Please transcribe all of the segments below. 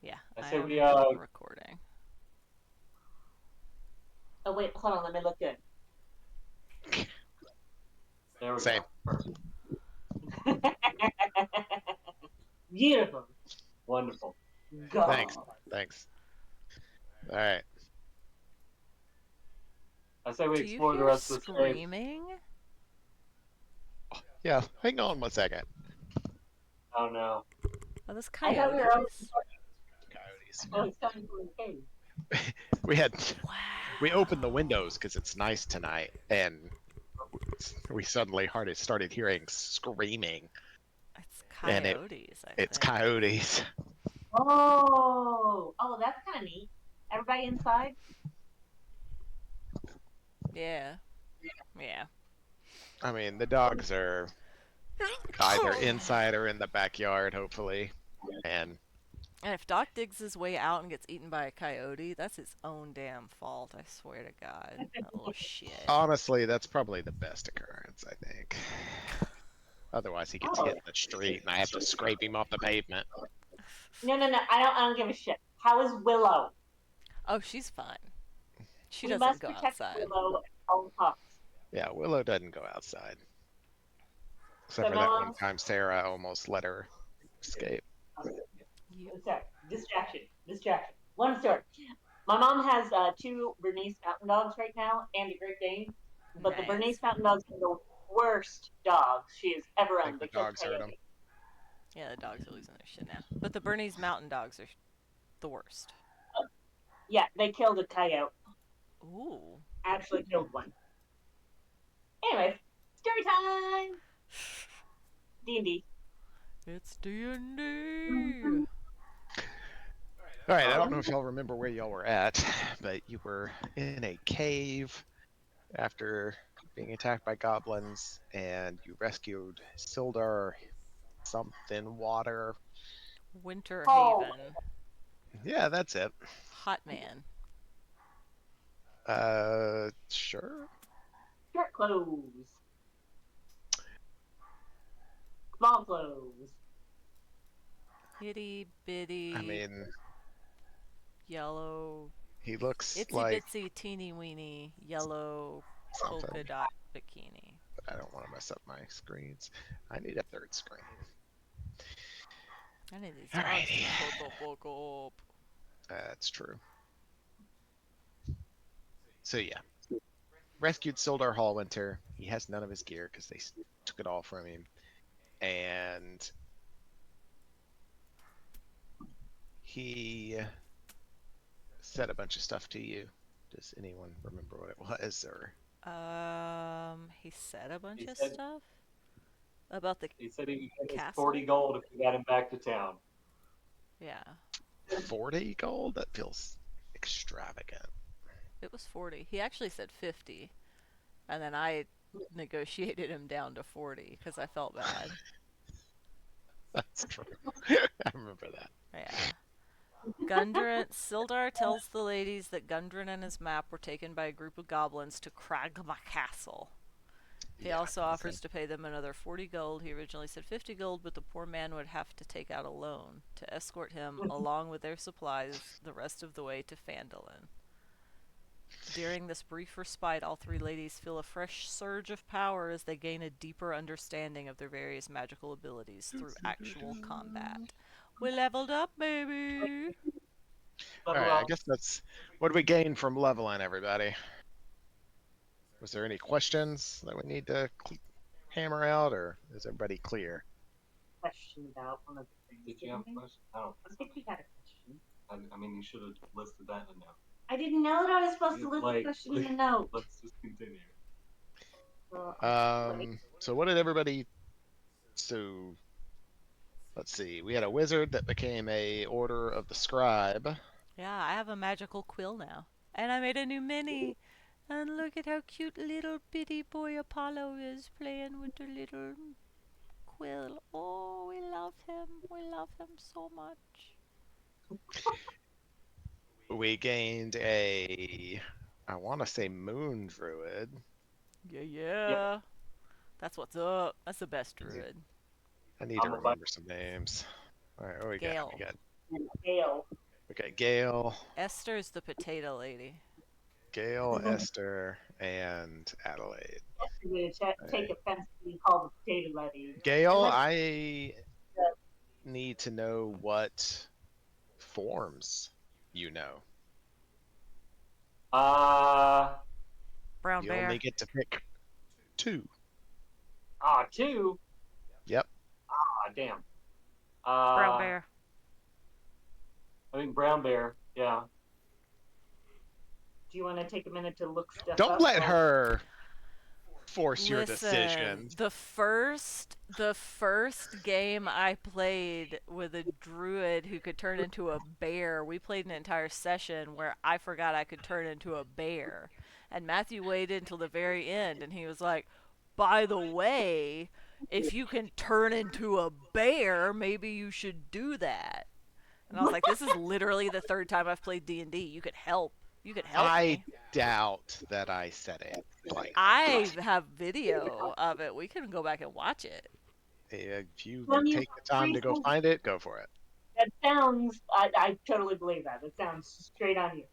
Yeah, I I say am we recording. Oh wait, hold on. Let me look good. there we Same. go. Perfect. Beautiful. Wonderful. Thanks. God. Thanks. All right. I say we Do you explore the hear rest of this cave. screaming? Yeah. Hang on 1 second. Oh no. Are those I thought we were all. coyotes? Coyotes. Oh, it's coming from the cave. We had we opened the Wow. windows because it's nice tonight, and we suddenly started hearing screaming, It's and coyotes, I it's think. coyotes. Oh, that's kind of neat. Everybody inside? Yeah. Yeah. I mean, the dogs are either inside or in the backyard, hopefully, and And if Doc digs his way out and gets eaten by a coyote, that's his own damn fault, I swear to God. That little shit. honestly, that's probably the best occurrence. I think. Otherwise, he gets Oh, hit in the street, and I have to scrape him off the pavement. no. I don't give a shit. How is Willow? Oh, she's fine. She We doesn't must go protect outside. Willow at all costs. Yeah, Willow doesn't go outside, except So for my that one mom's. time Sarah almost let her escape. You. Sorry, distraction. One story. My mom has two Bernese Mountain Dogs right now and a Great Dane, but the Bernese Nice. Mountain Dogs are the worst dogs she has ever I think owned. the They killed dogs heard him. Coyote. Yeah, the dogs are losing their shit now. But the Bernese Mountain Dogs are the worst. Yeah, they killed a coyote. Ooh. Actually killed one. Anyways, story time. D&D. It's D&D. All right, I don't Uh, know if y'all remember where y'all were at, but you were in a cave after being attacked by goblins, and you rescued Sildar something water. Winter Oh, Haven. Yeah, that's it. Hot man. Sure. short clothes. Small clothes. Itty I bitty mean, yellow. he looks Itsy like bitsy teeny weeny yellow polka something, dot bikini. but I don't want to mess up my screens. I need a third screen. I need these dogs to Alrighty, shut the fuck up. that's true. So yeah, rescued Sildar Hallwinter. He has none of his gear because they took it all from him, and he said a bunch of stuff to you. Does anyone remember what it was? Or He said a bunch he of said stuff about the he said he could get us 40 castle. gold if we got him back to town. Yeah, 40 gold? That feels extravagant. it was 40. He actually said 50, and then I negotiated him down to 40 because I felt bad. That's true. I remember that. Yeah. Gundren Sildar tells the ladies that Gundren and his map were taken by a group of goblins to Kragma Castle. He Yeah. also offers to pay them another 40 gold. He originally said 50 gold, but the poor man would have to take out a loan to escort him, along with their supplies, the rest of the way to Phandalin. During this brief respite, all three ladies feel a fresh surge of power as they gain a deeper understanding of their various magical abilities through actual combat. We leveled up, baby! All Level right. I up. guess that's what do we gain from leveling, everybody? Was there any questions that we need to hammer out, or is everybody clear? Question about one of the things. Did you have a question? I don't I think you had a question. I mean, you should have listed that in a note. I didn't know that I was supposed to list the question in the note. Let's just continue. So what did everybody? So let's see. We had a wizard that became a order of the scribe. Yeah, I have a magical quill now. And I made a new mini. And look at how cute little bitty boy Apollo is playing with the little quill. Oh, we love him. We love him so much. We gained I want to say moon druid. Yeah, Yep. yeah. That's what's up. That's the best druid. I need to I'm a remember some names. All right, what we got? We Gail. got and Gail. Okay, Gail, Esther's the potato lady. Esther, and Adelaide. Esther would take offense to being called the potato lady. Gail, Unless- I need to know what forms you know. Brown You bear. only get to pick 2. 2. Yep. Damn. Brown bear. I think brown bear. Yeah. Do you want to take a minute to look stuff up? Don't let while- her force your Listen, decisions. the first game I played with a druid who could turn into a bear, we played an entire session where I forgot I could turn into a bear. And Matthew waited until the very end and he was like, by the way, if you can turn into a bear, maybe you should do that. And I was like, this is literally the 3rd time I've played D&D. You could help. You could help I me. doubt that I said it like I have video of it. We can go back and watch it. if you When you take the time to go reason- find it, go for it. That sounds. I totally believe that. That sounds straight on you.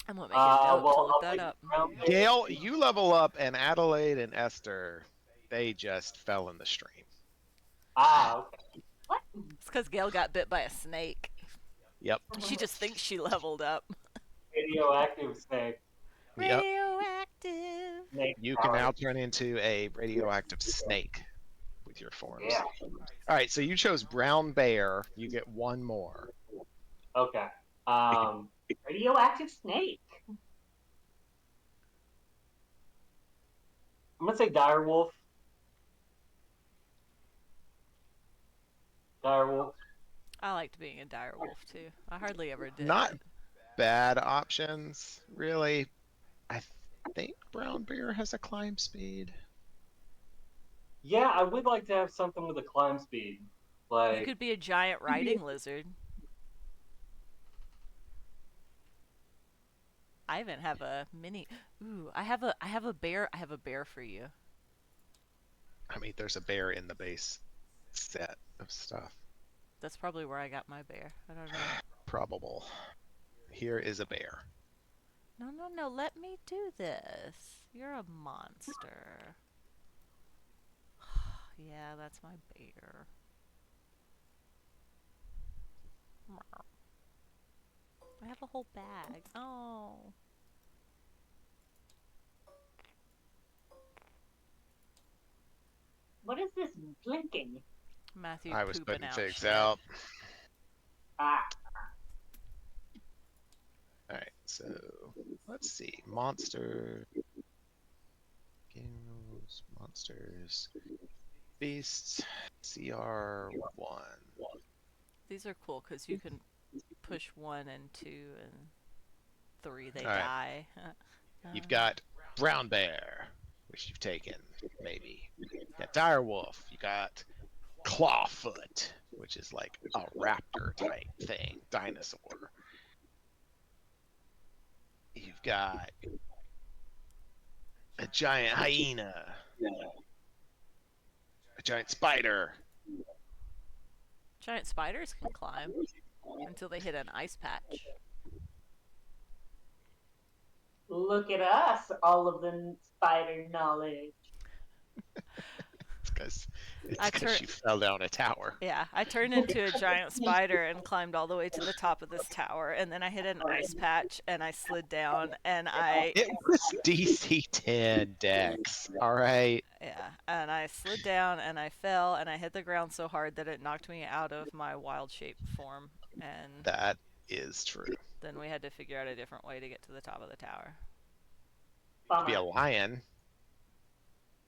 I'm gonna make a note to Well, look I'll that take up. brown bear. Gail, you level up, and Adelaide and Esther, they just fell in the stream. Okay. What? It's because Gail got bit by a snake. Yep. She just thinks she leveled up. Radioactive snake. Yep. Radioactive. Snake You can power. now turn into a radioactive snake with your forms. Yeah. All right, so you chose brown bear. You get 1 more. Okay. Radioactive snake. I'm gonna say direwolf. Direwolf. I liked being a direwolf too. I hardly ever did. Not it. bad options, really. I think brown bear has a climb speed. Yeah, I would like to have something with a climb speed. You Like, could be a giant riding lizard. I even have a mini. Ooh, I have a bear. I have a bear for you. I mean, there's a bear in the base set of stuff. That's probably where I got my bear. I don't know. Probable. Here is a bear. No, no, no. Let me do this. You're a monster. Yeah, that's my bear. I have a whole bag. Oh. What is this blinking? Matthew I was pooping putting out figs shit. out. Ah, All right, so let's see. Monster. Games, monsters. Beasts. CR1. These are cool because you can push 1 and 2 and 3. They Alright. die. You've got brown bear, which you've taken, maybe. You got direwolf. You got clawfoot, which is like a raptor type thing, dinosaur. You've got a giant hyena, a giant spider. Giant spiders can climb until they hit an ice patch. look at us, all of the spider knowledge. It's I because tur- you fell down a tower. Yeah, I turned into a giant spider and climbed all the way to the top of this tower, and then I hit an ice patch and I slid down and It was DC 10 Dex. All right. and I slid down and I fell and I hit the ground so hard that it knocked me out of my wild shape form, and That is true. then we had to figure out a different way to get to the top of the tower. Be a Bummer. lion.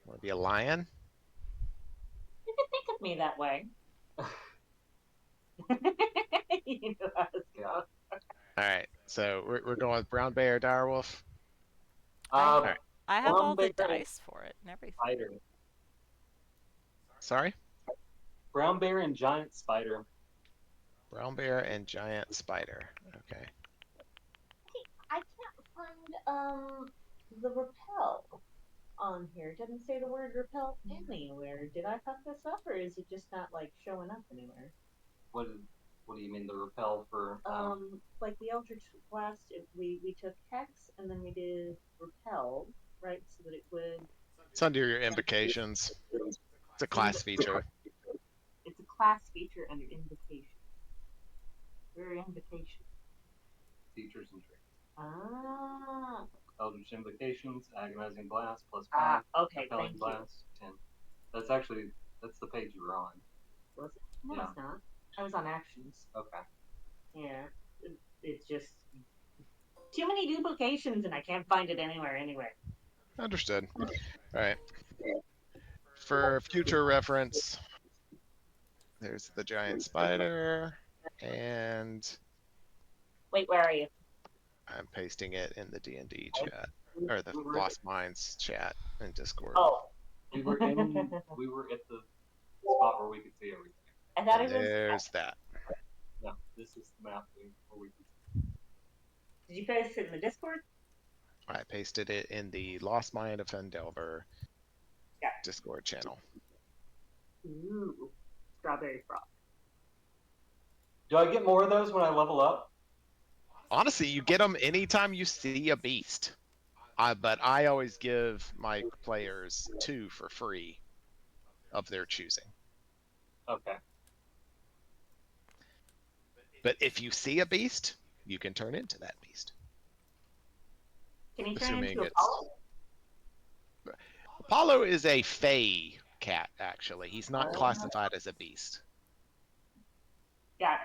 Want to be a lion? You can think of me that way. You know how it's going. All right. So we're going with brown bear, direwolf. Alright. I have all the bear and dice for it and everything. Spider. Sorry? Brown bear and giant spider. Brown bear and giant spider. Okay. I can't find the repel on here. It doesn't say the word repel anywhere. Did I fuck this up, or is it just not like showing up anywhere? What is What do you mean the repel for? Like the Eldritch Blast, we took Hex and then we did Repel, right? So that it would. It's under your invocations. It's a class feature. It's a class feature under invocation. Where are invocation? Features and traits. Ah. Eldritch Invocations, Agonizing Blast, +5. Okay, Repelling thank Blast, 10. That's the page you were on. Was it? No, Yeah. it's not. I was on actions. Okay. Yeah. It's just too many duplications and I can't find it anywhere. Understood. All right. For future reference, there's the giant spider, and Wait, where are you? I'm pasting it in the D&D chat, or the Lost Minds chat in Discord. Oh. We were at the spot where we could see everything. I thought And it was. there's that. No, this is the map where we could Did you paste it in the Discord? I pasted it in the Lost Mind of Phandelver Yeah. Discord channel. Ooh. Strawberry frog. Do I get more of those when I level up? Honestly, you get them anytime you see a beast. But I always give my players 2 for free of their choosing. Okay. But if you see a beast, you can turn into that beast. Can you turn Assuming into it's Apollo? Apollo is a fey cat, actually. He's not classified as a beast. Got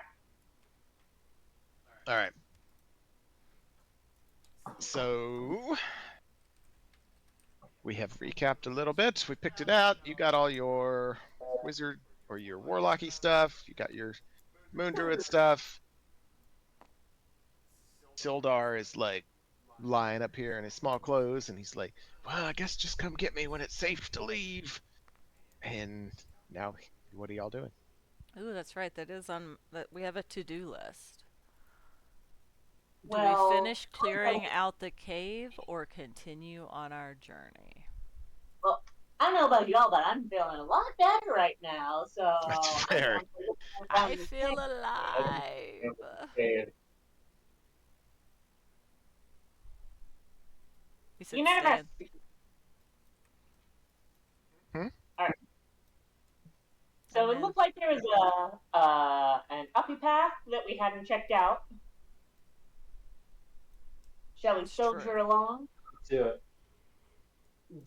All right. So we have recapped a little bit. We picked it out. You got all your wizard or your warlocky stuff. You got your moon druid stuff. Sildar is like lying up here in his small clothes, and he's like, well, I guess just come get me when it's safe to leave. And now, what are y'all doing? Ooh, that's right. That is on. That we have a to-do list. Do Well, we finish clearing out the cave or continue on our journey? Well, I don't know about y'all, but I'm feeling a lot better right now. So That's fair. I feel alive. He said You never. Stan. Hmm? All right. So And it then- looked like there was an uppy path that we hadn't checked out. Shall we That's soldier true. along? Let's do it.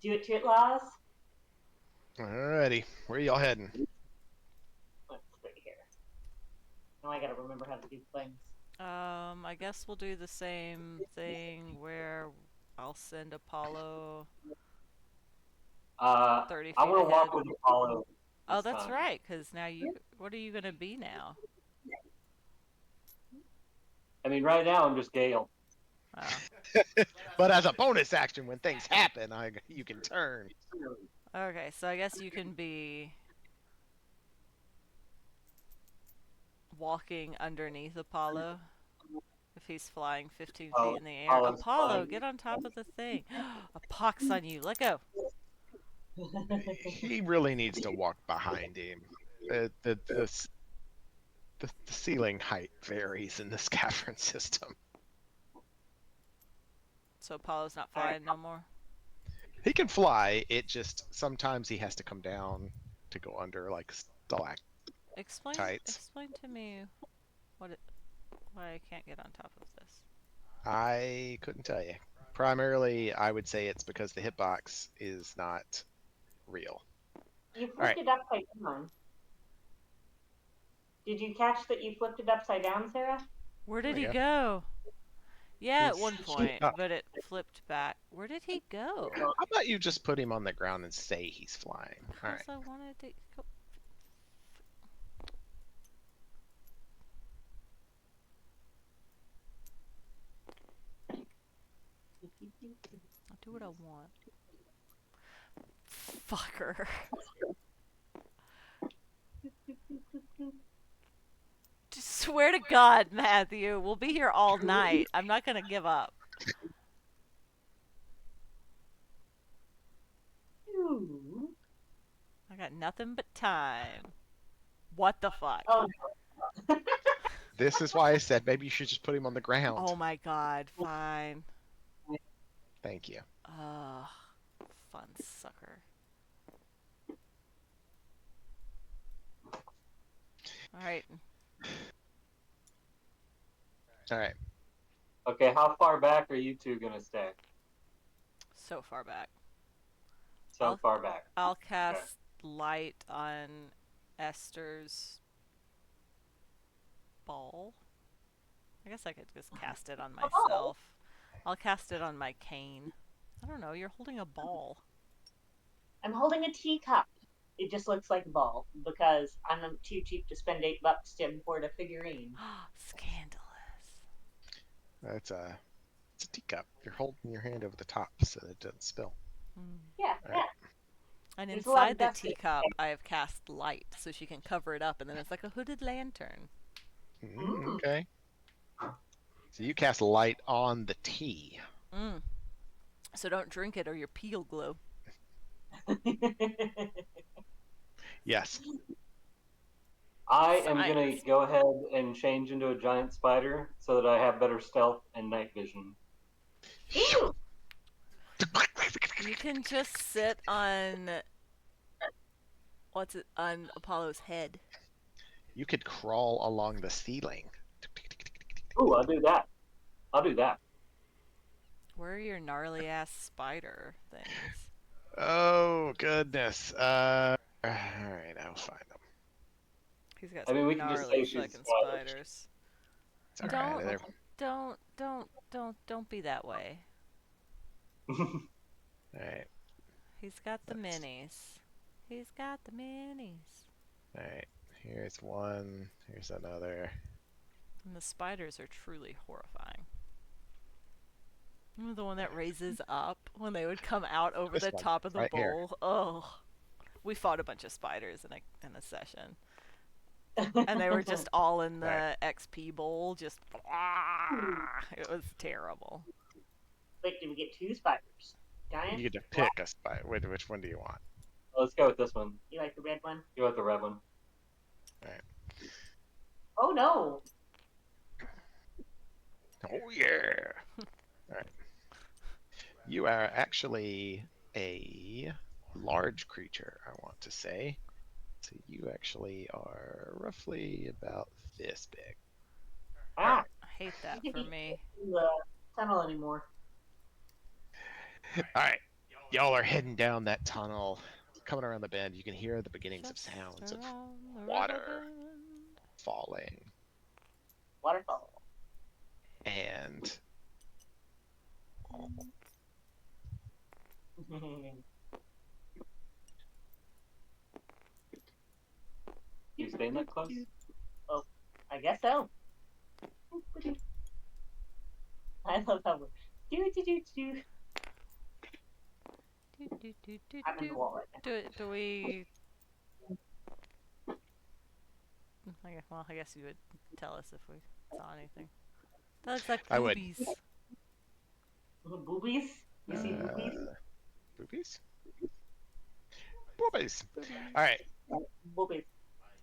Do it to it, Laws. Alrighty, where y'all heading? Let's see here. Now I gotta remember how to do things. I guess we'll do the same thing where I'll send Apollo 30 feet I want to walk ahead. with Apollo. Oh, this that's time. right, because now you... What are you going to be now? I mean, right now I'm just Gail. Oh. But as a bonus action, when things happen, you can turn. Okay, so I guess you can be walking underneath Apollo if he's flying 15 feet in the air. Apollo's Apollo, flying. get on top of the thing. A pox on you. Let go. He really needs to walk behind him. The ceiling height varies in this cavern system. So Apollo's not flying no more? He can fly, it just sometimes he has to come down to go under like stalactites. Explain to me why I can't get on top of this. I couldn't tell you. Primarily, I would say it's because the hitbox is not real. You flipped Alright. it upside down. Did you catch that you flipped it upside down, Sarah? Where did There he you go? Yeah, at He's- one point, Oh. but it flipped back. Where did he go? How about you just put him on the ground and say he's flying? All Because right. I wanted to go. I'll do what I want. Fucker. Just swear to God, Matthew, we'll be here all night. I'm not gonna give up. Ooh. I got nothing but time. What the fuck? Oh. This is why I said maybe you should just put him on the ground. Oh my god, fine. Thank you. Ugh, fun sucker. Alright, All right. Okay, how far back are you two gonna stay? so far back. So I'll- far back. I'll cast light on Esther's ball. I guess I could just cast it on myself. I'll cast it on my cane. I don't know, you're holding a ball. I'm holding a teacup. It just looks like a ball because I'm too cheap to spend $8 to import a figurine. Scandalous. It's a teacup. You're holding your hand over the top so that it doesn't spill. Yeah, Right. yeah. And There's a lot inside of the dust in it. teacup, I have cast light so she can cover it up, and then it's like a hooded lantern. Okay. So you cast light on the tea. So don't drink it or your pee will glow. Yes. I am gonna Science. go ahead and change into a giant spider so that I have better stealth and night vision. Ew! You can just sit on on Apollo's head. You could crawl along the ceiling. Ooh, I'll do that. I'll do that. Where are your gnarly ass spider things? Oh goodness. All right, I'll find them. He's got I mean, some we can just gnarly say she's fucking spiders. spiders. It's all right. Don't be that way. All right. He's got the minis. He's got the minis. All right. Here's one. Here's another. And the spiders are truly horrifying. Remember the one that raises up when they would come out over This the one, top of the right here. bowl? Oh, we fought a bunch of spiders in a session, and they were just all in the Right. XP bowl. Just it was terrible. Wait, did we get 2 spiders? Giant? You get to pick a spider. Which one do you want? Let's go with this one. You like the red one? Go with the red one. Oh no! Oh yeah. All right. You are actually a large creature, I want to say. So you actually are roughly about this big. Ah! I hate that for me. In the tunnel anymore. All right. Y'all are heading down that tunnel, coming around the bend. You can hear the beginnings of sounds of water falling. Waterfall. And You staying that close? Oh, I guess so. I love how we're do. I'm in the wall right now. Do we? Well, I guess you would tell us if we saw anything. That looks like I would. boobies. Boobies? You see boobies? Boobies? Boobies. All right. Boobies.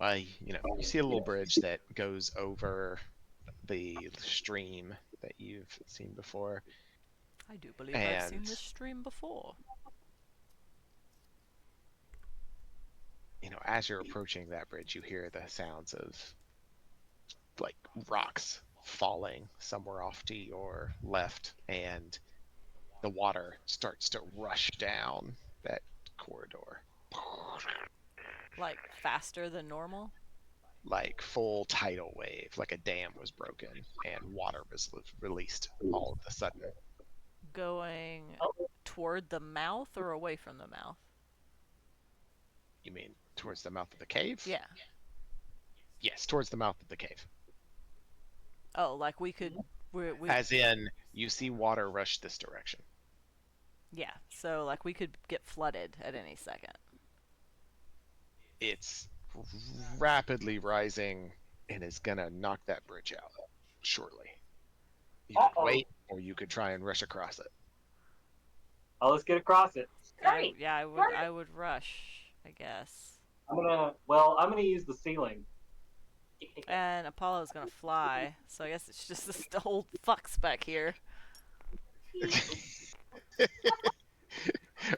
You see a little bridge that goes over the stream that you've seen before. I do believe I've seen And- this stream before. As you're approaching that bridge, you hear the sounds of like rocks falling somewhere off to your left, and the water starts to rush down that corridor. Like faster than normal. Like full tidal wave, like a dam was broken and water was released all of a sudden. Going toward the mouth or away from the mouth? You mean towards the mouth of the cave? Yeah. Yes, towards the mouth of the cave. Oh, like we could. We As in, you see water rush this direction. yeah. So like we could get flooded at any second. It's rapidly rising and is gonna knock that bridge out shortly. You could Uh-oh. wait, or you could try and rush across it. Oh, let's get across it. Right. I would. Right. I would rush. I guess. I'm gonna use the ceiling. And Apollo's gonna fly, so I guess it's just this old fucks back here.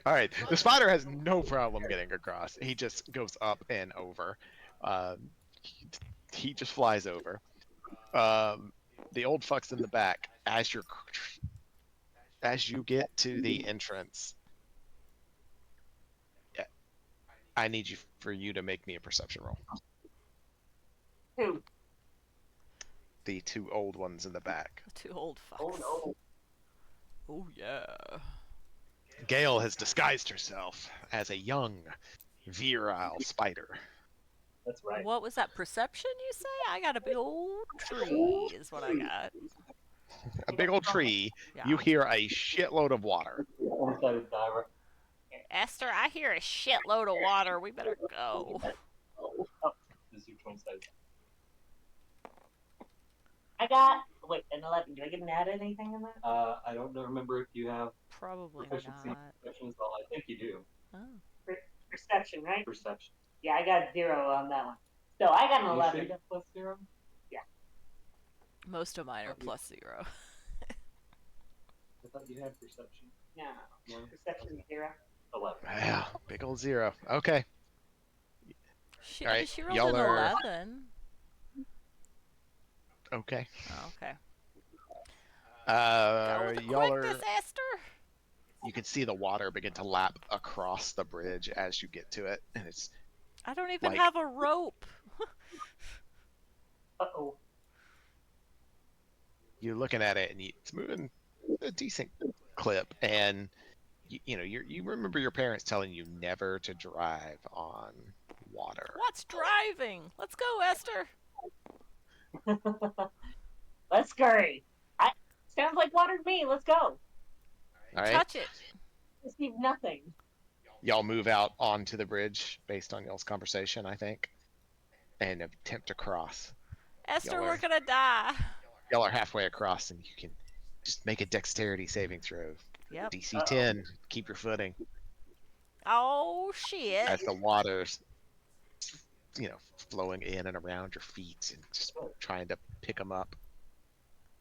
All right, the spider has no problem getting across. He just goes up and over. He, he just flies over. The old fuck's in the back. As you get to the entrance, yeah, I need for you to make me a perception roll. Who? The two old ones in the back. The two old fucks. Oh no. Oh yeah. Gail has disguised herself as a young, virile spider. That's right. What was that, perception you say? I got a big old tree is what I got. A big old tree. Yeah. You hear a shitload of water. One-sided diver. Esther, I hear a shitload of water. We better go. This is your twin-sided. I got wait an 11. Do I get an add anything in that? I don't remember if you have Probably proficiency. not. Perception as well. I think you do. Oh. Perception, right? Perception. Yeah, I got 0 on that one. So I got an You 11. sure you got plus 0? Most of mine are +0. I thought you had perception. No, No. perception 0. 11. Yeah, big old 0. Okay. She, All right, she rolled y'all an are- 11. Okay. Oh, okay. Go with the Y'all quickness, are. Esther. You can see the water begin to lap across the bridge as you get to it, and it's I don't even Like- have a rope. Uh-oh. you're looking at it, and it's moving a decent clip, and you remember your parents telling you never to drive on water. What's driving? Let's go, Esther. Let's scurry. Sounds like water to me. Let's go. All right. Touch it. Receive nothing. Y'all move out onto the bridge based on y'all's conversation, I think, and attempt to cross. Esther, Y'all we're are- gonna die. Y'all are halfway across, and you can just make a dexterity saving throw. Yep. DC 10. Keep your footing Oh shit. as the water's, flowing in and around your feet, and just trying to pick them up.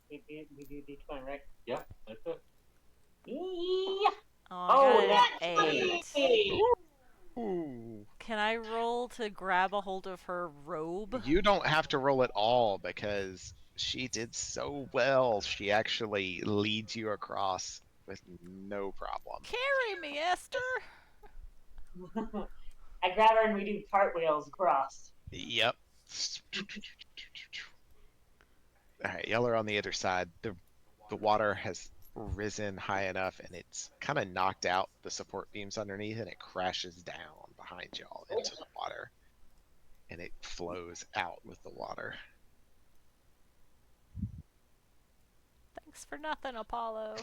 We do D20, right? Yeah, that's it. Yeah. Oh, I got that's an 8. me. Ooh. Can I roll to grab a hold of her robe? You don't have to roll at all because she did so well. She actually leads you across with no problem. Carry me, Esther. I grab her and we do cartwheels across. Yep. All right, y'all are on the other side. The water has risen high enough, and it's kind of knocked out the support beams underneath, and it crashes down behind y'all into the water, and it flows out with the water. Thanks for nothing, Apollo.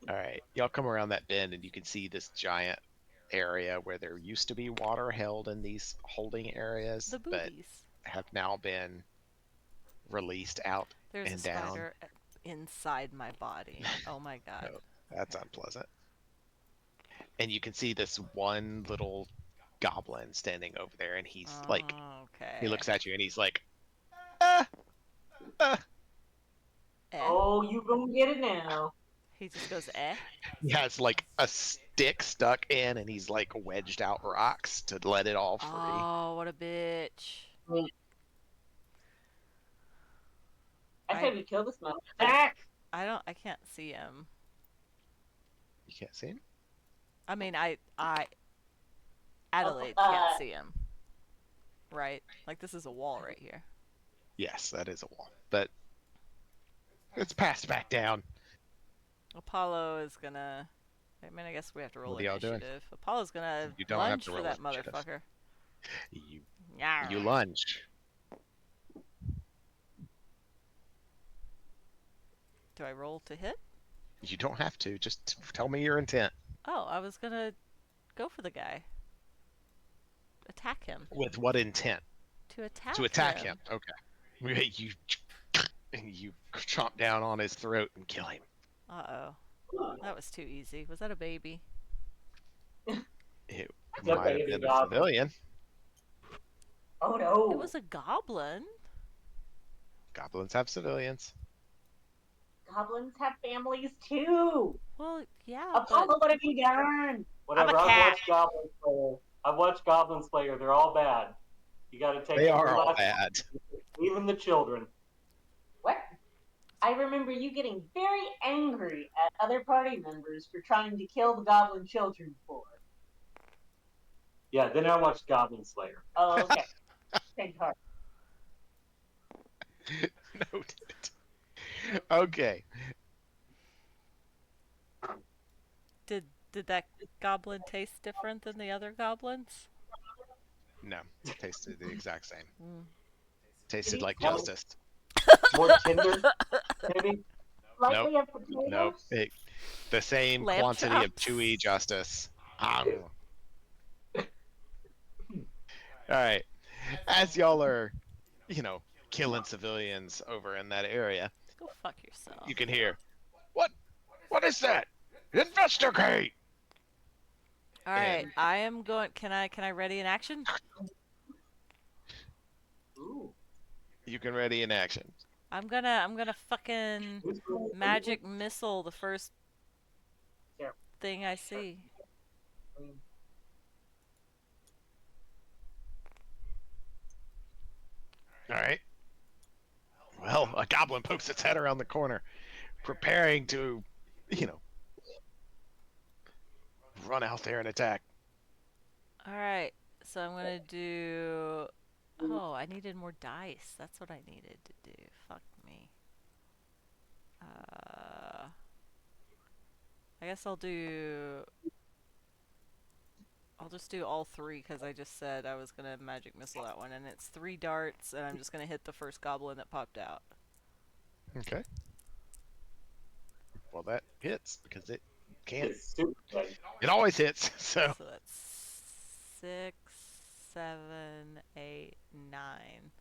All right, y'all come around that bend, and you can see this giant area where there used to be water held in these holding areas, The but boobies. have now been released out. There's and a down. spider inside my body. Oh my god. Oh, that's unpleasant. And you can see this one little goblin standing over there, and he's like, okay. he looks at you, and he's like, Eh. Oh, you gonna get it now. He just goes, eh? he has like a stick stuck in, and he's like wedged out rocks to let it all free. Oh, what a bitch. I say we kill this mother. Attack! I can't see him. You can't see him? I mean, Adelaide Oh, can't see him. Right? Like, this is a wall right here. Yes, that is a wall, but it's passed back down. Apollo is gonna... I mean, I guess we have to roll What are y'all doing? initiative. Apollo's gonna You don't have lunge to for roll that initiative. motherfucker. You Yarr. lunge. Do I roll to hit? You don't have to. Just tell me your intent. Oh, I was gonna go for the guy. Attack him. With what intent? To attack To attack him. Okay. You chomp down on his throat and kill him. Uh-oh. That was too easy. Was that a baby? It a might have baby been a goblin. civilian. Oh no! It was a goblin. Goblins have civilians. Goblins have families too. Well, yeah, but Apollo, what have you done? Whatever. I'm a I've cat. watched Goblin Slayer. I've watched Goblin Slayer. They're all bad. You got to take They every are all last, bad. even the children. What? I remember you getting very angry at other party members for trying to kill the goblin children before. Yeah. Then I watched Goblin Slayer. Oh, okay. Thank heart. Noted. Okay. Did that goblin taste different than the other goblins? No, tasted the exact same. Mm. Tasted like More- justice. More tender, maybe. Slightly of potatoes. Nope. The same Lamb quantity of chops. chewy justice. All right. As y'all are, killing civilians over in that area, Go fuck yourself. you can hear, What is that? Investigate! All right, I am going. Can I ready in action? Ooh. You can ready in action. I'm gonna fucking magic missile the first Sure. thing I see. All right. Well, a goblin pokes its head around the corner, preparing to, run out there and attack. All right, so I'm gonna do. Oh, I needed more dice. That's what I needed to do. Fuck me. I guess I'll just do all three because I just said I was gonna magic missile that one, and it's 3 darts, and I'm just gonna hit the first goblin that popped out. Okay. Well, that hits because it can't. It's super good. It always hits. So So that's 6, 7, 8, 9.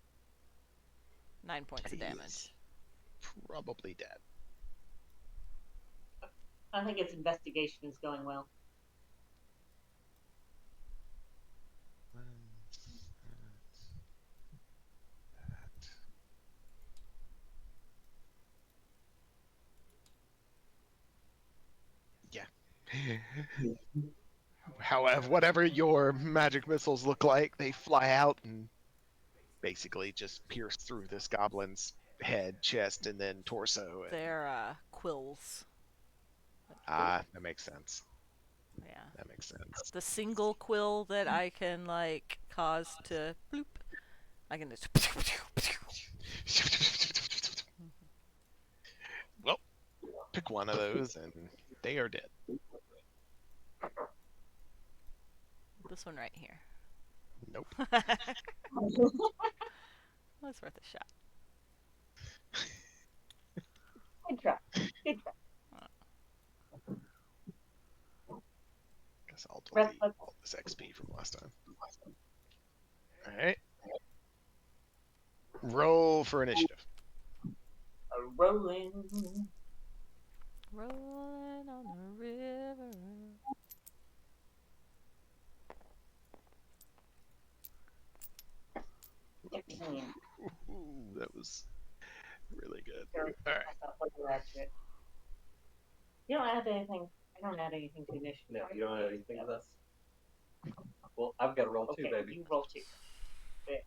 9 points of damage. He's probably dead. I think its investigation is going well. Yeah. However, whatever your magic missiles look like, they fly out and basically just pierce through this goblin's head, chest, and then torso. And, They're quills. that makes sense. Yeah. That makes sense. The single quill that I can like cause to bloop. I can just. Well, pick one of those and they are dead. This one right here. Nope. Well, it's worth a shot. Good try. Good try. Guess I'll Rest delete of- all this XP from last time. Alright. Roll for initiative. Rolling. Rolling on the river. Ooh, that was really good. Sure. Alright. You don't add anything. I don't add anything to initiative. No, you don't have anything with us. Well, I've got to roll Okay, too, baby. you roll 2. And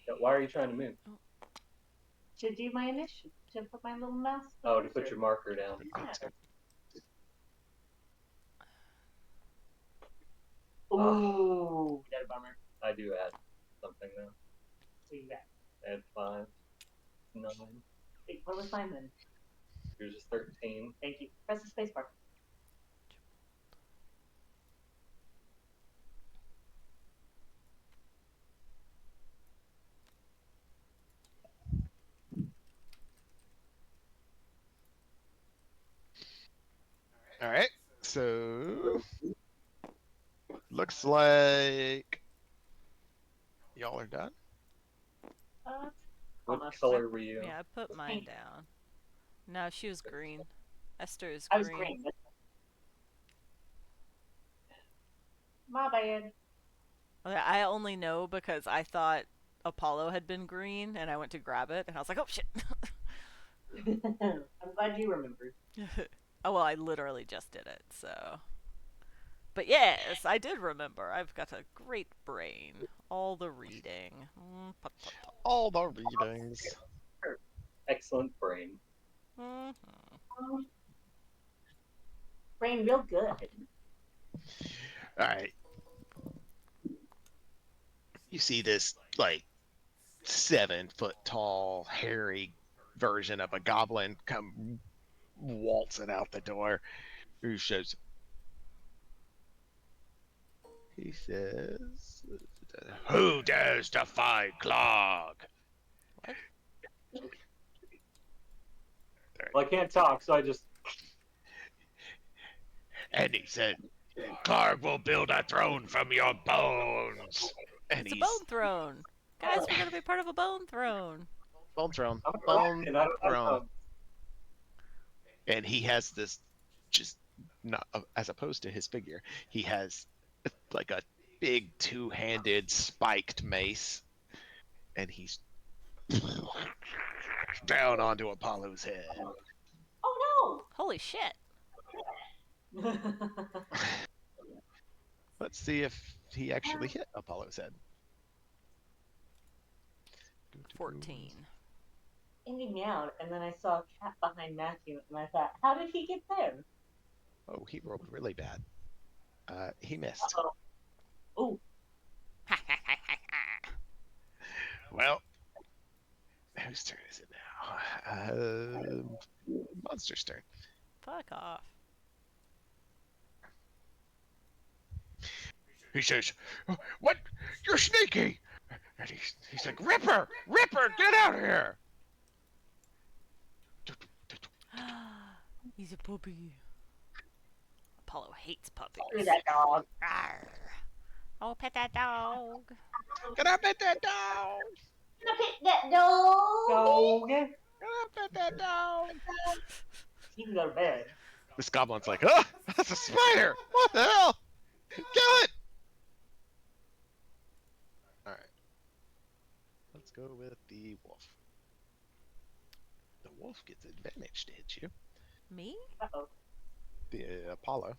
Yeah, why are you trying to move? To do my initiative, to put my little mouse. Oh, to put your marker down. Yeah. Oh. Ooh, that's a bummer. I do add something now. So you got. Add 5, 9. Wait, what was mine then? Yours is 13. Thank you. Press the space bar. Alright. So looks like y'all are done. What Almost. color were you? Yeah, I put mine down. No, she was green. Esther is I was green. green. My bad. Okay, I only know because I thought Apollo had been green, and I went to grab it, and I was like, oh shit. I'm glad you remembered. Oh well, I literally just did it, so. But yes, I did remember. I've got a great brain. All the reading. All the readings. Excellent brain. Brain real good. All right. You see this like 7-foot tall, hairy version of a goblin come waltzing out the door. Who shows? He says, "Who dares defy Clog?" What? Well, I can't talk, so I just. And he said, "Clark will build a throne from your bones." And It's a he's bone throne. Guys, we're gonna be part of a bone throne. bone throne, I'm bone and I don't throne. know. And he has this, just not as opposed to his figure, he has like a big 2-handed spiked mace, and he's down onto Apollo's head. Oh Holy shit. no! Let's see if he actually hit Apollo's head. 14. Indy meowed, and then I saw a cat behind Matthew, and I thought, how did he get there? Oh, he rolled really bad. He missed. Uh-oh. Oh, Well, whose turn is it now? Monster's turn. Fuck off. He says, "What? You're sneaky!" And he's like, "Ripper! Ripper, get out of here!" He's a puppy. Apollo hates puppies. screw that dog. Arr. Oh, pet that dog. Get up at that dog! Can I pet that dog? Dog. Get up at that dog! You can go to bed. This goblin's like, "Oh, that's a spider! What the hell? Kill it!" Alright. Let's go with the wolf. The wolf gets advantage to hit you. Me? Uh-oh. The Apollo.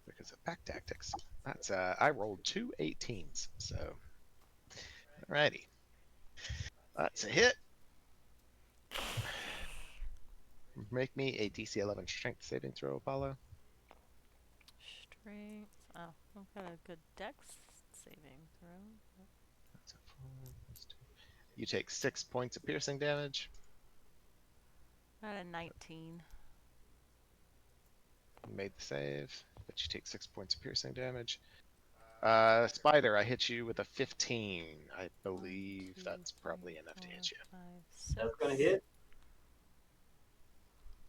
Because of pack tactics. That's I rolled 2 18s, so alrighty. That's a hit. Make me a DC 11 strength saving throw, Apollo. Strength. Oh, I've got a good dex saving throw. That's a 4 plus 2. You take 6 points of piercing damage. Got a 19. You made the save, but you take 6 points of piercing damage. Spider, I hit you with a 15. I believe that's probably enough to hit you. 5, 6. That's gonna hit.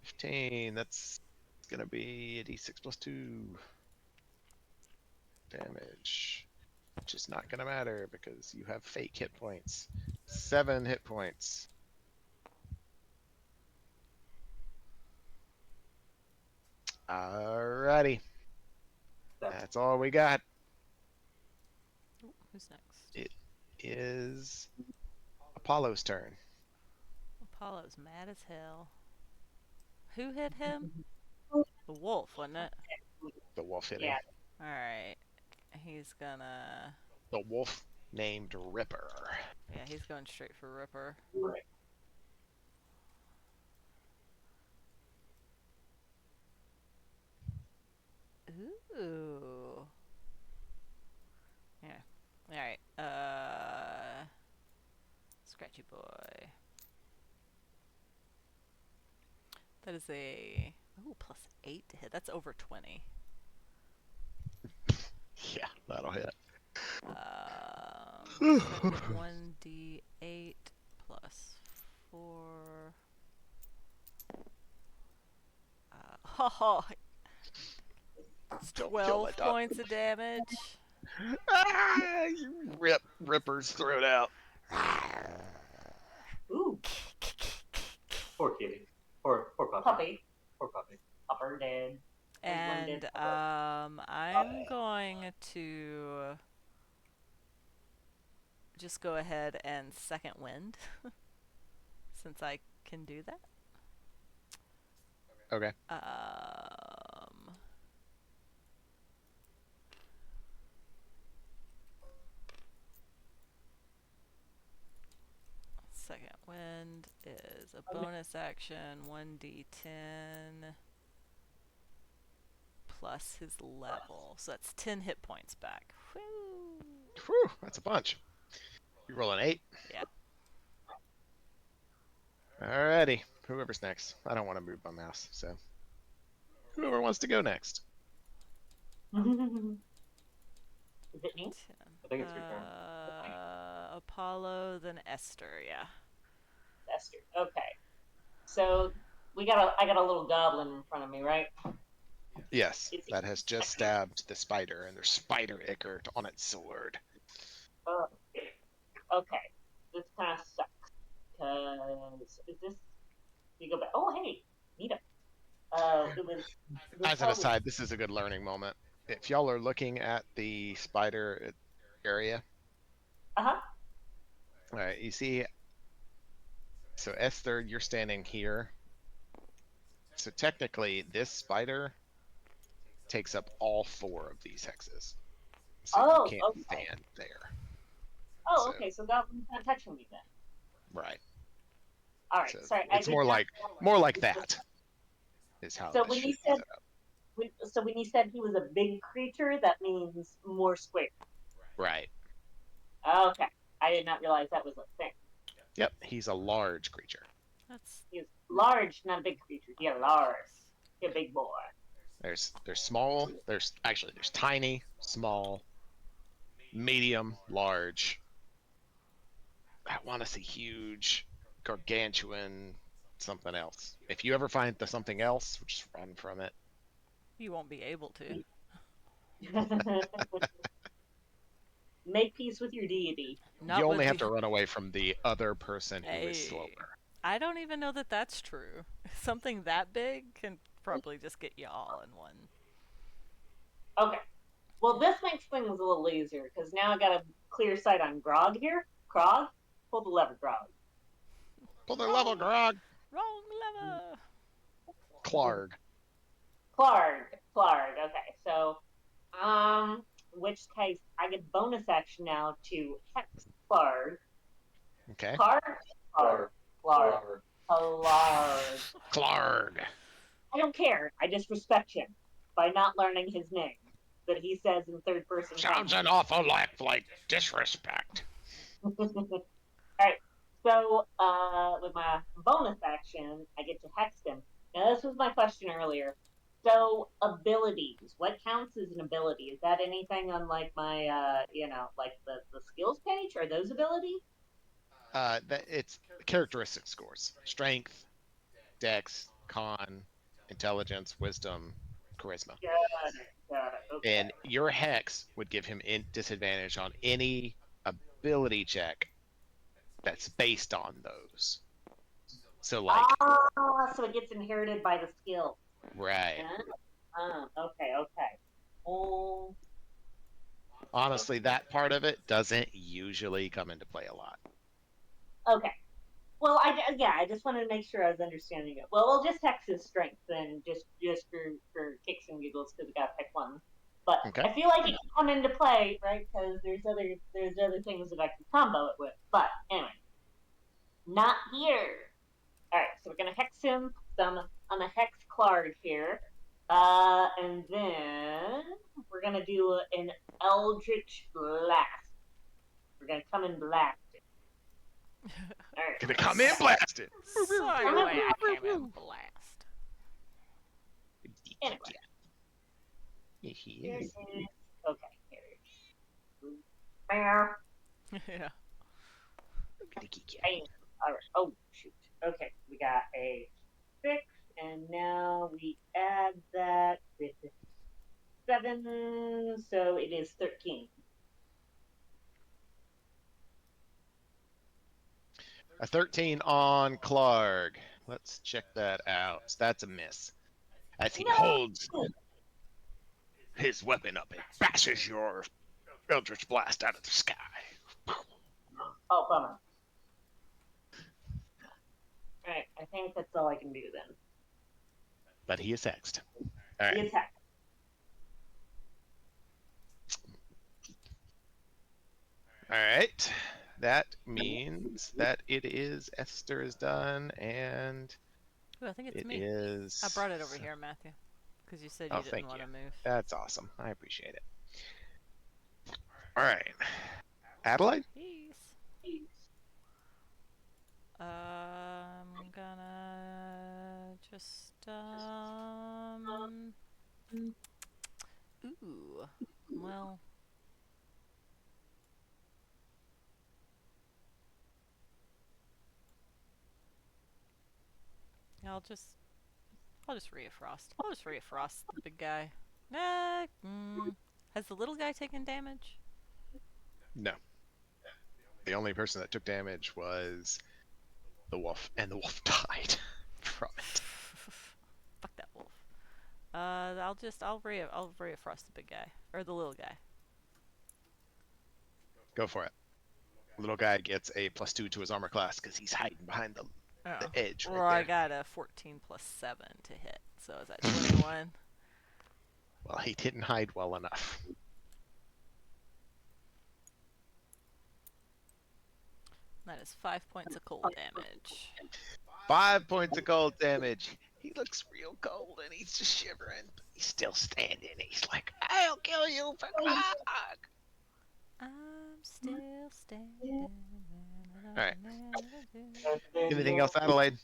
15, that's gonna be a d6 plus 2 damage, which is not gonna matter because you have fake hit points. 7 hit points. Alrighty, that's all we got. Ooh, who's next? It is Apollo's turn. Apollo's mad as hell. Who hit him? The wolf, wasn't it? The wolf hit Yeah. him. Alright. He's gonna. The wolf named Ripper. Yeah, he's going straight for Ripper. Right. Ooh. Yeah. Alright. Scratchy boy. That is a. Ooh, plus 8 to hit. That's over 20. Yeah, that'll hit. 1d8 plus 4. Oh, it's Don't kill 12 my dog. points of damage. Ah, you rip Ripper's throat out. Ooh, Poor kitty. Poor puppy. puppy. Poor puppy. Upper dead. One did. And I'm going to just go ahead and second wind since I can do that. Okay. Second wind is a bonus action, 1d10 plus his level. So that's 10 hit points back. Woo! Whew, that's a bunch. You roll an 8. Yeah. Alrighty. Whoever's next. I don't want to move my mouse, so whoever wants to go next. Is it me? 10. I think it's your turn. Apollo, then Esther, yeah. Esther. Okay. So I got a little goblin in front of me, right? Yes, that has just stabbed the spider, and there's spider ichor on its sword. Okay. This kind of sucks. Because is this? You go back. Oh, hey, Nita. It was. As an aside, this is a good learning moment. If y'all are looking at the spider area, Uh-huh. all right, you see. So Esther, you're standing here. So technically, this spider takes up all 4 of these hexes. So Oh, you can't okay. stand there. Oh, So- okay. So Goblin's not touching me then. Right. All right. So Sorry. it's more like that. Is how. So this when you should be said set up. when you said he was a big creature, that means more square. Right. Okay. I did not realize that was a thing. Yep. He's a large creature. That's He's large, not a big creature. He's large. He's a big boy. There's small. There's tiny, small, medium, large. I want to see huge, gargantuan, something else. If you ever find the something else, just run from it. you won't be able to. Make peace with your deity. Not You only with have the- to run away from the other person who is Hey. slower. I don't even know that that's true. Something that big can probably just get you all in one. Okay. Well, this makes things a little easier because now I got a clear sight on Grog here. Grog, pull the lever, Grog. Pull their level, Grog. Wrong lever. Clarg. Clarg. Okay, so, which case I get bonus action now to hex Clarg. Okay. Clarg. Clarg. I don't care. I just respect him by not learning his name that he says in third person. Sounds an awful lot like disrespect. Alright, so with my bonus action, I get to hex him. Now, this was my question earlier. So, abilities. What counts as an ability? Is that anything on like my, like the skills page? Are those abilities? It's characteristic scores: strength, dex, con, intelligence, wisdom, charisma. Got it. Okay. And your hex would give him disadvantage on any ability check that's based on those. So like, so it gets inherited by the skill. right. Okay. Oh. Honestly, that part of it doesn't usually come into play a lot. Okay. Well, I just wanted to make sure I was understanding it. Well, we'll just hex his strength then, just for kicks and giggles, because we gotta pick one. But Okay. I feel like it can come into play, right? Because there's other things that I can combo it with. But anyway, not here. All right, so we're gonna hex him. So I'm a hex Clarg here, and then we're gonna do an Eldritch Blast. We're gonna come and blast it. All right. Gonna come in blasted. Sorry, I came in blast. Anyway. Yeah. Okay, here. Yeah. Bam. All right. Oh shoot. Okay, we got a 6, and now we add that with 7, so it is 13. A 13 on Clarg. Let's check that out. That's a miss. As he holds his weapon up and bashes your Eldritch Blast out of the sky. Oh, bummer. Alright, I think that's all I can do then. But he is hexed. All The right. attack. All right. That means that it is Esther is done, and Ooh, I think it's it me. is. I brought it over here, Matthew, because you said Oh, you didn't thank want you. to move. That's awesome. I appreciate it. All right. Adelaide? Peace. I'm gonna just ooh, well, I'll just Ray of Frost. I'll just Ray of Frost the big guy. Has the little guy taken damage? No. The only person that took damage was the wolf, and the wolf died from it. Fuck that wolf. I'll Ray of Frost the big guy or the little guy. Go for it. Little guy gets a +2 to his armor class because he's hiding behind the edge Well, right I there. got a 14 plus 7 to hit, so is that 21? Well, he didn't hide well enough. That is 5 points of cold damage. 5 points of cold damage. He looks real cold and he's just shivering, but he's still standing. He's like, I'll kill you for clock. I'm still standing. All right. And then Anything you'll- else, Adelaide?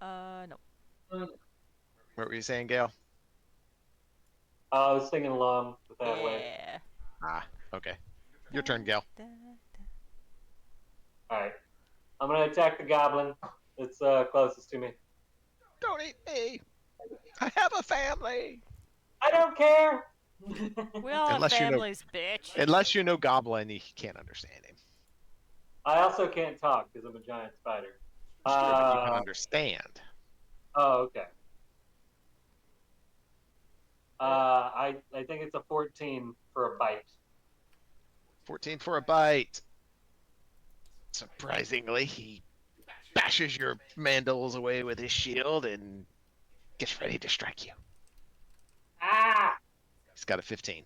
No. What were you saying, Gail? I was singing along with that way. Yeah. Ah, okay. Your turn, Gail. Alright. I'm gonna attack the goblin that's closest to me. Don't eat me. I have a family. I don't care! We all have Unless you know- families, bitch. Unless you know Goblin, you can't understand him. I also can't talk because I'm a giant spider. Sure, but you can understand. Oh, okay. I think it's a 14 for a bite. 14 for a bite. Surprisingly, he bashes your mandals away with his shield and gets ready to strike you. Ah! He's got a 15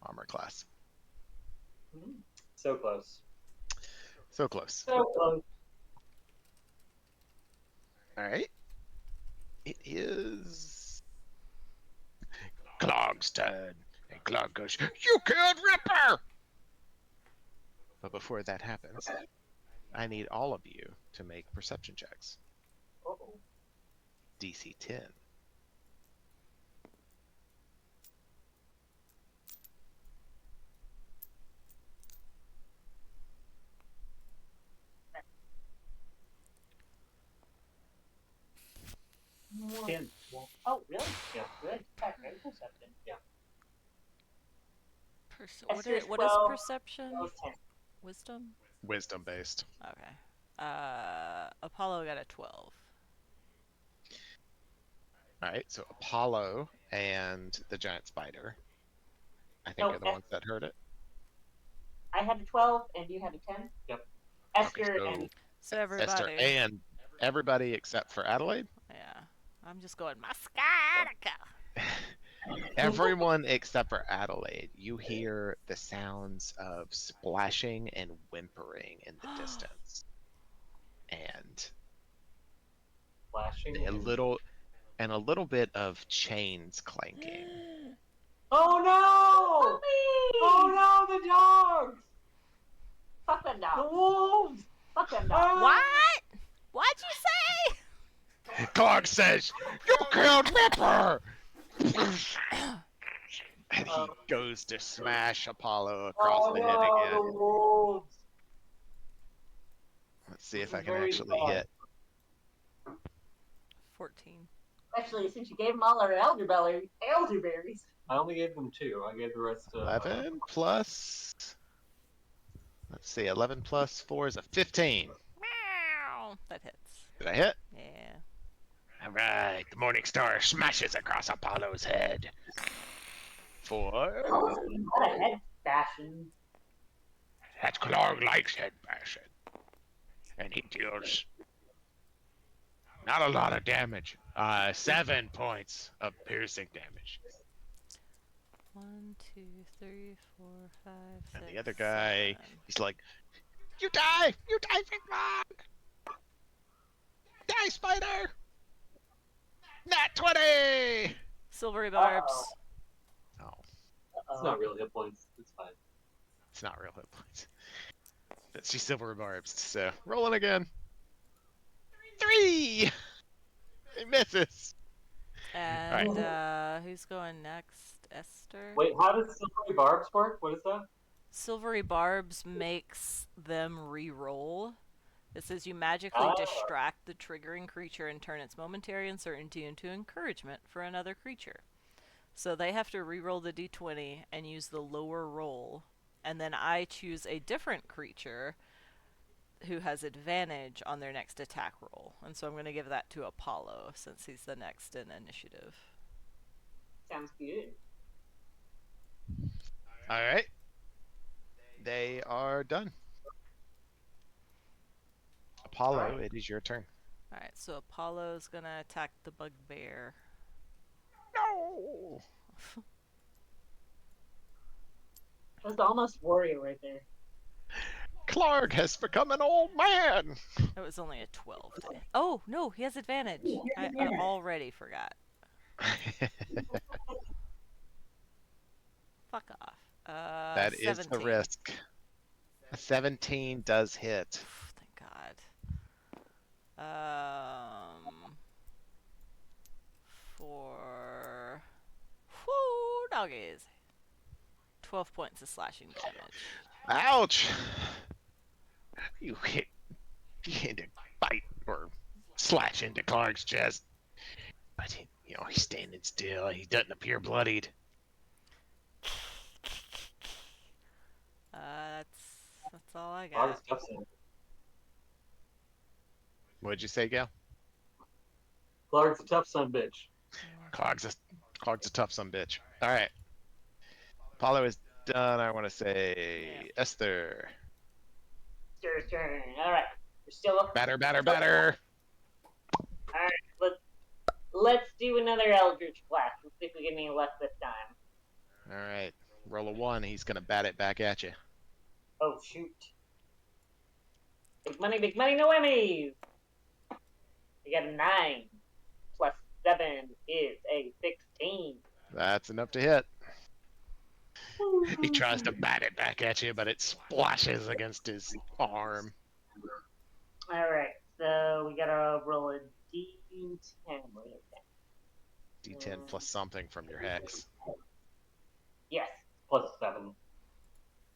armor class. So close. So close. So close. All right. It is Clog's turn. And Clog goes, You killed Ripper! But before that happens, I need all of you to make perception checks. Uh-oh. DC 10. Ten. Oh, really? Yeah. Good. That's very perception. What is 12. perception? That was 10. Wisdom? Wisdom based. Okay. Apollo got a 12. All right, so Apollo and the giant spider, I think, No, are the ones that heard it. I had a 12 and you had a 10? Yep. Esther so and So everybody. Esther and everybody except for Adelaide. Yeah. I'm just going, my Skytica. Everyone except for Adelaide, you hear the sounds of splashing and whimpering in the distance, and Flashing. a little bit of chains clanking. Oh no! Puppies! Oh no, the dogs! Fuck them The dogs. wolves! Fuck them dogs. What? What'd you say? Clog says, You killed Ripper! And he goes to smash Apollo across Oh the head no, again. the wolves! Let's see if This I is can very actually fun. hit. 14. Especially since you gave them all our elderberries. I only gave them 2. I gave the rest to 11 plus. Let's see, 11 plus 4 is a 15. Meow. That hits. Did I hit? Yeah. All right, the Morning Star smashes across Apollo's head. For What a head bashing. that Clark likes head bashing, and he deals not a lot of damage. 7 points of piercing damage. 1, 2, 3, 4, 5, 6. And the other guy, 7. he's like, "You die! You die, Big Clark! Die, Spider! Nat 20!" Silvery barbs. Oh, It's not real hit points. It's fine. it's not real hit points. But she's silver barbs, so rolling again. 3! It misses. And who's going next? Esther? Wait, how does silvery barbs work? What is that? Silvery barbs makes them re-roll. It says you magically distract the triggering creature and turn its momentary uncertainty into encouragement for another creature. So they have to re-roll the d20 and use the lower roll. And then I choose a different creature who has advantage on their next attack roll. And so I'm going to give that to Apollo since he's the next in initiative. Sounds good. All right. They are done. Apollo, it is your turn. Alright, so Apollo's going to attack the bugbear. No! That's almost warrior right there. Clark has become an old man! It was only a 12 to hit. Oh, no, he has advantage. I already forgot. Fuck off. That is 17. the risk. A 17 does hit. Thank God. For... Whoo, doggies. 12 points of slashing damage. Ouch! You hit to bite or slash into Clark's chest. But, he's standing still. He doesn't appear bloodied. That's all I Clark's got. tough son. What'd you say, Gail? Clark's a tough son bitch. Clark's a tough son bitch. All right. Apollo is done. I want to say Esther. Esther's turn. All right. We're still up. Batter. All right. Let's do another Eldritch Blast. Let's see if we get any luck this time. All right. Roll a 1. He's going to bat it back at you. Oh, shoot. Big money, no whammies. We got a 9. Plus 7 is a 16. That's enough to hit. He tries to bat it back at you, but it splashes against his arm. All right. So we got to roll a D10. What is that? D10 plus something from your hex. Yes. Plus 7.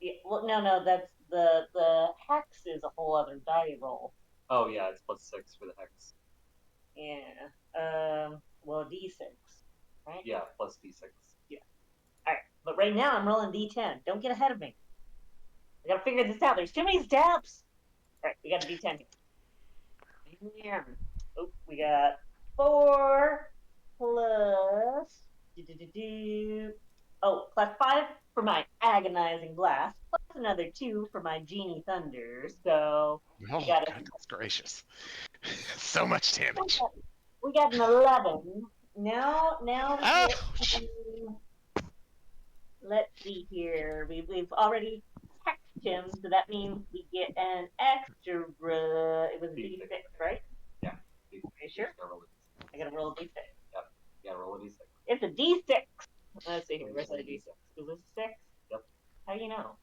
Yeah, well, no, that's the hex is a whole other die roll. Oh yeah, it's plus 6 for the hex. Yeah. Well, D6, right? Yeah, plus D6. Yeah. All right, but right now I'm rolling D10. Don't get ahead of me. I gotta figure this out. There's too many steps. All right, we got a D10 here. Yeah. Oh, we got 4 plus. Oh, plus 5 for my agonizing blast, plus another 2 for my genie thunder. So Oh, goodness gracious. So much damage. we got an 11. Now let's see here. We've already hexed him, so that means we get an extra. It was D6, right? Yeah. Are you sure? I gotta roll a D6. Yep. Yeah, roll a D6. It's a D6. Let's see here. Where's that D6? Is this a 6? Yep. How do you know?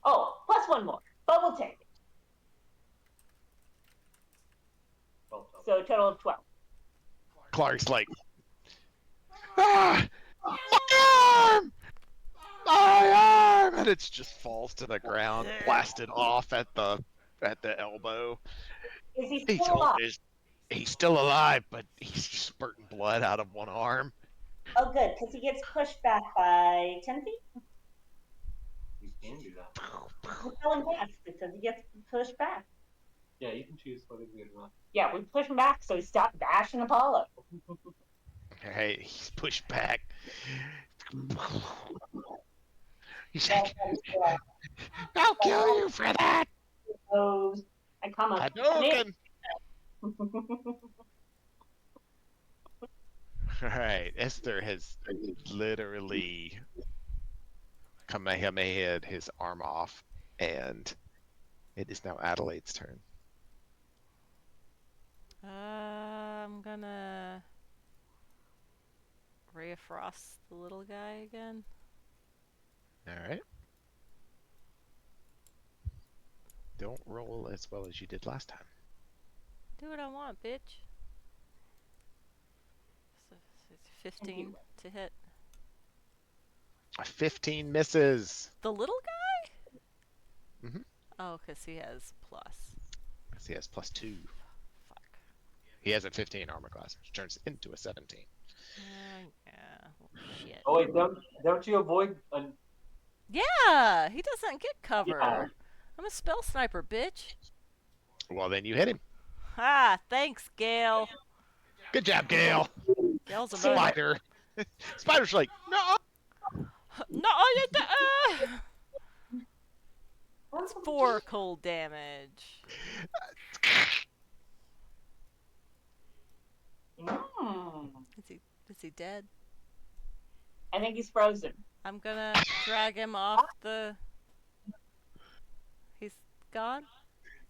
Oh, plus 1 more, but we'll take it. Well, So a total of 12. Clark's like, ah! My arm! My arm! And it just falls to the ground, blasted off at the elbow. Is he still alive? He's still alive, but he's spurting blood out of one arm. Oh, good, because he gets pushed back by 10 feet? he's can do that. Repelling fast because he gets pushed back. Yeah, you can choose whether to do it or not. Yeah, we push him back so he stopped bashing Apollo. Alright, he's pushed back. He's That's like, how we feel. I'll kill you for that! Goes. I come up. Hadouken! Alright, Esther has literally Kamehameha his arm off, and it is now Adelaide's turn. I'm gonna Ray of Frost the little guy again. Alright. Don't roll as well as you did last time. Do what I want, bitch. So it's 15 to hit. A 15 misses. The little guy? Mhm. Oh, because he has plus. So he has +2. Fuck. He has a 15 armor class, which turns into a 17. Yeah. Well, shit. Oh wait, don't you avoid a... Yeah, he doesn't get cover. Yeah. I'm a spell sniper, bitch. Well, then you hit him. Ah, thanks, Gail. Good job, Gail. Gail's a Spider. Spider's like, no. No, it's 4 cold damage. Is he dead? I think he's frozen. I'm gonna drag him off the... He's gone?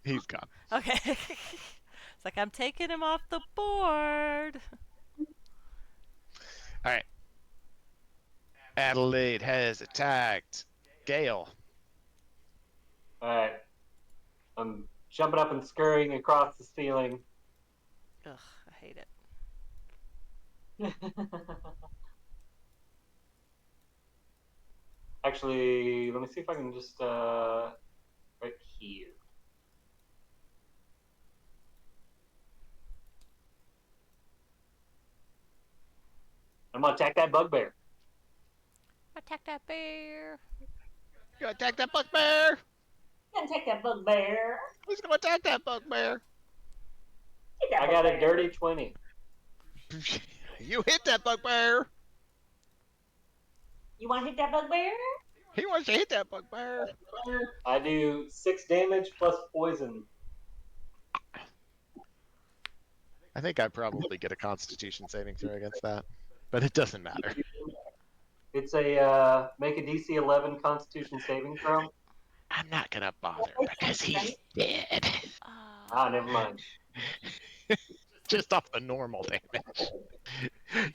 He's gone. Okay. It's like I'm taking him off the board. All right. Adelaide has attacked Gale. Alright. I'm jumping up and scurrying across the ceiling. Ugh, I hate it. Actually, let me see if I can just right here. I'm gonna attack that bugbear. Attack that bear. You attack that bugbear. Can't take that bugbear. Who's gonna attack that bugbear? Take that I got a bugbear. dirty 20. You hit that bugbear. You want to hit that bugbear? He wants to hit that bugbear. I do 6 damage plus poison. I think I probably get a Constitution saving throw against that, but it doesn't matter. It's a make a DC 11 Constitution saving throw. I'm not gonna bother because he's dead. Ah, never mind. Just off the normal damage.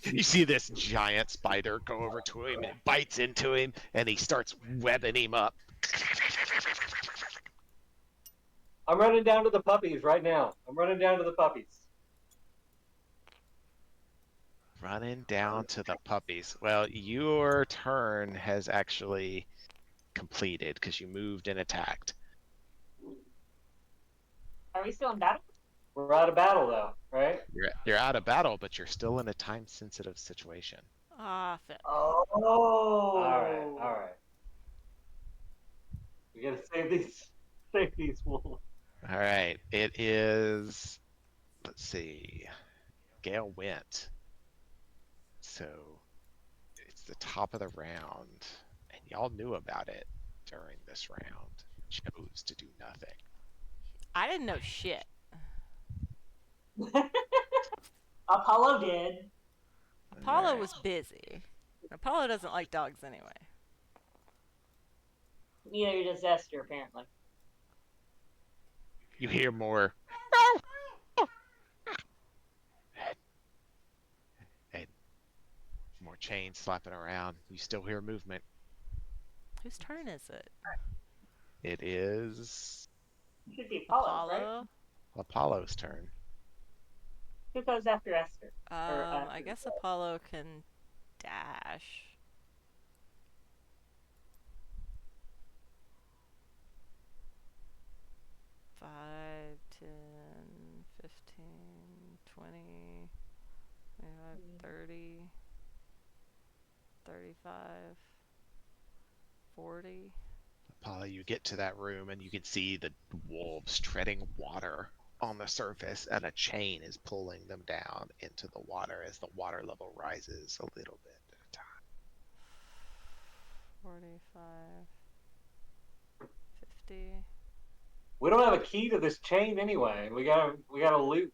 You see this giant spider go over to him and it bites into him and he starts webbing him up. I'm running down to the puppies right now. I'm running down to the puppies. Running down to the puppies. Well, your turn has actually completed because you moved and attacked. Are we still in battle? We're out of battle though, right? You're out of battle, but you're still in a time-sensitive situation. Ah, fit. Oh. Alright. We gotta save these wolves. All right, it is. Let's see. Gale went. So it's the top of the round, and y'all knew about it during this round. Chose to do nothing. I didn't know shit. Apollo did. Apollo Alright. was busy. Apollo doesn't like dogs anyway. Neither does Esther, apparently. You hear more. And more chains slapping around. You still hear movement. Whose turn is it? It is Should be Apollo, right? Apollo? Apollo's turn. Who goes after Esther? I guess Apollo can dash. Five, 10, 15, 20, 25, 30, 35, 40. Paula, you get to that room and you can see the wolves treading water on the surface, and a chain is pulling them down into the water as the water level rises a little bit at a time. 45, 50. We don't have a key to this chain anyway. We gotta loot.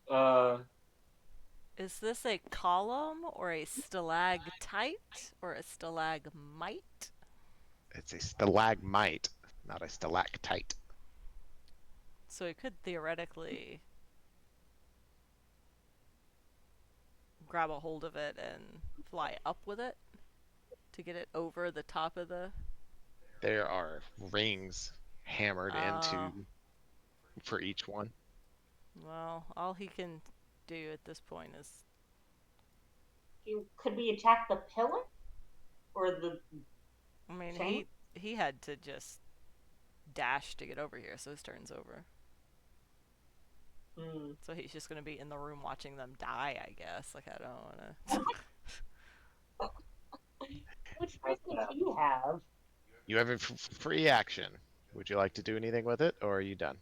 Is this a column or a stalactite or a stalagmite? It's a stalagmite, not a stalactite. So it could theoretically grab a hold of it and fly up with it to get it over the top of the... There are rings hammered Oh. into for each one. Well, all he can do at this point is... Could we attack the pillar? Or the I mean, chain? he had to just dash to get over here, so his turn's over. So he's just gonna be in the room watching them die, I guess. Like, I don't wanna... Which person do you have? You have a free action. Would you like to do anything with it, or are you done?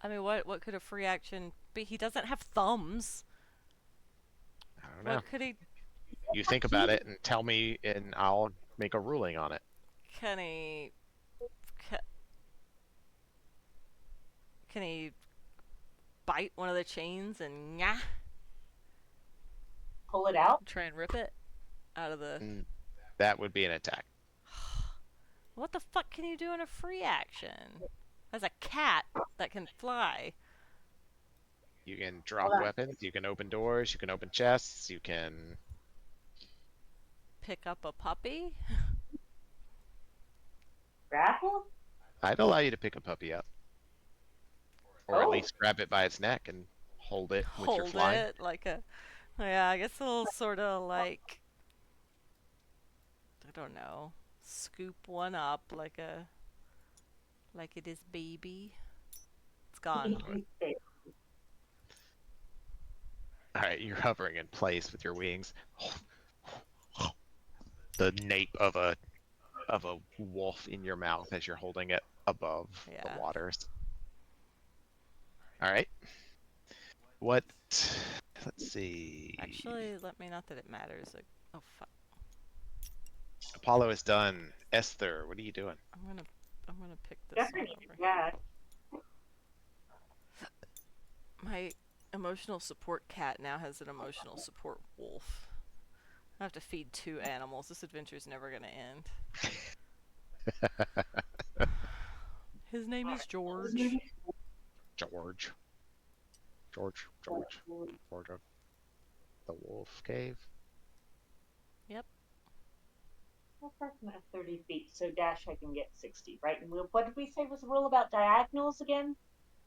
I mean, what could a free action be? He doesn't have thumbs. I don't know. What could he... You think about it and tell me, and I'll make a ruling on it. Can he... Can he bite one of the chains and Pull it out? try and rip it out of the... That would be an attack. What the fuck can you do in a free action? As a cat that can fly. You can drop weapons, you can open doors, you can open chests, you can... Pick up a puppy? Grapple? I'd allow you to pick a puppy up. Or at least grab it by its neck and hold it with your Hold flying. it like a... Yeah, I guess he'll sort of like... I don't know. Scoop one up like a... Like it is baby. It's gone. Alright, you're hovering in place with your wings. The nape of a wolf in your mouth as you're holding it above the waters. Alright. What... Let's see... Actually, not that it matters. Like, oh, fuck. Apollo is done. Esther, what are you doing? I'm gonna pick this one over. Yeah. My emotional support cat now has an emotional support wolf. I have to feed 2 animals. This adventure's never gonna end. His name is George. George. The wolf cave. Yep. Well, that's not 30 feet, so dash I can get 60, right? And what did we say was the rule about diagonals again?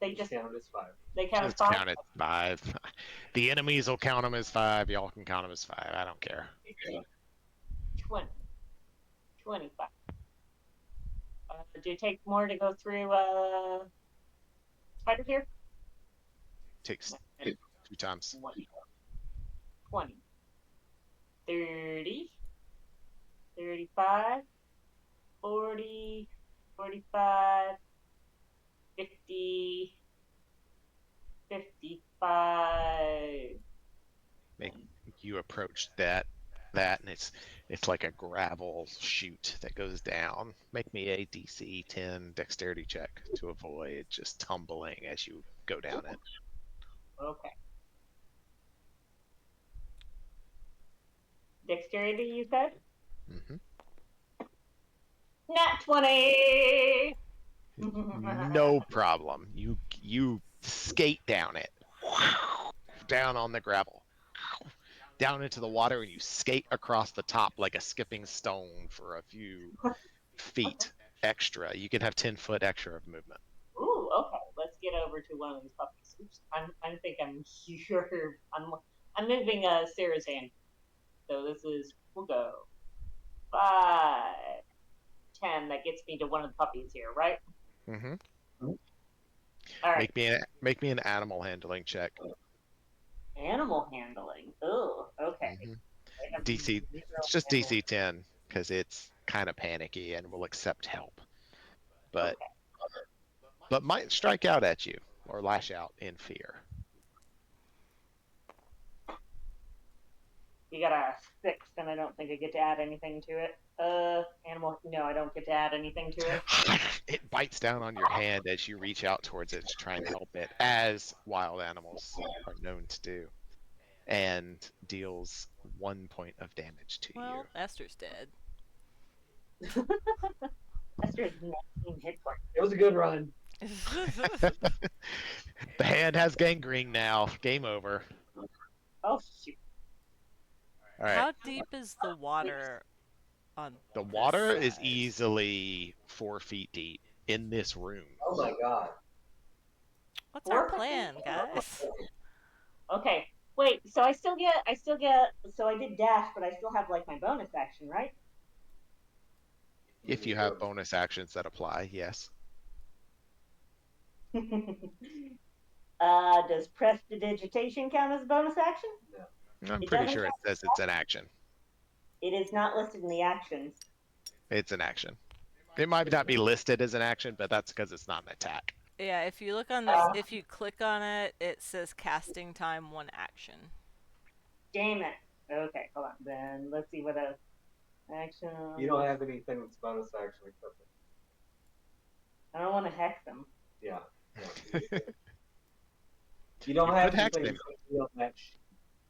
They just count as 5. They count as Just 5? count it 5. The enemies will count them as 5. Y'all can count them as 5. I don't care. 20. 25. Do you take more to go through spider here? Takes 2 times. 20. 30. 35. 40. 45. 50. 55. You approach that and it's like a gravel chute that goes down. Make me a DC 10 dexterity check to avoid just tumbling as you go down it. Okay. Dexterity, you said? Mm-hmm. Nat 20! No problem. You skate down it. Down on the gravel. Down into the water, and you skate across the top like a skipping stone for a few feet extra. You can have 10 foot extra of movement. Ooh, okay. Let's get over to one of these puppies. Oops, I think I'm here. I'm moving Sarah's hand. So this is, we'll go 5, 10. That gets me to one of the puppies here, right? Mm-hmm. All right. Make me an animal handling check. Animal handling. Oh, okay. Mm-hmm. DC. It's just DC 10 because it's kind of panicky and will accept help. but Okay. might strike out at you or lash out in fear. You got a 6, and I don't think I get to add anything to it. Animal. No, I don't get to add anything to it. It bites down on your hand as you reach out towards it to try and help it, as wild animals are known to do, and deals 1 point of damage to Well, Esther's dead. Esther has 19 hit points. It was a good run. you. The hand has gangrene now. Game over. Oh shoot! All right. How deep is the water on The this water is side? easily 4 feet deep in this room. Oh my god. What's our 4 foot plan, deep? guys? Okay. Wait. So I still get. So I did dash, but I still have like my bonus action, right? If you have bonus actions that apply, yes. Does prestidigitation count as a bonus action? I'm It pretty doesn't sure it count. says it's an action. It is not listed in the actions. It's an action. It might not be listed as an action, but that's because it's not an attack. Yeah, if you look on this, if you click on it, it says casting time 1 action. Damn it. Okay, hold on. Then let's see what a action. You don't have anything that's bonus action except for... I don't want to hex them. Yeah. You don't You have could hex anything him. that's gonna be on that sheet.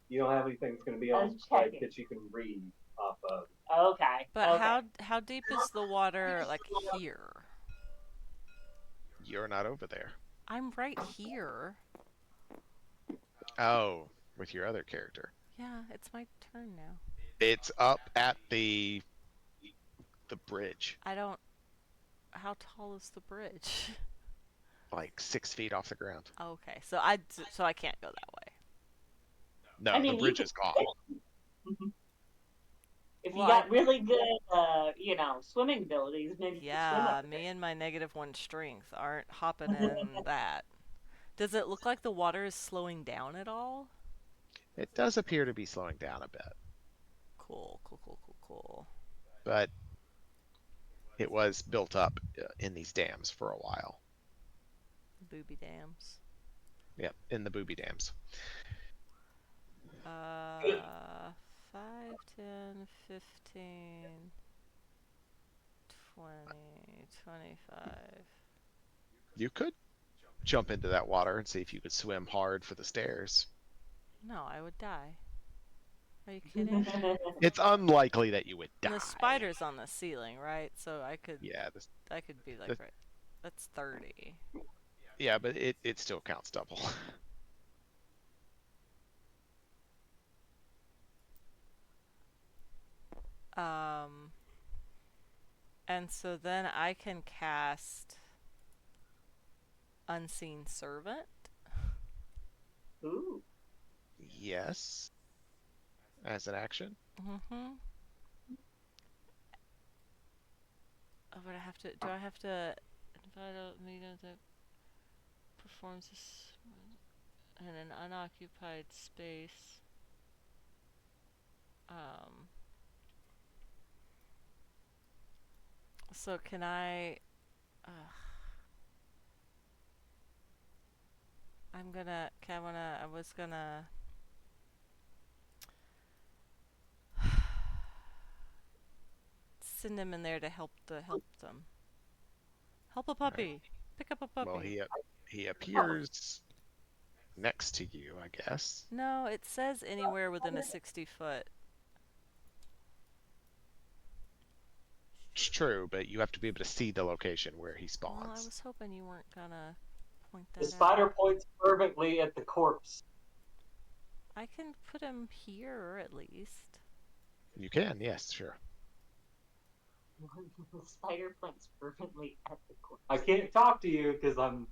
You don't have anything that's going to be I on was like, checking. that you can read off of. Okay. But okay. how deep is the water, like, here? You're not over there. I'm right here. Oh, with your other character. Yeah, it's my turn now. It's up at the bridge, I don't... How tall is the bridge? like 6 feet off the ground. Okay, so I can't go that way. No, I mean, the you bridge could- is gone. If Well, you got really good, swimming abilities, maybe you could swim Yeah, up me there. and my -1 strength aren't hopping in that. Does it look like the water is slowing down at all? It does appear to be slowing down a bit, Cool, cool, cool, cool, cool. but it was built up in these dams for a while. Booby dams. Yep, in the booby dams. 5, 10, 15, 20, 25. You could jump into that water and see if you could swim hard for the stairs. No, I would die. Are you kidding? It's unlikely that you would die. And the spider's on the ceiling, right? So I could Yeah, I could be like, right. That's 30. yeah, but it still counts double. And so then I can cast Unseen Servant. Ooh. Yes. As an action. Mm-hmm. Oh, but do I have to invite a meeting that performs this in an unoccupied space? So can I... I was gonna... send him in there to help them. Help a puppy. Right. Pick up a puppy. Well, he appears next to you, I guess. No, it says anywhere within a 60-foot. It's true, but you have to be able to see the location where he Well, I spawns. was hoping you weren't gonna point that The out. spider points fervently at the corpse. I can put him here at least. You can, yes, sure. The spider points fervently at the corpse. I can't talk to you because I'm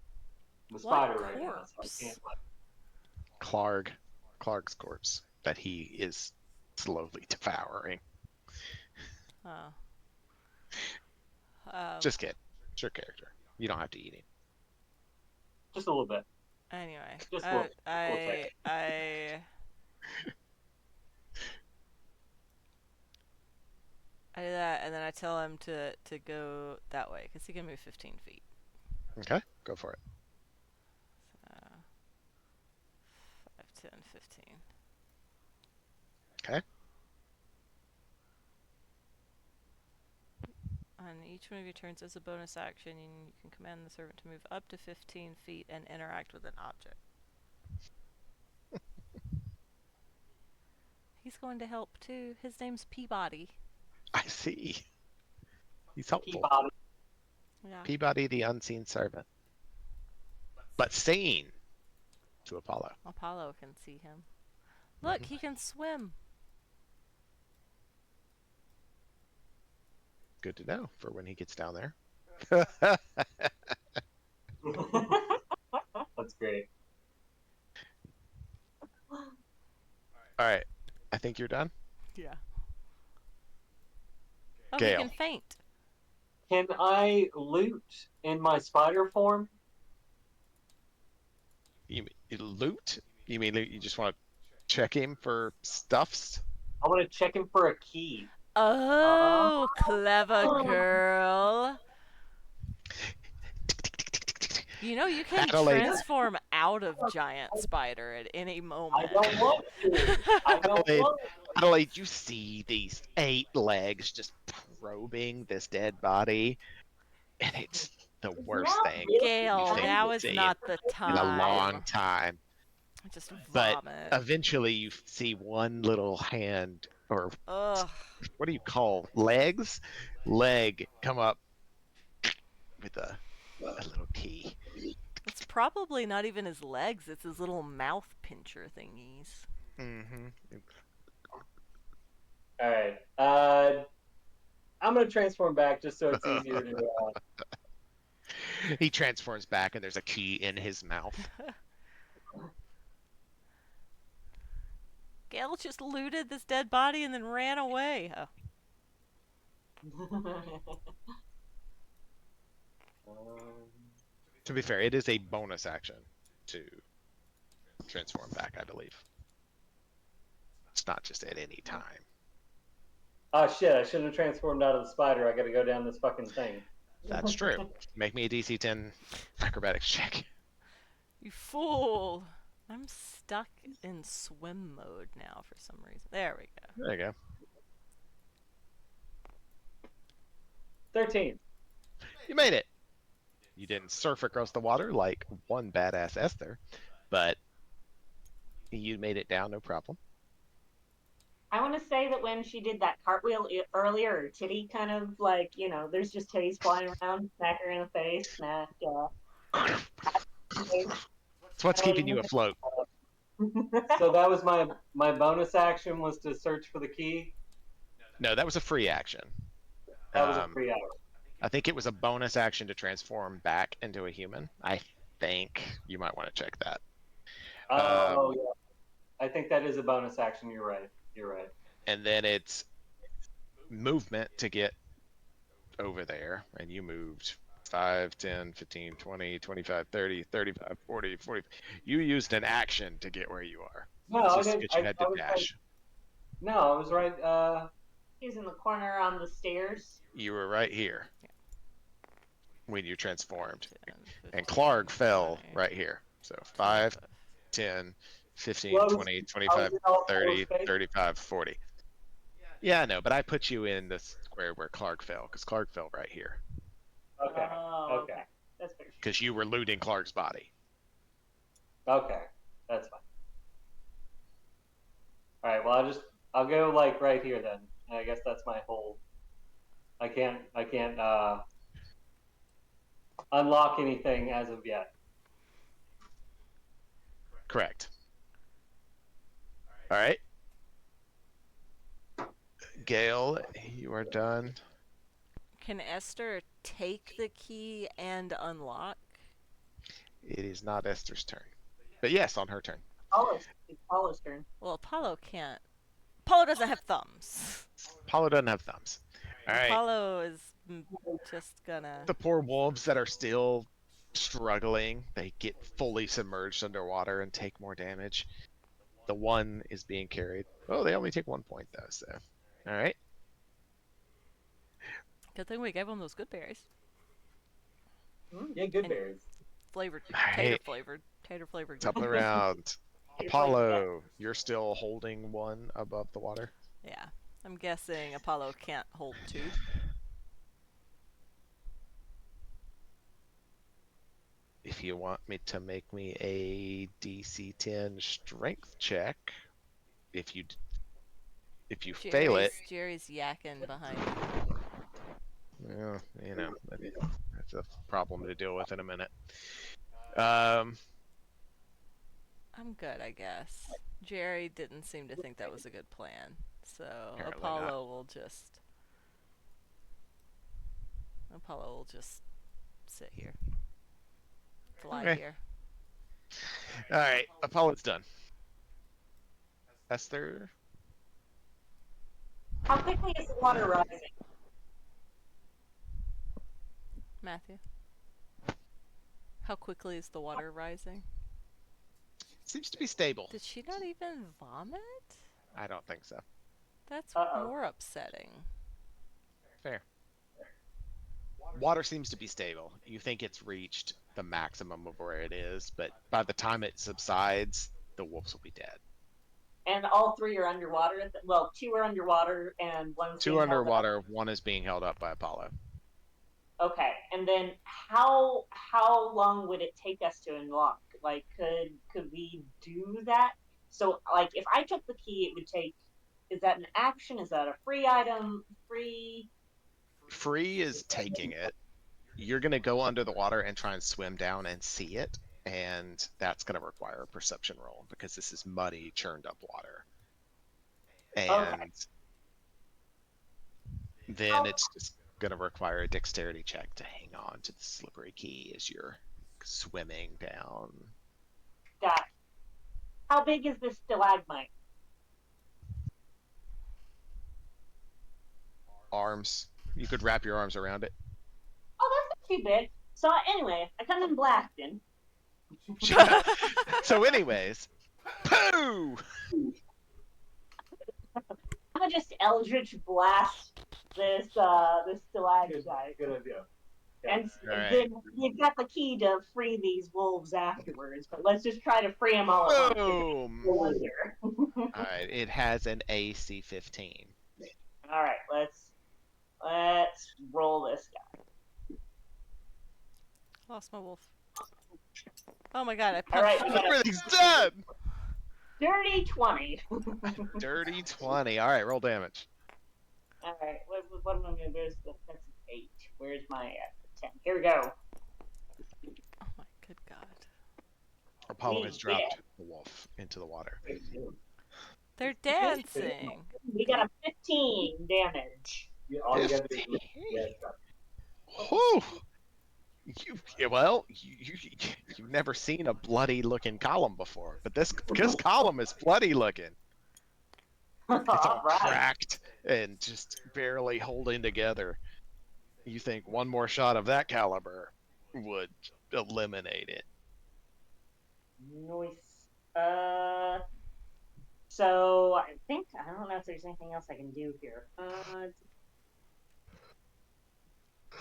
the spider What right now. corpse? So I can't. Clark's corpse that he is slowly devouring. Oh. Just kidding. It's your character. You don't have to eat him. Just a little bit. Anyway, Just a little I do that, and and then I tell him to go that way because he can move 15 feet. Okay, go for it. 5, 10, 15. Okay. On each one of your turns as a bonus action, you can command the servant to move up to 15 feet and interact with an object. He's going to help too. His name's Peabody. I see. He's helpful. Peabody. Yeah. Peabody, the unseen servant. But seen to Apollo. Apollo can see him. Look, he can swim. Good to know for when he gets down there. That's great. All right. I think you're done. Yeah. Oh, Gail. he can faint. Can I loot in my spider form? You loot? You mean you just want to check him for stuffs? I want to check him for a key. Oh, clever girl. You know, you can Adelaide. transform out of giant spider at any I moment. don't want to. I don't Adelaide. want Adelaide, you see these 8 legs just probing this dead body, and it's the worst not thing really Gail, You've now seen is it not the in a long time. time. Just But vomit. eventually you see one little hand, or Ugh. what do you call legs? Leg come up with a little key. It's probably not even his legs, it's his little mouth pincher thingies. Mm-hmm. All right. I'm gonna transform back just so it's easier to. He transforms back, and there's a key in his mouth. Gail just looted this dead body and then ran away. Oh. To be fair, it is a bonus action to transform back, I believe. It's not just at any time. Oh shit! I shouldn't have transformed out of the spider. I got to go down this fucking thing. That's true. Make me a DC 10 acrobatics check. You fool! I'm stuck in swim mode now for some reason. There we go. There you go. 13. You made it. You didn't surf across the water like one badass Esther, but you made it down, no problem. I want to say that when she did that cartwheel earlier, her titty kind of like, you know, there's just titties flying around, smack her in the face, smack. It's what's keeping you afloat. So that was my bonus action was to search for the key. No, that was a free action. That was a free hour. I think it was a bonus action to transform back into a human. I think you might want to check that. Oh yeah, I think that is a bonus action. You're right. You're right. And then it's movement to get over there, and you moved 5, 10, 15, 20, 25, 30, 35, 40, 40. You used an action to get where you are. No, It's I just didn't. because you had to was dash. Right. No, I was right. He's in the corner on the stairs. You were right here when you transformed. 10, 15, And Clark fell 20, right here. So 5, 10, 15, Well, I was- 20, I was 25, in all 30, four spaces. 35, 40. Yeah, I know, but I put you in the square where Clark fell, because Clark fell right here. Okay. Oh, Okay. okay. That's fair. Because you were looting Clark's body. Okay. That's fine. All right. Well, I'll go like right here then. I guess that's my whole. I can't unlock anything as of yet. Correct. All right. Gail, you are done. Can Esther take the key and unlock? It is not Esther's turn. But yes, on her turn. It's Apollo's turn. Well, Apollo can't. Apollo doesn't have thumbs. Apollo doesn't have thumbs. All right. Apollo is just gonna. The poor wolves that are still struggling, they get fully submerged underwater and take more damage. The one is being carried. Oh, they only take 1 point though, so. All right. Good thing we gave them those good berries. Yeah, good And- berries. Flavored, Alright. tater flavored. Top of the Good. round. Apollo, you're still holding one above the water. Yeah, I'm guessing Apollo can't hold 2. If you want me to make me a DC 10 strength check, if you fail it, Jerry's yakking behind you. well, you know, that's a problem to deal with in a minute. Um, I'm good, I guess. Jerry didn't seem to think that was a good plan, so Apparently Apollo will just sit here, fly Okay. here. all right, Apollo's done. Esther, How quickly is the water rising? Matthew, how quickly is the water rising? seems to be stable. Did she not even vomit? I don't think so. That's Uh-oh. more upsetting. Fair. Water seems to be stable. You think it's reached the maximum of where it is, but by the time it subsides, the wolves will be dead. And all 3 are underwater. Well, 2 are underwater and 1's 2 being held up. underwater, 1 is being held up by Apollo. Okay, and then how long would it take us to unlock? Like, could we do that? So, like, if I took the key, it would take. Is that an action? Is that a free item? Free. Free is taking it. You're going to go under the water and try and swim down and see it, and that's going to require a perception roll because this is muddy, churned up water. And Okay. then it's just going to require a dexterity check to hang on to the slippery key as you're swimming down. Got it. How big is this stalagmite? Arms. You could wrap your arms around it. Oh, that's not too big. So anyway, I come in blasting. So anyways, poo! I'm gonna just eldritch blast this stalagmite. Good idea. And Alright. then you've got the key to free these wolves afterwards, but let's just try to free them all at once. Boom! Wonder. Alright, it has an AC 15. All right, let's roll this guy. Lost my wolf. Oh my god, I All right, punched. I got a Everything's done! dirty 20. Dirty 20. Alright, roll damage. All right, what am I gonna do? That's an 8. Where's my 10? Here we go. Oh my good god. Apollo has dropped the wolf into the water. They're dancing. We got a 15 damage. All you gotta do is 15. yeah, Whew! You've never seen a bloody looking column before, but this column is bloody looking. It's all All right. cracked and just barely holding together. You think one more shot of that caliber would eliminate it. Nice. So I don't know if there's anything else I can do here.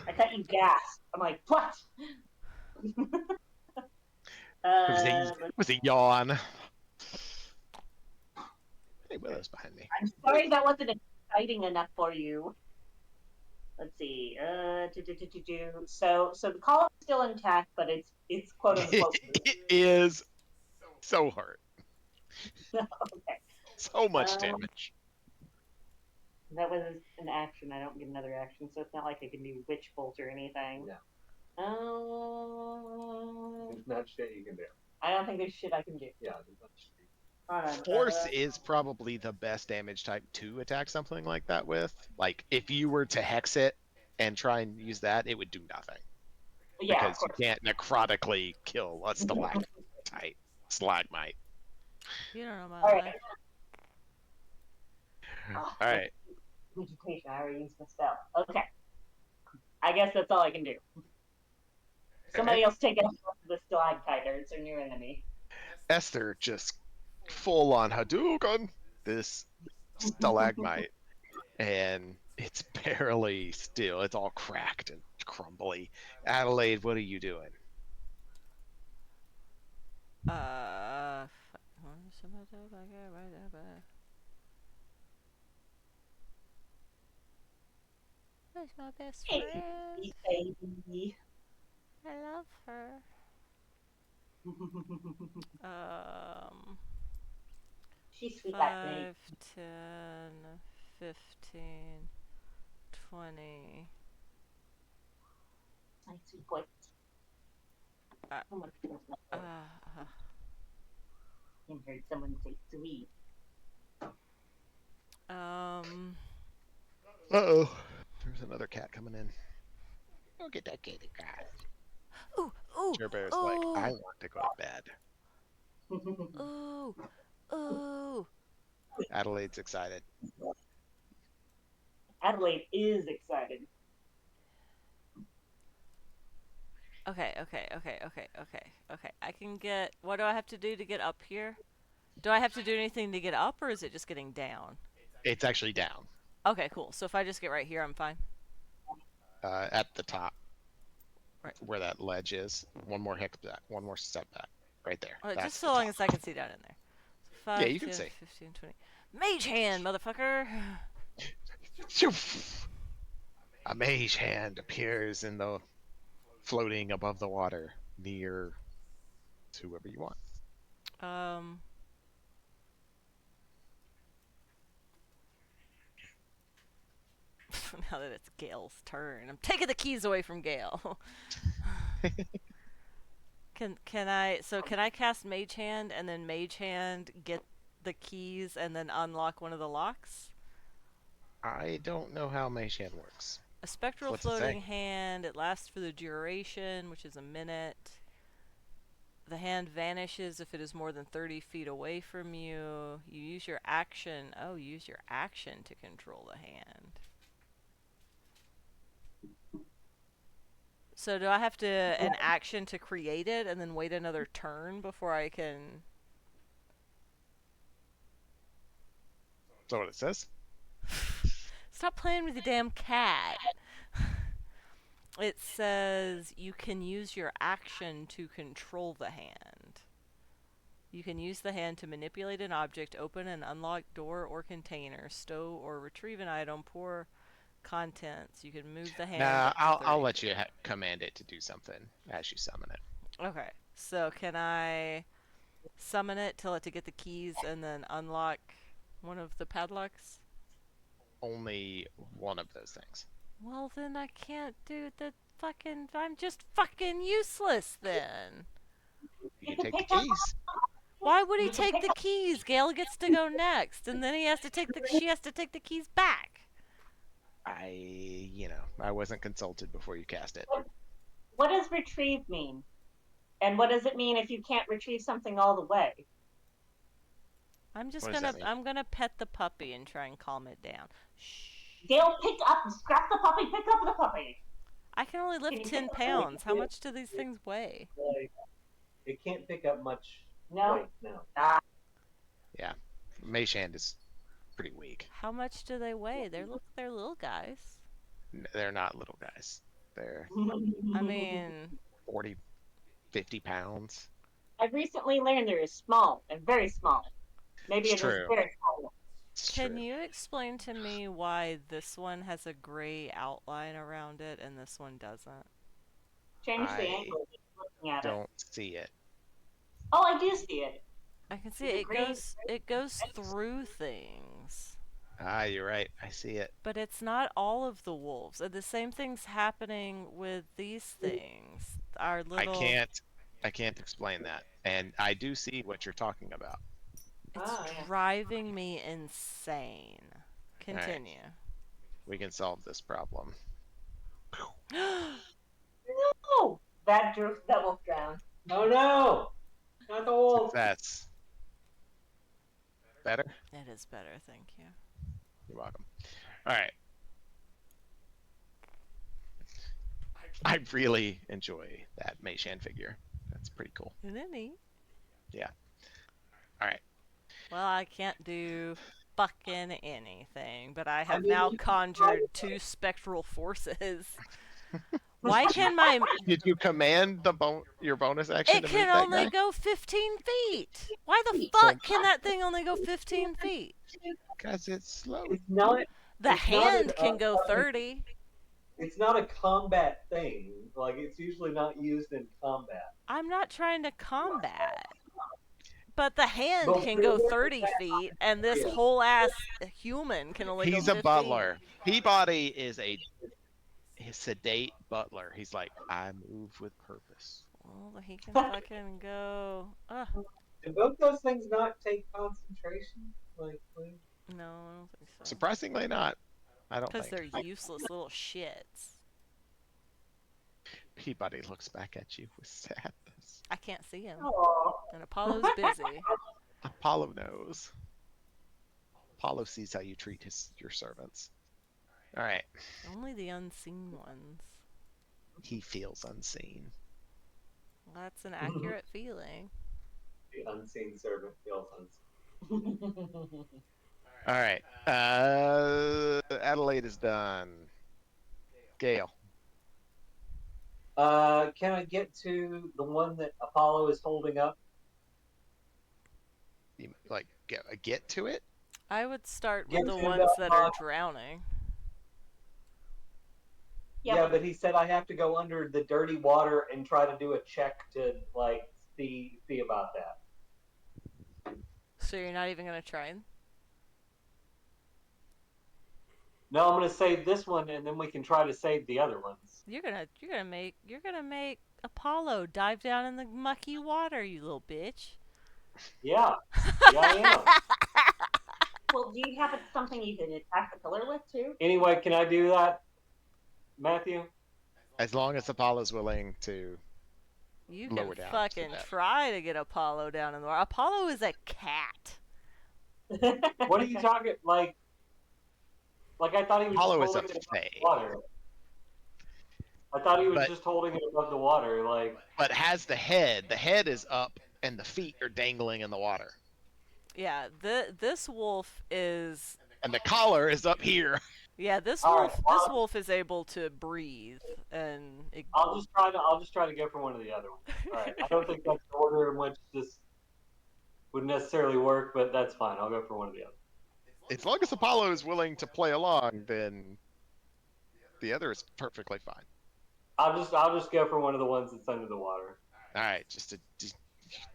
I thought you gasped. I'm like, what? It was a yawn. Hey, Willow's behind me. I'm sorry that wasn't exciting enough for you. Let's see. So the column's still intact, but it's quote unquote. It is so hurt. Okay. So much damage. That was an action. I don't get another action, so it's not like I can do witch bolt or anything. Yeah. Um, There's not shit you can do. I don't think there's shit I can do. Yeah, there's not shit. Hold on. Force is probably the best damage type to attack something like that with. Like, if you were to hex it and try and use that, it would do nothing. Yeah, of Because you course. can't necrotically kill a stalagmite. You don't know my All right. life. Alright. Vegetation. I already used my spell. Okay. I guess that's all I can do. Somebody else take out the stalactite, or it's a new enemy. Esther just full on Hadouken this stalagmite, and It's barely still. It's all cracked and crumbly. Adelaide, what are you doing? Who's my best Hey, friend? baby. I love her. She's sweet like me. 5, 10, 15, 20. My sweet boy. Uh, Someone feels like uh, that. I heard someone say sweet. Uh-oh. There's another cat coming in. Go get that kitty cat. Ooh, ooh, Jer Bear's like, I ooh, want to go to bed. ooh, ooh. Adelaide's excited. Adelaide is excited. Okay. I can get. What do I have to do to get up here? Do I have to do anything to get up, or is it just getting down? It's actually down. Okay, cool. So if I just get right here, I'm fine. At the top. Right. Where that ledge is. One more step back. Right there. That's Just the so long top. as I can see down in there. So 5, Yeah, you can 10, see. 15, 20. Mage hand, motherfucker! A mage hand appears in the floating above the water near to whoever you want. Now that it's Gail's turn, I'm taking the keys away from Gail. Can I cast Mage Hand and then Mage Hand get the keys and then unlock one of the locks? I don't know how mage hand works. A spectral What's it say? floating hand. It lasts for the duration, which is a minute. The hand vanishes if it is more than 30 feet away from you. You use your action. Oh, use your action to control the hand. So do I have to an action to create it and then wait another turn before I can... Is that what it says? Stop playing with the damn cat. It says you can use your action to control the hand. You can use the hand to manipulate an object, open an unlocked door or container, stow or retrieve an item, pour contents. You can move the hand. Nah, up to I'll 30 let you feet. command it to do something as you summon it. Okay, so can I summon it, tell it to get the keys, and then unlock one of the padlocks? Only one of those things. Well, then I can't do the fucking... I'm just fucking useless then. You can take the keys. Why would he take the keys? Gail gets to go next, and then she has to take the keys back. I wasn't consulted before you cast it. What does retrieve mean? And what does it mean if you can't retrieve something all the way? I'm What does that mean? I'm gonna pet the puppy and try and calm it down. Shh. Gail, scrap the puppy, pick up the puppy. I can only lift Can you 10 pick up- pounds. How much do these things weigh? It can't pick up much No. weight now. Yeah. Mage hand is pretty weak. How much do they weigh? They're little guys. They're not little guys. They're I mean, 40, 50 pounds. I've recently learned they're small and very small. Maybe It's it is true. very small. It's can true. you explain to me why this one has a gray outline around it and this one doesn't? Change the I angle of looking at it. don't see it. Oh, I do see it. I can see Is it it green? goes through things. Ah, you're right. I see it. But it's not all of the wolves. The same thing's happening with these things. Our little... I can't explain that. And I do see what you're talking about. It's Yeah. driving me insane. Continue. We can solve this problem. No! That wolf drowned. Oh no! Not the wolf! Success. Better? It is better, thank you. You're welcome. All right. I really enjoy that Mage Hand figure. That's pretty cool. Isn't it neat? Yeah. All right. Well, I can't do fucking anything, but I I have mean, now you can conjured try- 2 spectral forces. Why can my... Did you command your bonus action It to can move that only guy? go 15 feet! Why the So- fuck can that thing only go 15 feet? Because it's slow. It's not. The It's not hand an, can go 30. It's not a combat thing. Like it's usually not used in combat. I'm not trying to combat. But the hand But can where go was 30 that feet, and this idea? whole ass human can only go He's a 15. butler. Peabody is a sedate butler. He's like, I move with purpose. Well, he can fucking go... Do both those things not take concentration? Like, no, I don't think so. Surprisingly not. I don't Because think. they're useless little shits. Peabody looks back at you with sadness. I can't see him. Aw. And Apollo's busy. Apollo knows. Apollo sees how you treat your servants. All right. Only the unseen ones. He feels unseen. That's an accurate feeling. the unseen servant feels unseen. All right. Adelaide is done. Gail. Can I get to the one that Apollo is holding up? You, like get to it? I would start Get with the to ones the that are top. drowning. Yeah, but he said I have to go under the dirty water and try to do a check to like see about that. So you're not even gonna try? No, I'm gonna save this one and then we can try to save the other ones. You're gonna make Apollo dive down in the mucky water, you little bitch. Yeah, yeah, I am. Well, do you have something you can attack the pillar with too? Anyway, can I do that, Matthew? As long as Apollo's willing to. You Lower can down fucking to that. try to get Apollo down in the water. Apollo is a cat. What are you talking like? Like I thought he was Apollo just is a holding it above fae. the water. I thought he was But- just holding it above the water, like. But has the head. The head is up and the feet are dangling in the water. Yeah, this wolf is... And the collar is up here. Yeah, this All wolf right, this wolf is able to breathe and I'll just try to go for one of the other ones. All right. I don't think that's the order in which this would necessarily work, but that's fine. I'll go for one of the other. As long as Apollo is willing to play along, then the other is perfectly fine. I'll just go for one of the ones that's under the water. All right, just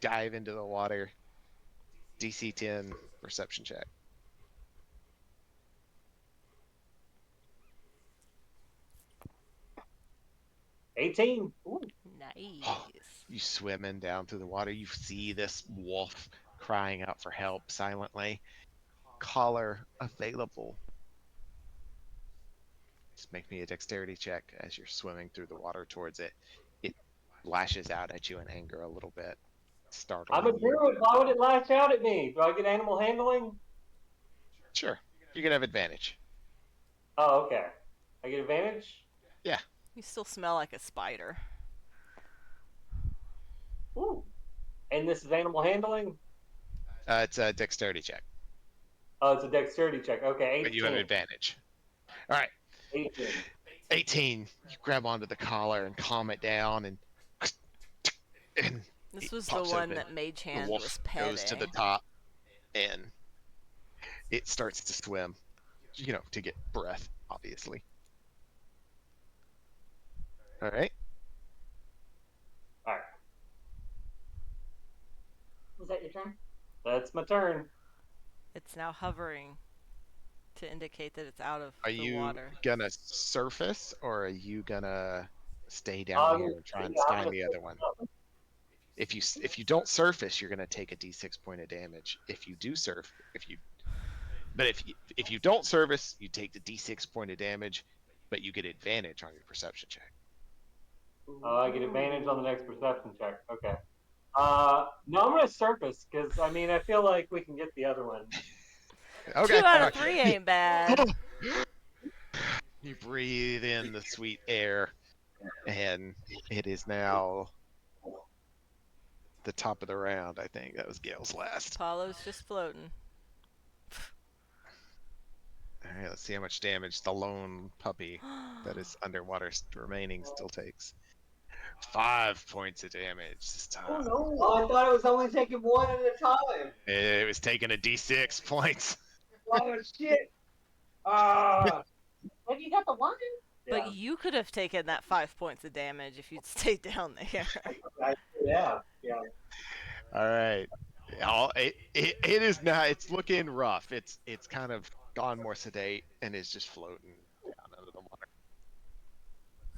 dive into the water. DC 10 perception check. 18. Ooh. nice. You swimming down through the water. You see this wolf crying out for help silently. Collar available. Just make me a dexterity check as you're swimming through the water towards it. It lashes out at you in anger a little bit. Startling I'm a you. druid. Why would it lash out at me? Do I get animal handling? Sure. You're going to have advantage. Oh, okay. I get advantage? You still smell like a spider. Ooh. And this is animal handling? It's a dexterity check. Oh, it's a dexterity check. Okay, 18. But you have advantage. All right. 18. 18. You grab onto the collar and calm it down, and This it was the pops one open. that Mage The Hand wolf was petting. goes to the top, and it starts to swim, to get breath, obviously. All right. All right. Was that your turn? That's my turn. It's now hovering to indicate that it's out of Are the you water. gonna surface, or are you gonna stay down here and try and find the other one? If you don't surface, you're gonna take a D6 point of damage. If you do if you don't surface, you take the D6 point of damage, but you get advantage on your perception check. I get advantage on the next perception check. Okay. No, I'm gonna surface because I feel like we can get the other one. Okay. 2 out of 3 ain't bad. You breathe in the sweet air, and it is now the top of the round. I think that was Gail's last. Apollo's just floating. All right, let's see how much damage the lone puppy that is underwater remaining still takes. 5 points of damage this time. Oh no! Oh, I thought it was only taking one at a time. It was taking a d6 points. Oh shit! Ah. Have you got the one? But Yeah. you could have taken that 5 points of damage if you'd stayed down there. Yeah. All right. It is not. It's looking rough. It's kind of gone more sedate and is just floating down under the water,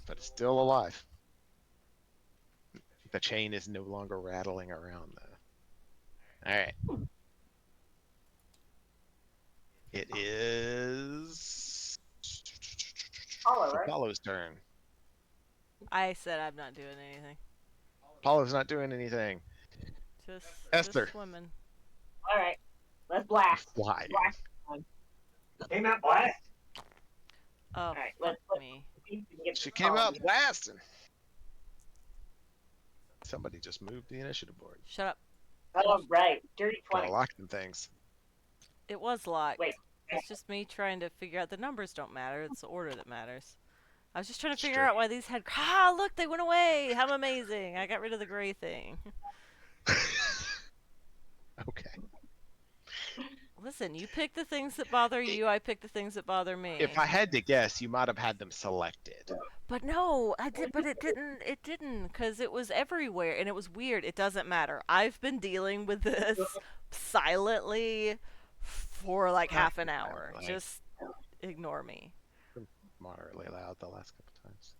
but it's still alive. The chain is no longer rattling around though. All right. It is Apollo, right? Apollo's turn. I said I'm not doing anything. Apollo's not doing anything. Esther. Just swimming. All right, let's blast. Flying. Blast. Came out blast. Oh, All right, fuck let's me. see if we can get She this came column. out blasting. Somebody just moved the initiative board. Shut up. All right, dirty Gotta 20. lock them things. It was locked. Wait. It's just me trying to figure out the numbers don't matter. It's the order that matters. I was just trying to figure Sure. out why these had. Ah, look, they went away. How amazing! I got rid of the gray thing. Okay. Listen, you pick the things that bother you. I pick the things that bother me. If I had to guess, you might have had them selected. But no, I did. But it didn't. It didn't, because it was everywhere, and it was weird. It doesn't matter. I've been dealing with this silently for like half an hour. Right. Just ignore me. Moderately loud the last couple times.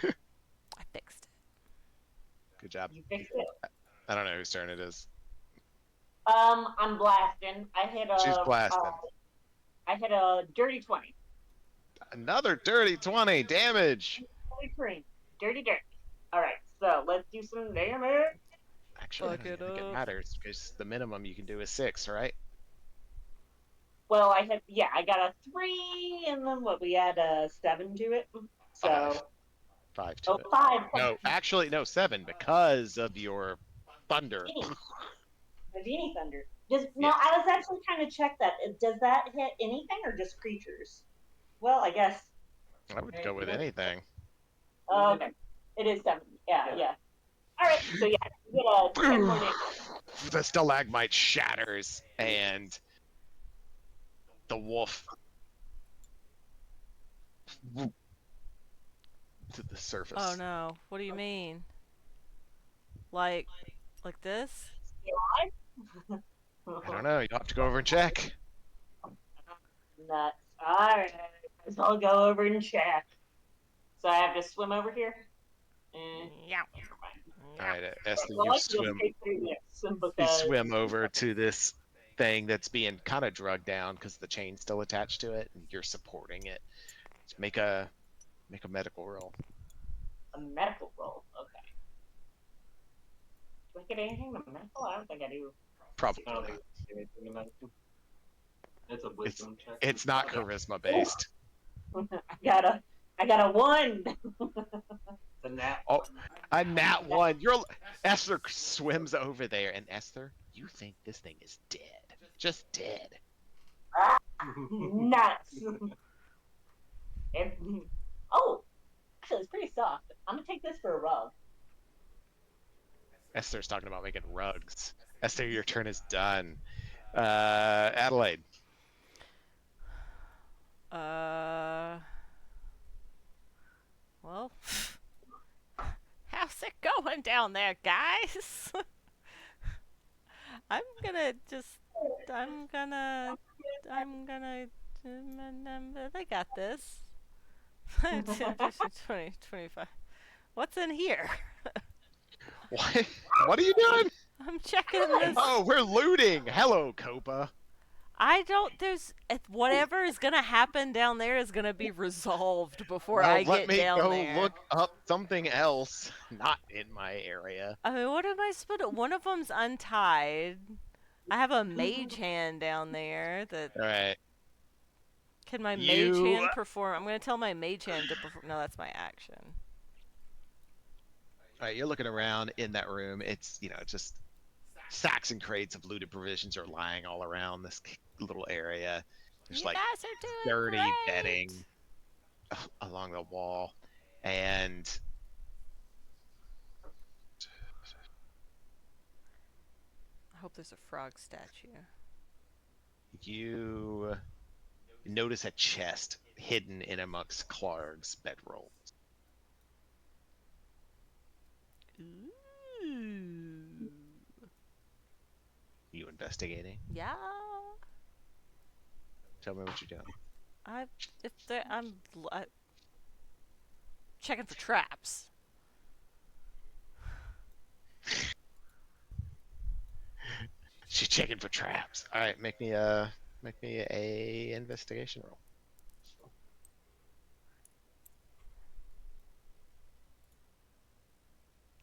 I fixed it. Good job. You fixed it. I don't know whose turn it is. I'm blasting. I hit a. She's blasting. I hit a dirty 20. Another dirty 20 damage. Holy cream. Dirty. All right, so let's do some damage. Actually, I Fuck don't it think it up. matters because the minimum you can do is 6, right? Well, I got a 3, and then what? We add a 7 to it. So 5 to it. 5. No, actually, no, 7 because of your thunder. The genie thunder. No, Yes. I was actually trying to check that. Does that hit anything or just creatures? Well, I guess. I would go with anything. Okay. It is 7. Yeah. All right. So yeah, you get a 10 more damage. The stalagmite shatters and the wolf to the surface. Oh no! What do you mean? Like this? I don't know. You'll have to go over and check. Nuts. All right. So I'll go over and check. So I have to swim over here. Yeah. All right, Esther, Well, you I can go swim. straight through this You because swim over to this thing that's being kind of drugged down because the chain's still attached to it, and you're supporting it. Just make a medical roll. a medical roll. Okay. Do I get anything to medical? I don't think I do. Probably. I don't think it's anything about it. It's a wisdom check. It's not charisma based. I got a 1. The nat. Oh, a nat 1. Esther swims over there, and Esther, you think this thing is dead? Just dead. Nuts. Oh, actually, it's pretty soft. I'm gonna take this for a rug. Esther's talking about making rugs. Esther, your turn is done. Adelaide. Well, how's it going down there, guys? I'm gonna. They got this. 20, 25. What's in here? What? What are you doing? I'm checking this. Oh, we're looting. Hello, Copa. Whatever is gonna happen down there is gonna be resolved before Well, I let get me down go there. look up something else, not in my area. I mean, what am I supposed to? One of them's untied. I have a mage hand down there that. All right. Can my mage You- hand perform? I'm gonna tell my mage hand to perform. No, that's my action. All right, you're looking around in that room. It's, just sacks and crates of looted provisions are lying all around this little area. There's You like guys are doing dirty great. bedding along the wall, and I hope there's a frog statue. you notice a chest hidden in amongst Clark's bedroll. Ooh. You investigating? Yeah. Tell me what you're doing. I'm checking for traps. She's checking for traps. All right, make me a investigation roll.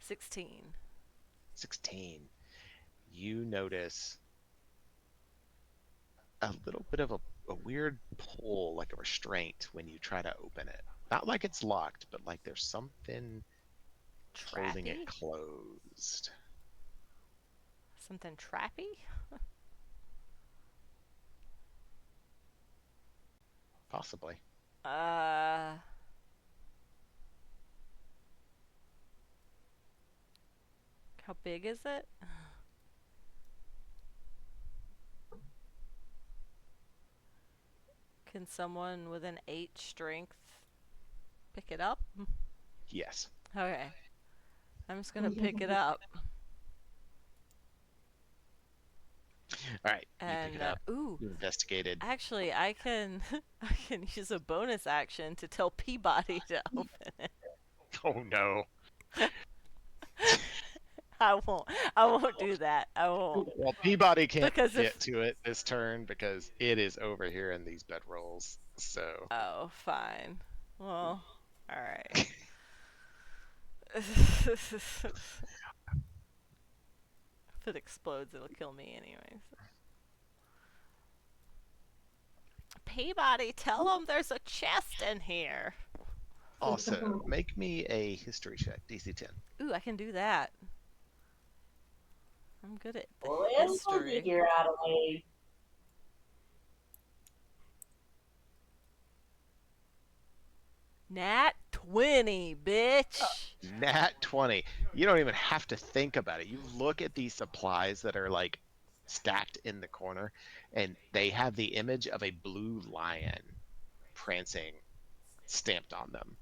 16. 16. You notice a little bit of a weird pull, like a restraint, when you try to open it. Not like it's locked, but like there's something holding it Trappy? closed. Something trappy? Possibly. How big is it? Can someone with an 8 strength pick it up? Yes. Okay. I'm just gonna pick it up. All right. You And pick it up. ooh, You investigated. actually, I can use a bonus action to tell Peabody to open it. Oh no. I won't do that. I won't. Well, Peabody can't Because get if to it this turn because it is over here in these bedrolls. So. oh, fine. Well, all right. If it explodes, it'll kill me anyways. Peabody, tell him there's a chest in here. Also, make me a history check, DC 10. Ooh, I can do that. I'm good at the Well, history. here, Adelaide. Nat 20, bitch. Nat 20. You don't even have to think about it. You look at these supplies that are like stacked in the corner, and they have the image of a blue lion prancing stamped on them.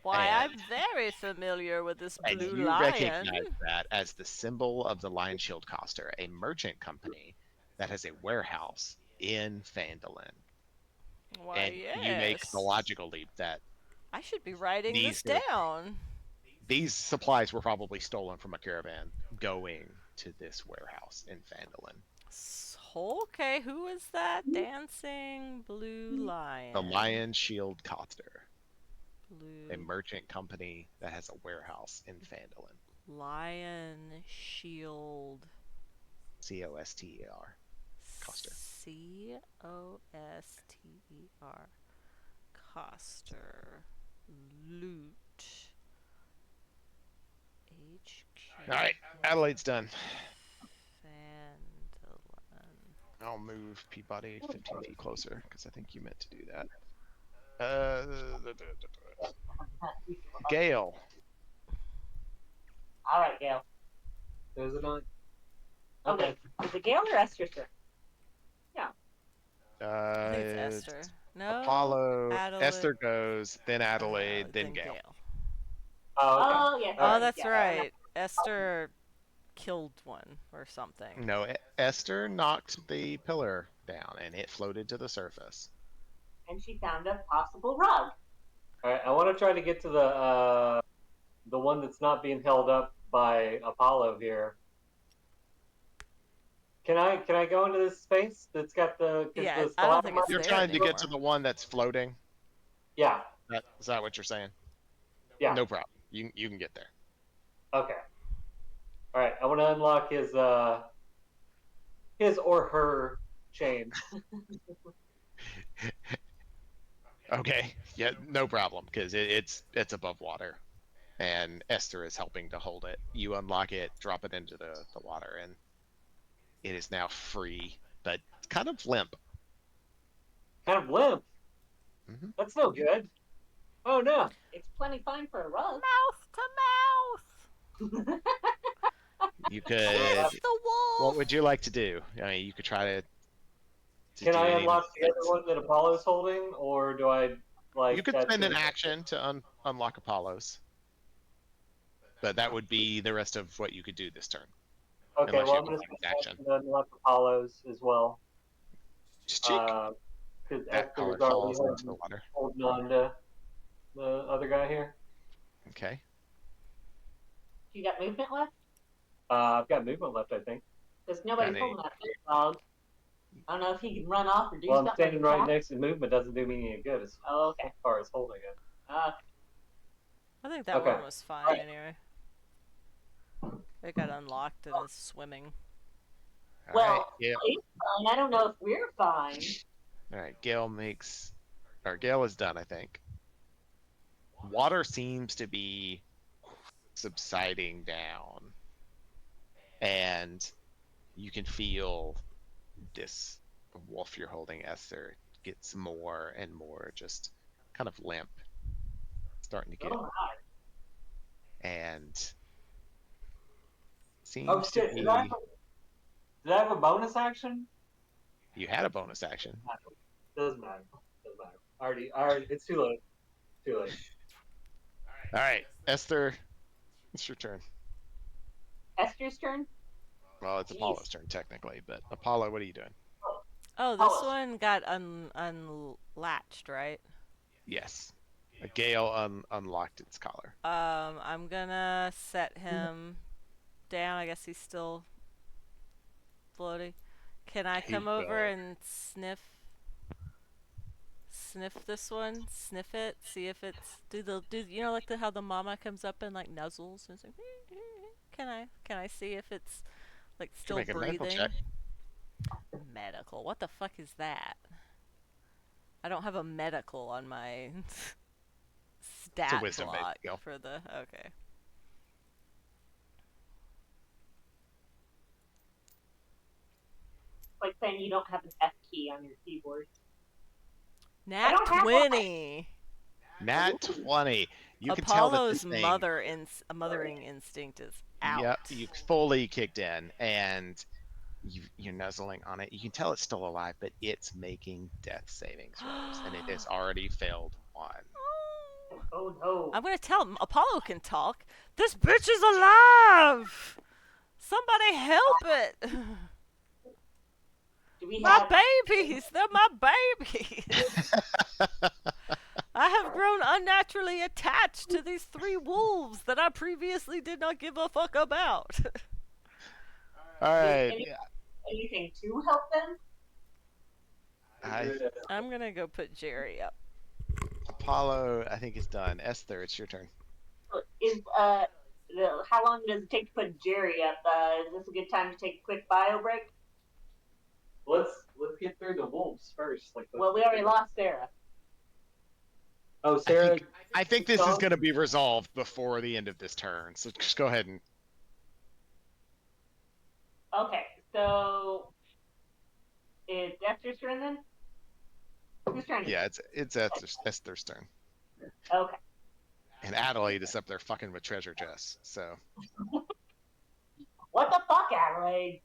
Why, and- I'm very familiar with this And blue you lion. recognize that as the symbol of the Lion Shield Coster, a merchant company that has a warehouse in Phandalin. Why, And yes. you make the logical leap that I should be writing These this are- down. these supplies were probably stolen from a caravan going to this warehouse in Phandalin. Okay, who is that dancing blue lion? The Lion Shield Coster, Blue a merchant company that has a warehouse in Phandalin. lion shield. Coster. Coster. Coster. Coster. Loot. HQ. All right, Adelaide's done. Phandalin. I'll move Peabody 15 feet closer because I think you meant to do that. Gail. All right, Gail. There's a nine. Okay. Is it Gail or Esther? I think it's Esther. No. Apollo. Adelaide. Esther goes, then Adelaide, then Gail. Oh, okay. Oh, yes. Oh, Alright. that's yeah, right. Esther killed one or something. No, Esther knocked the pillar down and it floated to the surface. And she found a possible rug. All right, I want to try to get to the one that's not being held up by Apollo here. Can I go into this space that's got the? 'cause Yeah, the I don't think it's You're there trying to get anymore. to the one that's floating? Yeah, Is that what you're saying? yeah. No problem. You can get there. Okay. All right, I want to unlock his or her chain. Okay. Yeah, no problem because it's above water, and Esther is helping to hold it. You unlock it, drop it into the water, and it is now free, but it's kind of limp. Kind of limp. Mhm. That's no good. Oh no. It's plenty fine for a rug. Mouth to mouth. You could. Kiss the wolf. What would you like to do? I mean, you could try to Can do I any unlock the other movements. one that Apollo's holding, or do I like? You could that's spend an gonna- action to unlock Apollo's, but that would be the rest of what you could do this turn, Okay, unless well you I'm have gonna a bonus spend action. action to unlock Apollo's as well. Just check. Because That Esther's color already falls into the water. holding on to the other guy here. Okay. You got movement left? I've got movement left, I think. Because nobody's Got holding that big dog. I don't know if he can run off or do Well, something. I'm standing right attack. next to movement. Doesn't do me any good as Oh, okay. far as holding it. I think that Okay. one was fine anyway. It got unlocked and is swimming. All Well, right. Yeah. he's fine. I don't know if we're fine. All right. Gail is done, I think. Water seems to be subsiding down, and you can feel this wolf you're holding, Esther, gets more and more just kind of limp, starting to get, Oh, my. and seems Oh to shit! be. Did I have a bonus action? You had a bonus action. Doesn't matter. Doesn't matter. Already. It's too late. Too late. All right, Esther, it's your turn. Esther's turn? Well, it's Jeez. Apollo's turn technically, but Apollo, what are you doing? Oh, this Oh. one got unlatched, right? Yes. Gale unlocked its collar. I'm gonna set him down. I guess he's still floating. Can I come over and sniff this one? Sniff it, see if it's you know like how the mama comes up and like nuzzles and it's like, can I see if it's like still make a medical breathing? check. Medical. What the fuck is that? I don't have a medical on my stat wisdom based block skill. for the okay. Like saying you don't have an F key on your keyboard. Nat don't have one. 20. Nat 20. You can tell that Apollo's this thing, mothering instinct is out. Yep, you fully kicked in, and you're nuzzling on it. You can tell it's still alive, but it's making death savings rolls, and it has already failed one. Oh no. I'm gonna tell him Apollo can talk. This bitch is alive! Somebody help it! Do we My have babies! They're my babies! I have grown unnaturally attached to these 3 wolves that I previously did not give a fuck about. All right. anything to help them? I'm gonna go put Jerry up. Apollo, I think is done. Esther, it's your turn. Is how long does it take to put Jerry up? Is this a good time to take a quick bio break? Let's get through the wolves first. Well, we already lost Sarah. Oh, Sarah. I think this is going to be resolved before the end of this turn, so just go ahead and. Okay, so it's Esther's turn then? Whose turn is it? Yeah, it's Esther's turn. Okay. And Adelaide is up there fucking with treasure chests, so. What the fuck, Adelaide?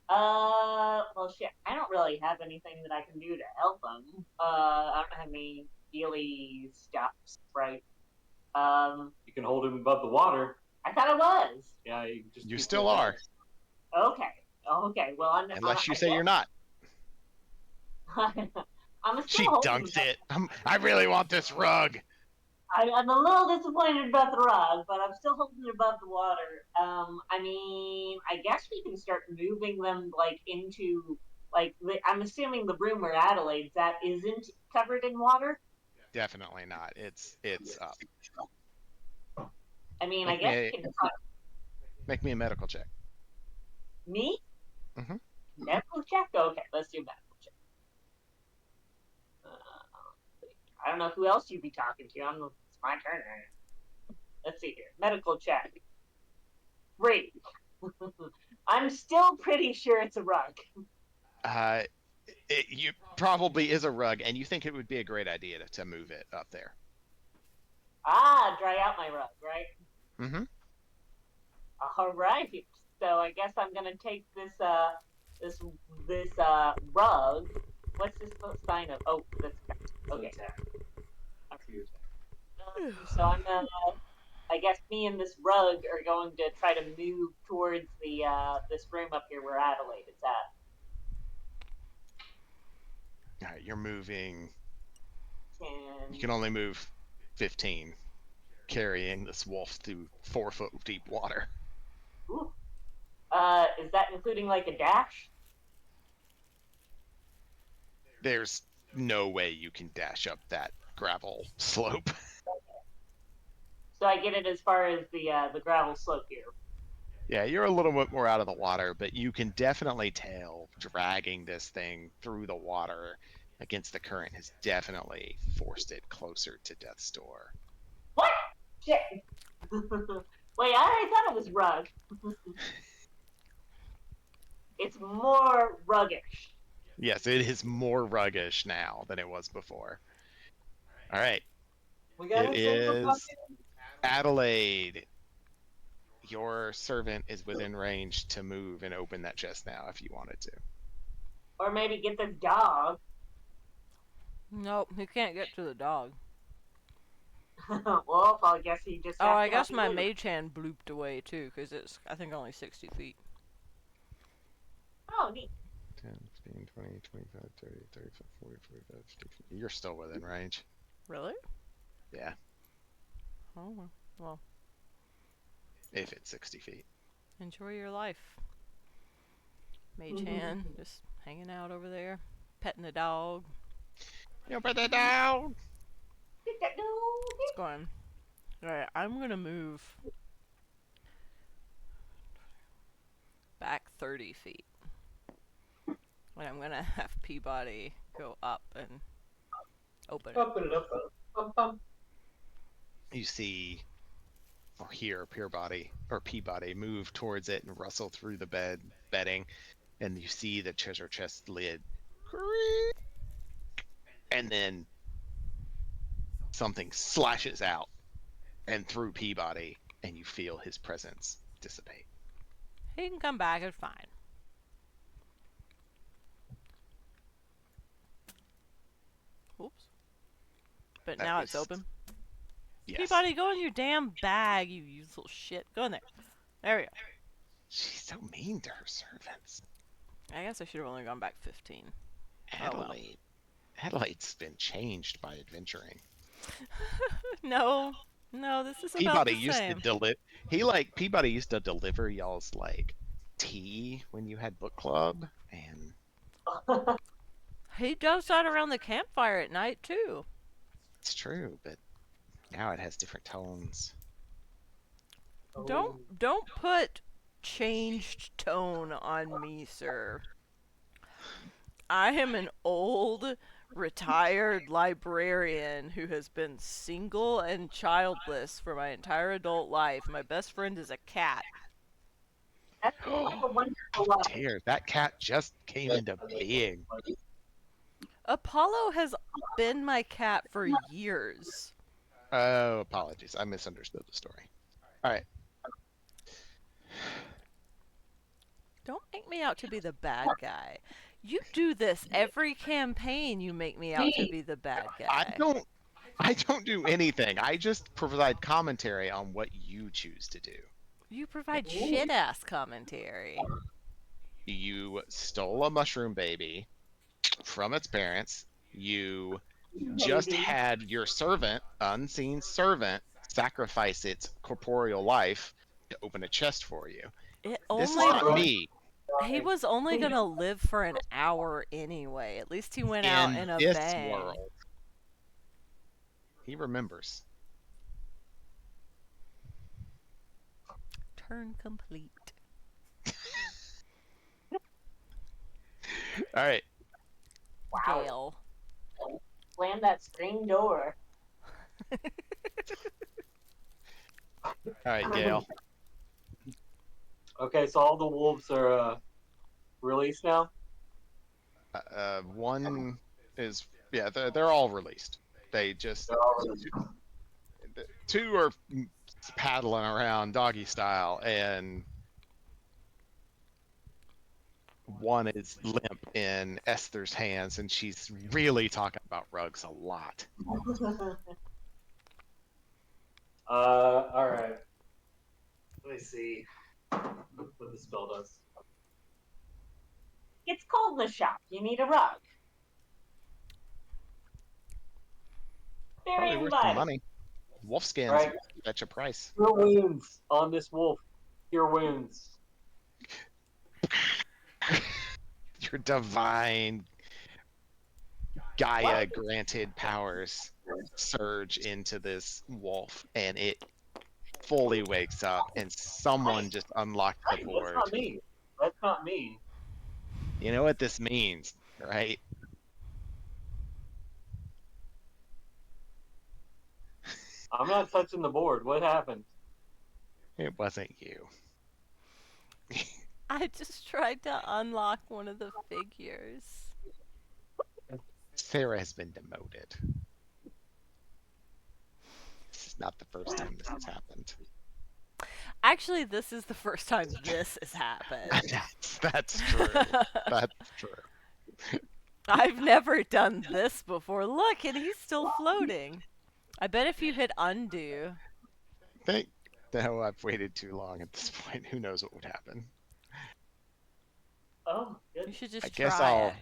Well, shit, I don't really have anything that I can do to help them. I don't have any dealy stuff, right? You can hold him above the water. I thought I was. Yeah, You still are. Okay, well, Unless you say you're not. I'm She still holding dunked it. I really want this rug. I'm a little disappointed about the rug, but I'm still holding it above the water. I mean, I guess we can start moving them into I'm assuming the room where Adelaide's at isn't covered in water. Definitely not. It's up. I mean, I guess we can try. Make me a medical check. Me? Mhm. Medical check? Okay, let's do medical check. I don't know who else you'd be talking to. It's my turn. Let's see here. Medical check. 3. I'm I'm still pretty sure it's a rug. You probably is a rug, and you think it would be a great idea to move it up there. Ah, dry out my rug, right? Mm-hmm. All right. So I guess I'm gonna take this rug. What's this sign of? Oh, that's okay. Attack. So I'm gonna. I guess me and this rug are going to try to move towards the this room up here where Adelaide is at. All right, you're moving. And You can only move 15, carrying this wolf through 4-foot deep water. ooh, is that including like a dash? There's no way you can dash up that gravel slope. So I get it as far as the gravel slope here. Yeah, you're a little bit more out of the water, but you can definitely tell dragging this thing through the water against the current has definitely forced it closer to death's door. What? Shit. Wait, I already thought it was rug. It's more ruggish. Yes, it is more ruggish now than it was before. All right, We got it is Adelaide. Your servant is within range to move and open that chest now if you wanted to. Or maybe get this dog. Nope, you can't get to the dog. Well, I guess he just. Oh, has I to guess help my you. mage hand blooped away too, because it's, I think, only 60 feet. Oh, neat. 10, 15, 20, 25, 30, 35, 40, 45, 50. You're still within range. Really? Yeah, Oh, well, if it's 60 feet. enjoy your life. Mage hand, just hanging out over there, petting the dog. You put that down. It's going. Alright, I'm gonna move back 30 feet. And I'm gonna have Peabody go up and open it. Open it up. You see or hear Peabody move towards it and rustle through the bedding, and you see the treasure chest lid creak, and then something slashes out and through Peabody, and you feel his presence dissipate. He can come back, it's fine. Oops. But That now it's was- open. Yes. Peabody, go in your damn bag, you little shit. Go in there. There we go. She's so mean to her servants. I guess I should have only gone back 15. Adelaide. Adelaide's been changed by adventuring. No, this is about Peabody the used same. to Peabody used to deliver y'all's like tea when you had book club, and He does that around the campfire at night too. it's true, but now it has different tones. Don't put changed tone on me, sir. I am an old, retired librarian who has been single and childless for my entire adult life. My best friend is a cat. That's a wonderful life. Dear, that cat just came into being. Apollo has been my cat for years. Oh, apologies. I misunderstood the story. All right. Don't make me out to be the bad guy. You do this every campaign. You make me out to be the bad guy. I don't do anything. I just provide commentary on what you choose to do. You provide shit-ass commentary. You stole a mushroom baby from its parents. You just had your servant, unseen servant, sacrifice its corporeal life to open a chest for you. This is not me. He was only gonna live for an hour anyway. At least he went out in a this bang. world. He remembers. Turn complete. All right. Wow. Gail. Slam that screen door. All right, Gail. Okay, so all the wolves are released now. One is they're all released. They just They're all released. two are paddling around doggy style, and one is limp in Esther's hands, and she's really talking about rugs a lot. All right. Let me see what the spell does. It's cold in the shop. You need a rug. Very Probably worth some inviting. money. Wolf skins Right. at your price. Cure wounds on this wolf. Cure wounds. Your divine Gaia granted powers surge into this wolf, and it fully wakes up, and someone just unlocked the That's board. not me. That's not me. You know what this means, right? I'm not touching the board. What happened? It wasn't you. I just tried to unlock one of the figures. Sarah has been demoted. This is not the first time this has happened. Actually, this is the first time this has happened. That's true. That's true. I've never done this before. Look, and he's still floating. I bet if you hit undo. No, I've waited too long at this point. Who knows what would happen? Oh, You good. should just I guess try it.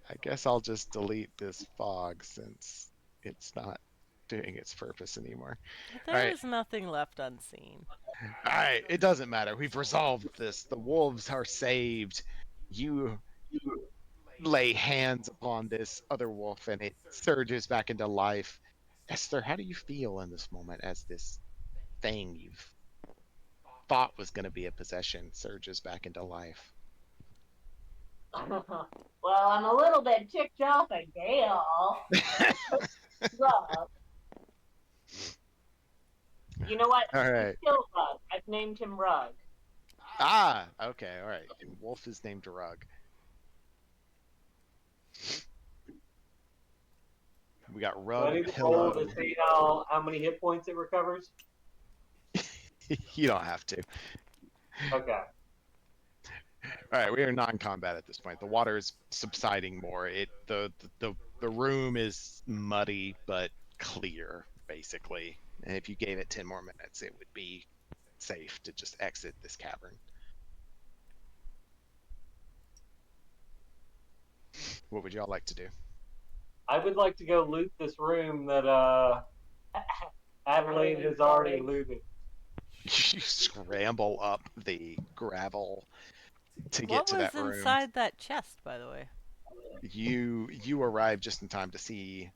I guess I'll just delete this fog since it's not doing its purpose anymore. But there is nothing left unseen. All right, it doesn't matter. We've resolved this. The wolves are saved. You lay hands upon this other wolf, and it surges back into life. Esther, how do you feel in this moment as this thing you've thought was going to be a possession surges back into life? Well, I'm a little bit ticked off at Gail. Rug. You know what? All right. He's still Rug. I've named him Rug. Ah, okay, all right. Wolf is named Rug. We got Do I Rug, need to roll Pillow. to see how many hit points it recovers? You don't have to. Okay. All right, we are non-combat at this point. The water is subsiding more. The room is muddy but clear, basically. And if you gave it 10 more minutes, it would be safe to just exit this cavern. What would y'all like to do? I would like to go loot this room that Adelaide has already looted. You scramble up the gravel to get What to was that room. inside that chest, by the way? You arrive just in time to see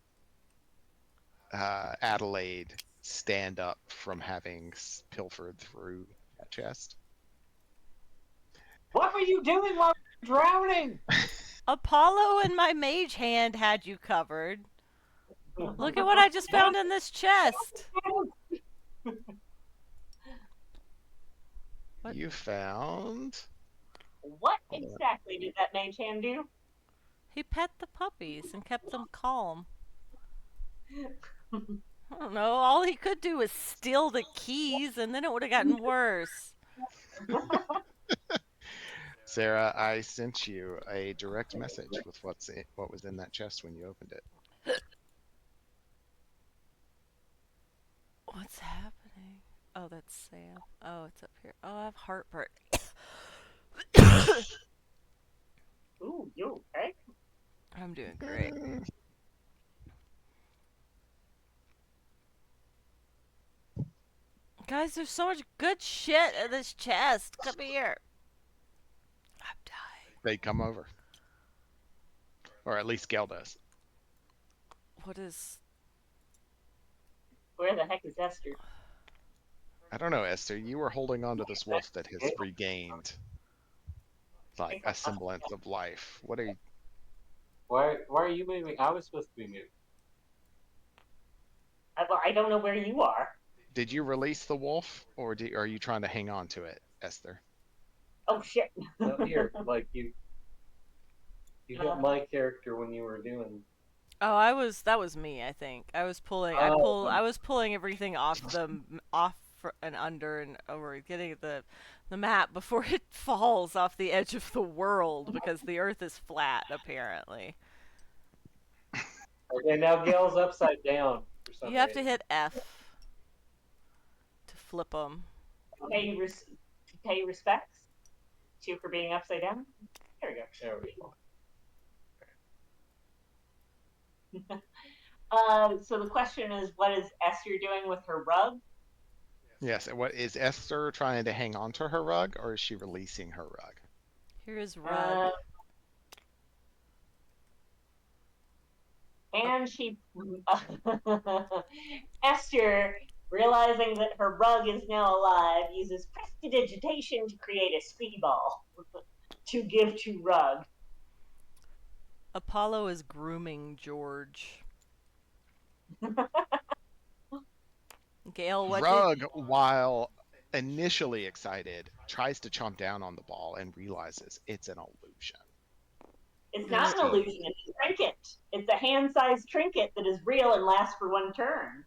Adelaide stand up from having pilfered through that chest. What were you doing while you were drowning? Apollo and my mage hand had you covered. Look at what I just found in this chest. What? You found What exactly did that mage hand do? He pet the puppies and kept them calm. I don't know. All he could do was steal the keys, and then it would have gotten worse. Sarah. I sent you a direct message with what was in that chest when you opened it. What's happening? Oh, that's Sam. Oh, it's up here. Oh, I have heartburn. Ooh, you okay? I'm doing great. Guys, there's so much good shit in this chest. Come here. I'm dying. They come over, or at least Gail does. What is... Where the heck is Esther? I don't know, Esther. You were holding on to this wolf that has regained like a semblance of life. What are you? Why are you moving? I was supposed to be moving. I don't know where you are. Did you release the wolf, or are you trying to hang on to it, Esther? Oh shit. No, here, like you hit my character when you were doing. Oh, that was me, I think. I was pulling everything off and under and over, getting the map before it falls off the edge of the world because the Earth is flat apparently. Okay, now Gail's upside down for some You have to reason. hit F to flip them. Pay respects to you for being upside down. There we go. There we go. So the question is, what is Esther doing with her rug? Yes. And what is Esther trying to hang on to her rug, or is she releasing her rug? Here is rug. And she, Esther, realizing that her rug is now alive, uses prestidigitation to create a squeaky ball to give to rug. Apollo is grooming George. Gail, what Rug, while initially excited, tries to chomp down on the ball and realizes it's an illusion. It's not an illusion, it's a trinket. It's a hand-sized trinket that is real and lasts for one turn.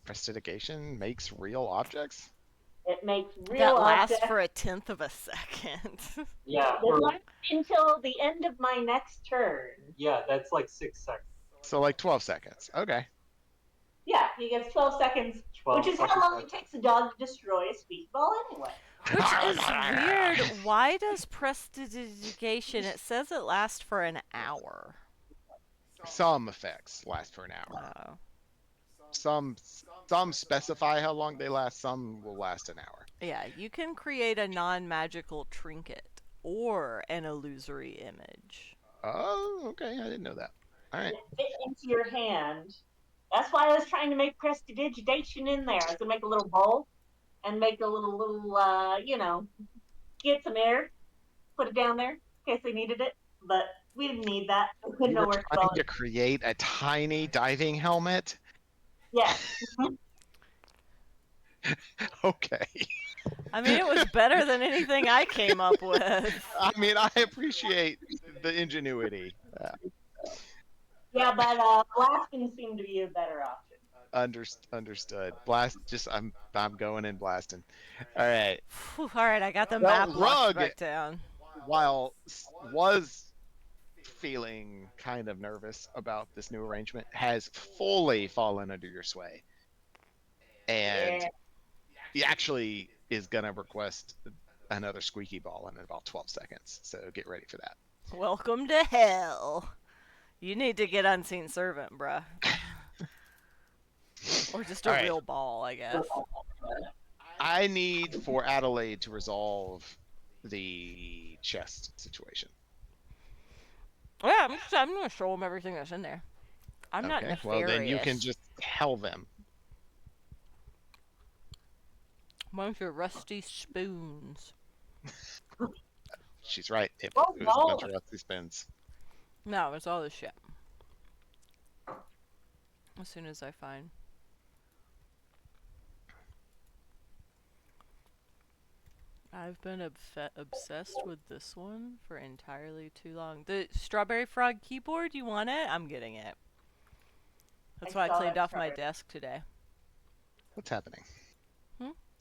Prestidigitation makes real objects? It makes real that lasts objects for a tenth of a second. Yeah, that lasts until the end of my next turn. yeah, that's like 6 seconds. So like 12 seconds. Okay. Yeah, he gets 12 seconds, 12 which is seconds. how long it takes a dog to destroy a squeaky ball anyway. Which is weird. Why does prestidigitation, it says it lasts for an hour. Some effects last for an hour. Oh. Some specify how long they last, some will last an hour. Yeah, you can create a non-magical trinket or an illusory image. Oh, okay. I didn't know that. All right. It fits into your hand. That's why I was trying to make prestidigitation in there. I was gonna make a little bowl and make a little, get some air, put it down there in case they needed it. But we didn't need that. We couldn't You know were where to trying go. to create a tiny diving helmet? Yeah. Okay. I mean, it was better than anything I came up with. I mean, I appreciate the ingenuity. Yeah, but blasting seemed to be a better option. Understood. Blast. I'm going in blasting. All right. Whew, all right, I got the Well, map locked Rug- back down. While was feeling kind of nervous about this new arrangement, has fully fallen under your sway, and he actually is gonna request another squeaky ball in about 12 seconds. So get ready for that. Welcome to hell. You need to get Unseen Servant, bruh. Or just a All right. real ball, I guess. I need for Adelaide to resolve the chest situation. Yeah, I'm gonna show them everything that's in there. I'm not nefarious. Well, then you can just tell them. Bunch of rusty spoons. She's right. It Oh, was a no. bunch of rusty spoons. No, it's all this shit. As soon as I find. I've been obsessed with this one for entirely too long. The Strawberry Frog keyboard, you want it? I'm getting it. That's why I cleaned off my desk today. What's happening?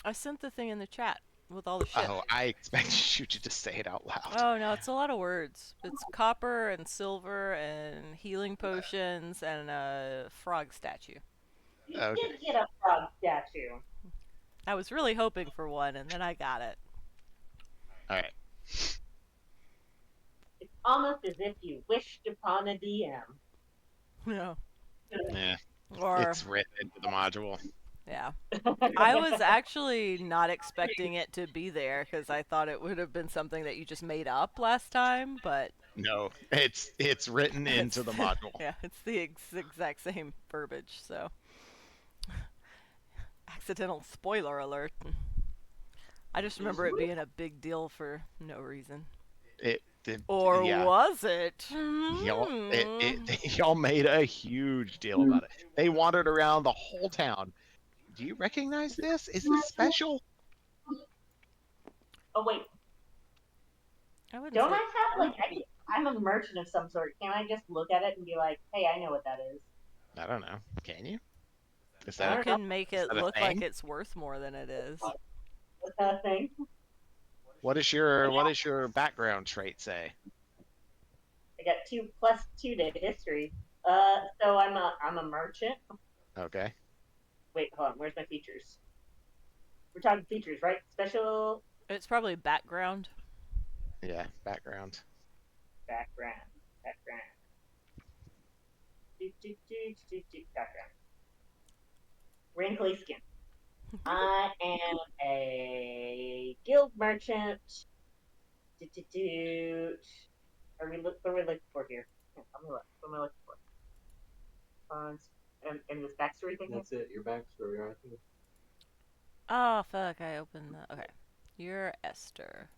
I sent the thing in the chat with all the shit. Oh, I expected you to just say it out loud. Oh no, it's a lot of words. It's copper and silver and healing potions and a frog statue. You Okay. did get a frog statue. I was really hoping for one, and then I got it. All right. It's almost as if you wished upon a DM. No. Yeah. Or It's written into the module. yeah. I was actually not expecting it to be there because I thought it would have been something that you just made up last time, but No, it's written into the module. yeah, it's the exact same verbiage, so accidental spoiler alert. I just remember it being a big deal for no reason. Or yeah. was it? Y'all made a huge deal about it. They wandered around the whole town. Do you recognize this? Is this special? Oh wait, I wouldn't Don't say. I have like I'm a merchant of some sort? Can't I just look at it and be like, hey, I know what that is? I don't know. Can you? Is I You that don't know. can make is it that a look like thing? it's worth more than it is. What's that thing? What is your background trait say? I got 2+2 to history. So I'm a merchant. Okay. Wait, hold on. Where's my features? We're talking features, right? Special It's probably background. Yeah, background. background. Background. Background. Wrinkly skin. I am a guild merchant. Are we what are we looking for here? Tell me what. What am I looking for? And this backstory thing. That's it. Your backstory, right there. Oh, fuck, I opened the. Okay. You're Esther.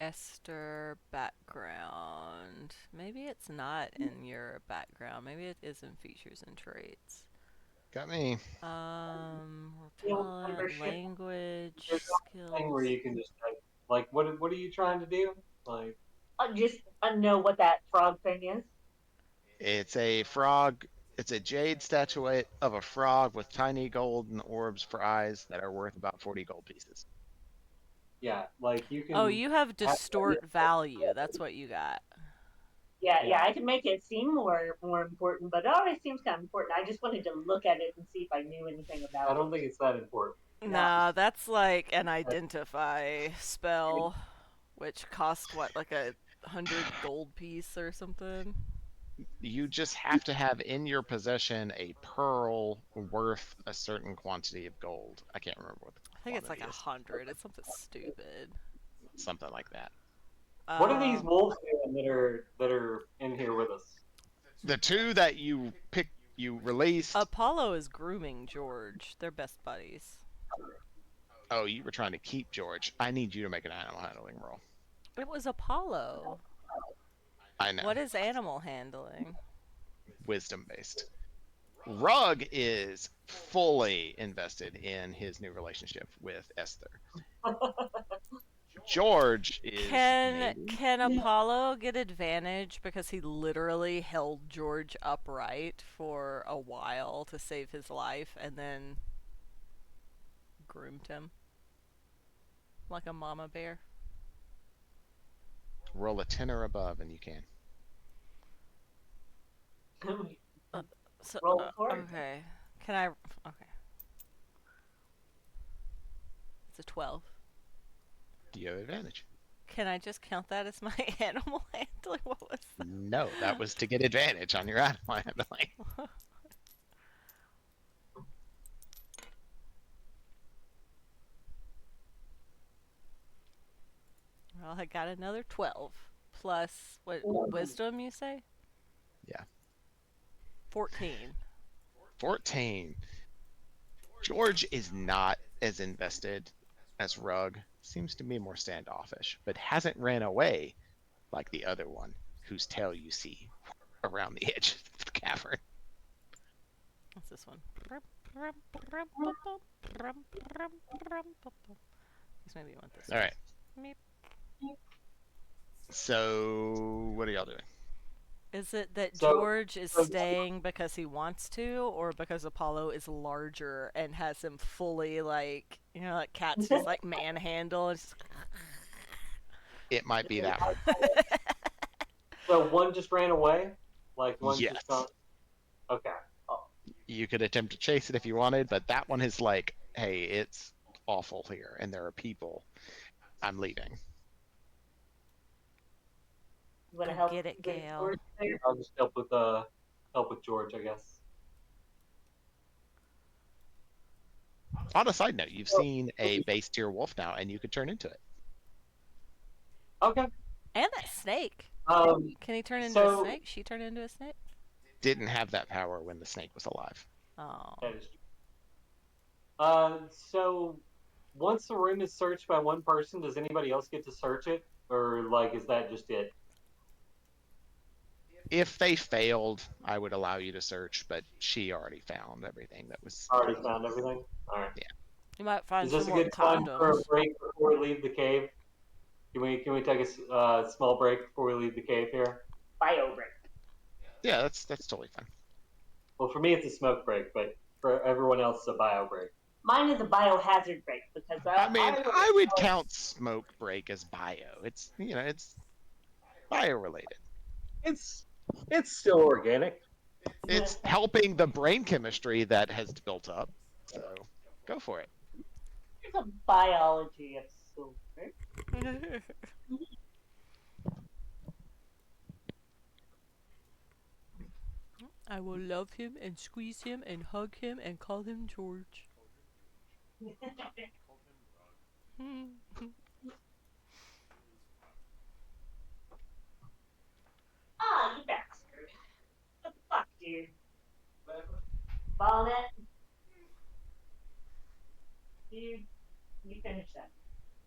Esther background. Maybe it's not in your background. Maybe it is in features and traits. Got me. Guild Repellent, membership. language, There's no thing where skills. you can just like, what are you trying to do? Like, Just know what that frog thing is. It's a frog. It's a jade statuette of a frog with tiny golden orbs for eyes that are worth about 40 gold pieces. yeah, like you Oh, can you have have distort value. That's what you got. Yeah, I can make it seem more important, but it always seems kind of important. I just wanted to look at it and see if I knew anything about I it. don't think it's that important. No. Nah, that's like an identify spell, which cost what, like 100 gold piece or something? You just have to have in your possession a pearl worth a certain quantity of gold. I can't remember what the I think it's like quantity is. 100. It's something stupid. Something like that. What are these Um, wolves doing that are in here with us? The two that you released. Apollo is grooming George. They're best buddies. Oh, you were trying to keep George. I need you to make an animal handling roll. It was Apollo. I know. What is animal handling? Wisdom based. Rug is fully invested in his new relationship with Esther. George is Can maybe. can Apollo get advantage because he literally held George upright for a while to save his life and then groomed him like a mama bear? Roll a 10 or above and you can. So Roll for it. okay. Can I okay. It's a 12. Do you have advantage? Can I just count that as my animal handling? What was that? No, that was to get advantage on your animal handling. Well, I got another 12 plus what wisdom you say? Yeah. 14. 14. George is not as invested as Rug. Seems to be more standoffish, but hasn't ran away like the other one, whose tail you see around the edge of the cavern. What's this one? Guess maybe you want this All one. right. Meep. So, what are y'all doing? Is it that So- George is staying because he wants to, or because Apollo is larger and has him fully like, like cats just like manhandle and just... It might be that one. So one just ran away? Like one Yes. just gone? Okay. Oh. You could attempt to chase it if you wanted, but that one is like, hey, it's awful here, and there are people. I'm leaving. You want to Go help get it, Gail. George there? I'll just help with George, I guess. On a side note, you've seen a base tier wolf now, and you could turn into it. Okay. And that snake. Can he turn into a So- snake? She turned into a snake? Didn't have that power when the snake was alive. Oh. that is so once the room is searched by one person, does anybody else get to search it? Or like is that just it? If they failed, I would allow you to search, but she already found everything that was. Already found everything? Alright. Yeah. You might find Is this some a more good time for a condoms. break before we leave the cave? Can we take a small break before we leave the cave here? Bio break. Yeah, that's totally fine. Well, for me it's a smoke break, but for everyone else it's a bio break. Mine is a biohazard break because I mean, I would count smoke break as bio. It's it's bio related. It's still organic. It's helping the brain chemistry that has built up. So go for it. There's a biology of silver. I will love him and squeeze him and hug him and call him George. Ah, you bastard. What the fuck, dude? Bonnet. Dude, you finish that.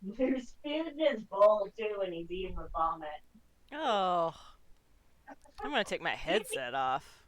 There's food in his bowl, too, and he's eating the vomit. Oh, I'm gonna take my headset off.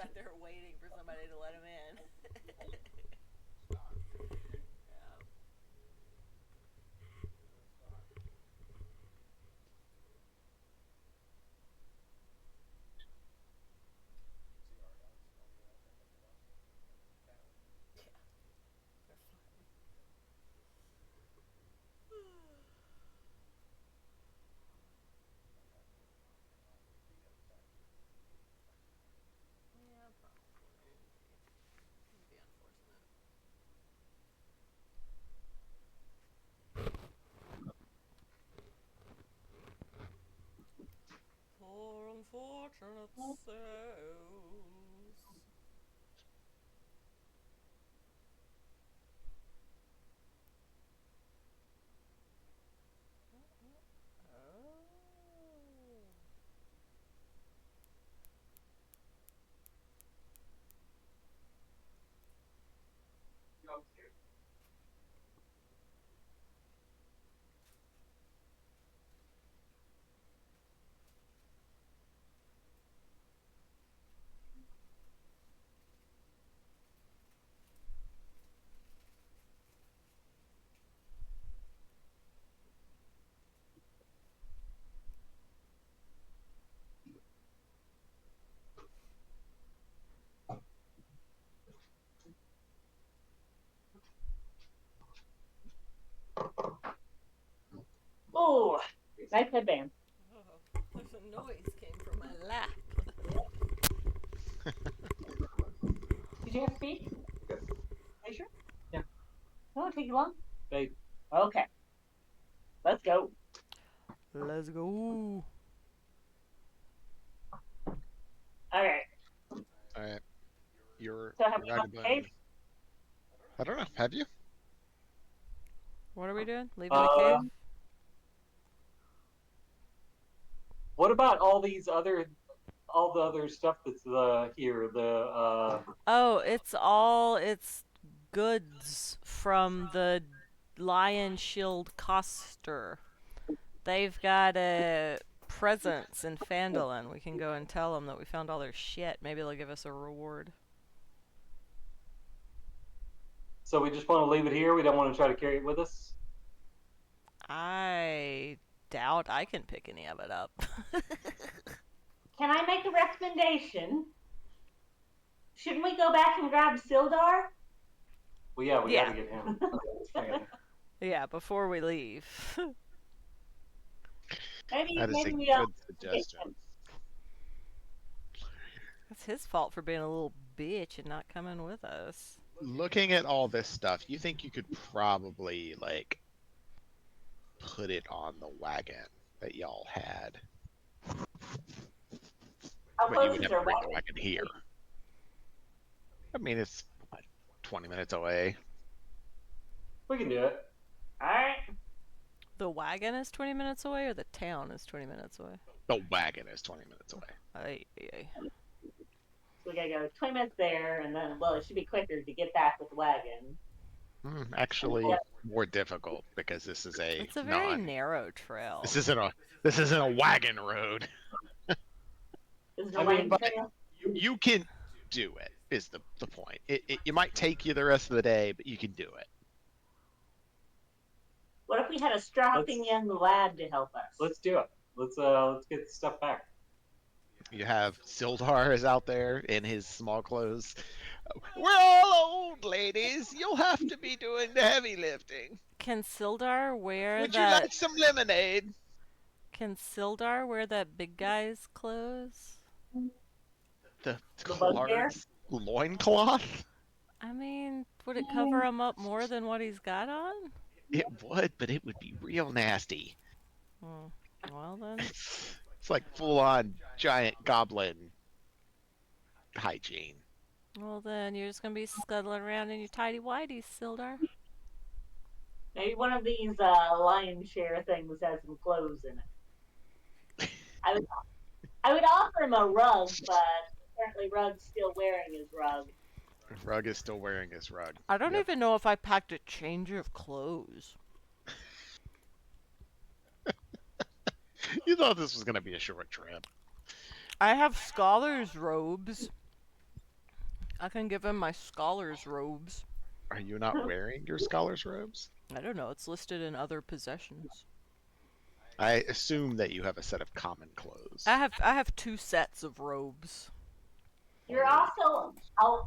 sat there waiting for somebody to let him in. Yeah, probably. It'd be unfortunate. Poor unfortunate souls. Oh. Oh, nice headband. Oh, there's a noise came from my lap. Did you have to pee? Good. Are you sure? Yeah. Won't take you long. Hey, Okay. Let's go. Let's go. All right. All right. You're So have we riding got cave? I don't know. Have you? What are we doing? Leaving the cave? what about all the other stuff that's here? Oh, it's goods from the Lion Shield Coster. They've got a presence in Phandalin. We can go and tell them that we found all their shit. Maybe they'll give us a reward. So we just want to leave it here. We don't want to try to carry it with us. I doubt I can pick any of it up. Can I make a recommendation? Shouldn't we go back and grab Sildar? Well, yeah, we Yeah. got to get him. Yeah, before we leave. Maybe That is a we good suggestion. It's his fault for being a little bitch and not coming with us. Looking at all this stuff, you think you could probably like put it on the wagon that y'all had, How but you close would is have to our bring the wagon? wagon here. I mean, it's what, 20 minutes away. We can do it. All right. The wagon is 20 minutes away, or the town is 20 minutes away? The wagon is 20 minutes away. Aye. So we gotta go 20 minutes there, and then it should be quicker to get back with the wagon. Actually, more difficult because this is a It's a very narrow trail. This isn't a wagon road. Is I the mean, wagon but- trail? You can do it. Is the point? It might take you the rest of the day, but you can do it. What if we had a strapping young lad to help us? Let's do it. Let's get the stuff back. You have Sildar is out there in his small clothes. We're all old ladies. You'll have to be doing the heavy lifting. Can Sildar wear Would you that? like some lemonade? Can Sildar wear that big guy's clothes? The bugbear? Clark's loincloth? I mean, would it cover him up more than what he's got on? It would, but it would be real nasty. Well then. It's like full-on giant goblin hygiene. Well then, you're just gonna be scuttling around in your tidy whities, Sildar. Maybe one of these lion share things has some clothes in it. I would offer him a rug, but apparently Rug's still wearing his rug. Rug is still wearing his rug. I don't Yep. even know if I packed a change of clothes. You thought this was going to be a short trip. I have scholar's robes. I can give him my scholar's robes. Are you not wearing your scholar's robes? I don't know. It's listed in other possessions. I assume that you have a set of common clothes. I have 2 sets of robes. You're also a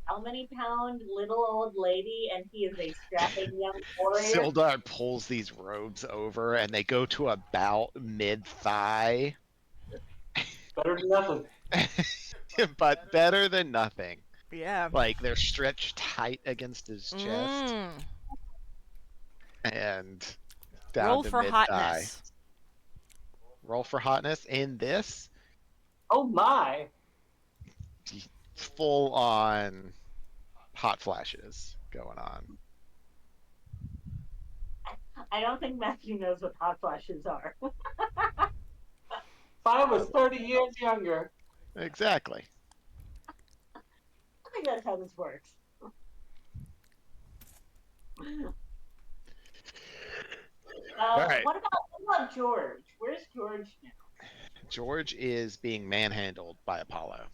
how many pound little old lady, and he is a strapping young warrior. Sildar pulls these robes over, and they go to about mid-thigh. Better than nothing. But better than nothing. Yeah. Like, they're stretched tight against his chest and down Roll to for mid-thigh. hotness. Roll for hotness in this. Oh my! Full on hot flashes going on. I don't think Matthew knows what hot flashes are. If I was 30 years younger. Exactly. I think that's how this works. Right. What about George? Where's George now? George is being manhandled by Apollo.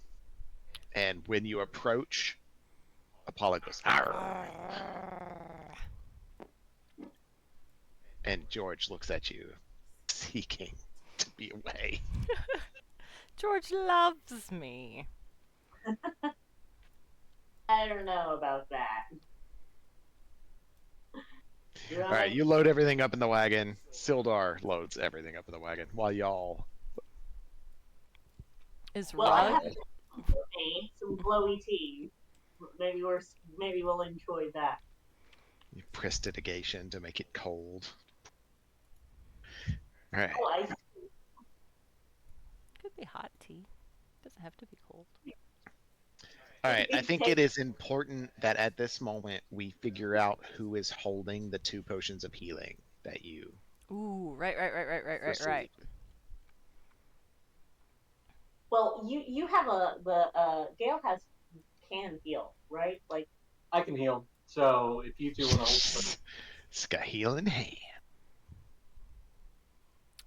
And when you approach, Apollo goes, "Arr!" And George looks at you, seeking to be away. George loves me. I don't know about that. All right, you load everything up in the wagon. Sildar loads everything up in the wagon while y'all. Is Well, I Rug have some glowy tea. Maybe we'll enjoy that. You prestidigation to make it cold. All right. Oh, ice. could be hot tea. Doesn't have to be cold. All right, I think it is important that at this moment we figure out who is holding the 2 potions of healing that you Ooh, right. received. Well, you have Gail can heal, right? Like I can heal. So if you two want to hold, It's got heal in hand.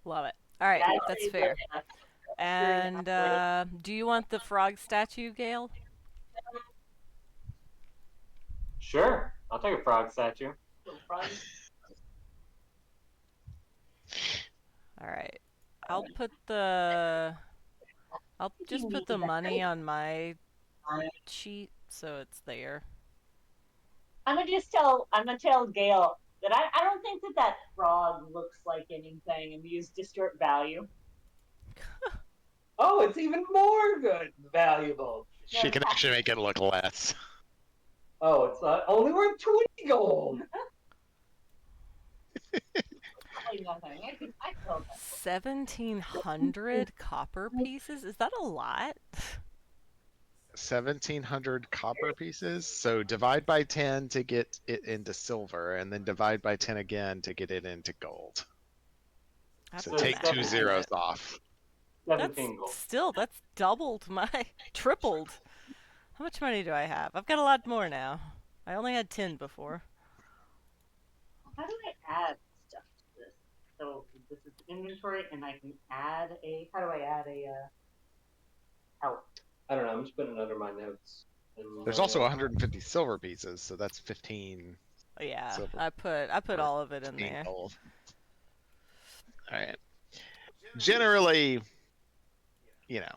Love it. All right, that's fair. And do you want the frog statue, Gail? sure, I'll take a frog statue. All right. I'll just put the money on my sheet so it's there. I'm gonna tell Gail that I don't think that frog looks like anything, and use distort value. Oh, it's even more good, valuable. She can actually make it look less. Oh, it's only worth 20 gold. Probably nothing. I killed that. 1,700 copper pieces? Is that a lot? 1,700 copper pieces. So divide by 10 to get it into silver, and then divide by 10 again to get it into gold. So take 2 zeros off. 17 gold. That's tripled. How much money do I have? I've got a lot more now. I only had 10 before. How do I add stuff to this? So this is inventory, and I can add how do I add a help? I don't know. I'm just putting it under my notes. There's also 150 silver pieces, so that's 15. Yeah, silver. I put all of it in there. Gold. All right. Generally, you know,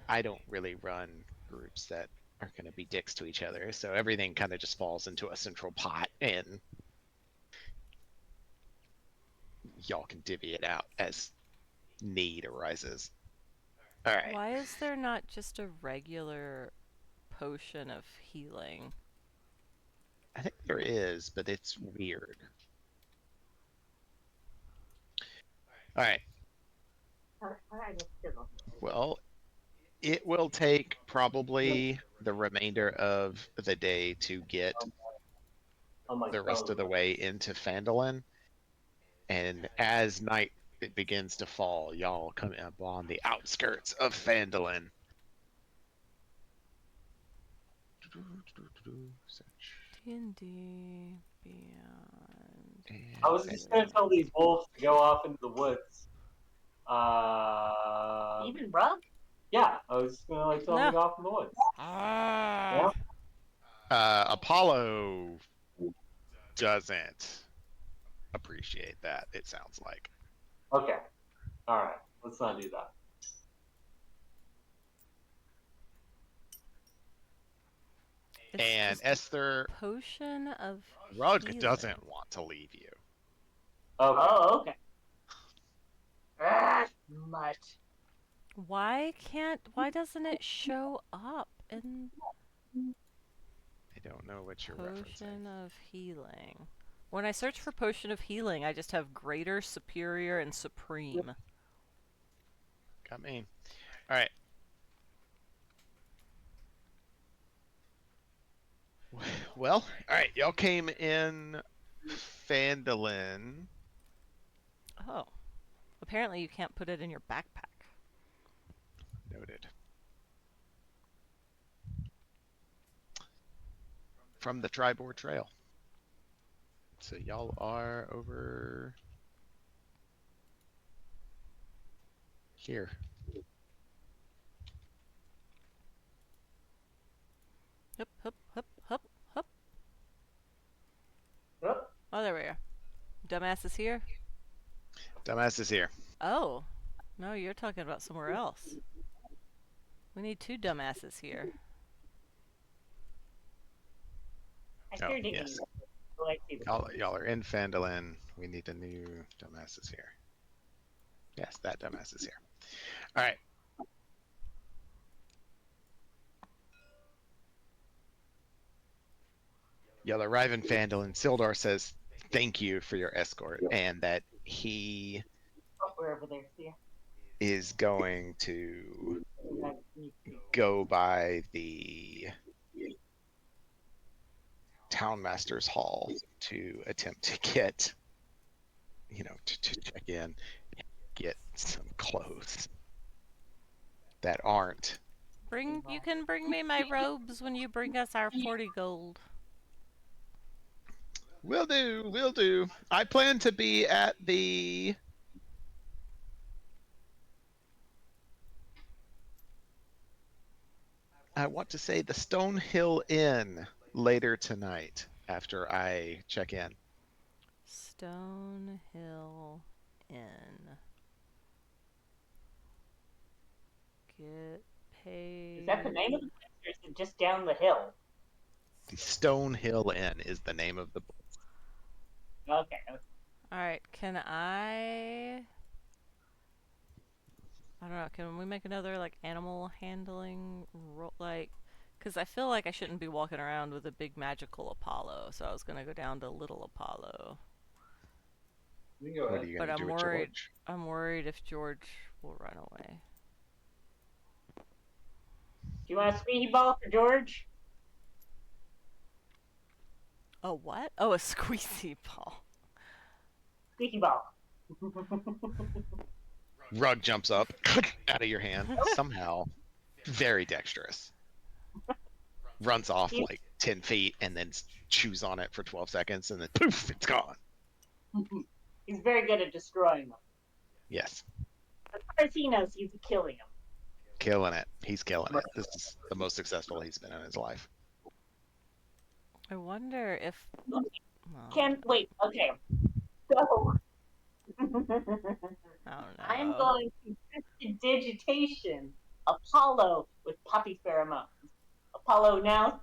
I don't really run groups that are going to be dicks to each other, so everything kind of just falls into a central pot, and y'all can divvy it out as need arises. All right. Why is there not just a regular potion of healing? I think there is, but it's weird. All right. Well, it will take probably the remainder of the day to get the rest of the way into Phandalin. And as night begins to fall, y'all come up on the outskirts of Phandalin. D&D Beyond. I was just going to tell these wolves to go off into the woods. Even Rug? Yeah, I was just gonna tell him No. to go off in the woods. Ah. Apollo doesn't appreciate that, it sounds like. Okay. All right. Let's not do that. It's And just Esther, potion of Rug healing. doesn't want to leave you. Okay. Oh, okay. Mutt. Why doesn't it show up in I don't know what you're referencing. potion of healing? When I search for potion of healing, I just have greater, superior, and supreme. Got me. All right. Well, all right. Y'all came in Phandalin. Oh. Apparently you can't put it in your backpack. Noted. From the Tribord Trail. So y'all are over here. Hup, hup, hup, hup, hup. Yep. Oh, there we are. Dumbass is here? Dumbass is here. Oh. No, you're talking about somewhere else. We need 2 dumbasses here. I Oh, sure did. yes. Oh, I see. Y'all are in Phandalin. We need a new dumbass is here. Yes, that dumbass is here. All right. Y'all arrive in Phandalin. Sildar says thank you for your escort and that he Oh, we're over there. See ya. is going to go by the Townmaster's Hall to attempt to get, to check in, get some clothes that aren't. You can bring me my robes when you bring us our 40 gold. Will do. I plan to be at the I want to say the Stonehill Inn later tonight after I check in. Stonehill Inn. Get paid. Is that the name of the place, or is it just down the hill? The Stonehill Inn is the name of the book. Okay. Alright, can I don't know, can we make another, animal handling roll, because I feel like I shouldn't be walking around with a big magical Apollo, so I was gonna go down to little Apollo. You can go What ahead. are you But going to do with George? I'm worried if George will run away. Do you want a squeaky ball for George? A what? Oh, a squeezy ball. Squeaky ball. Rug jumps up out of your hand, somehow very dexterous. Runs off 10 feet and then chews on it for 12 seconds and then poof, it's gone. He's very good at destroying them. Yes. As far as he knows, he's killing them. Killing it. He's killing it. This is the most successful he's been in his life. I wonder if... Wait, okay. So... I don't know. I'm going to prestidigitation Apollo with puppy pheromones. Apollo now...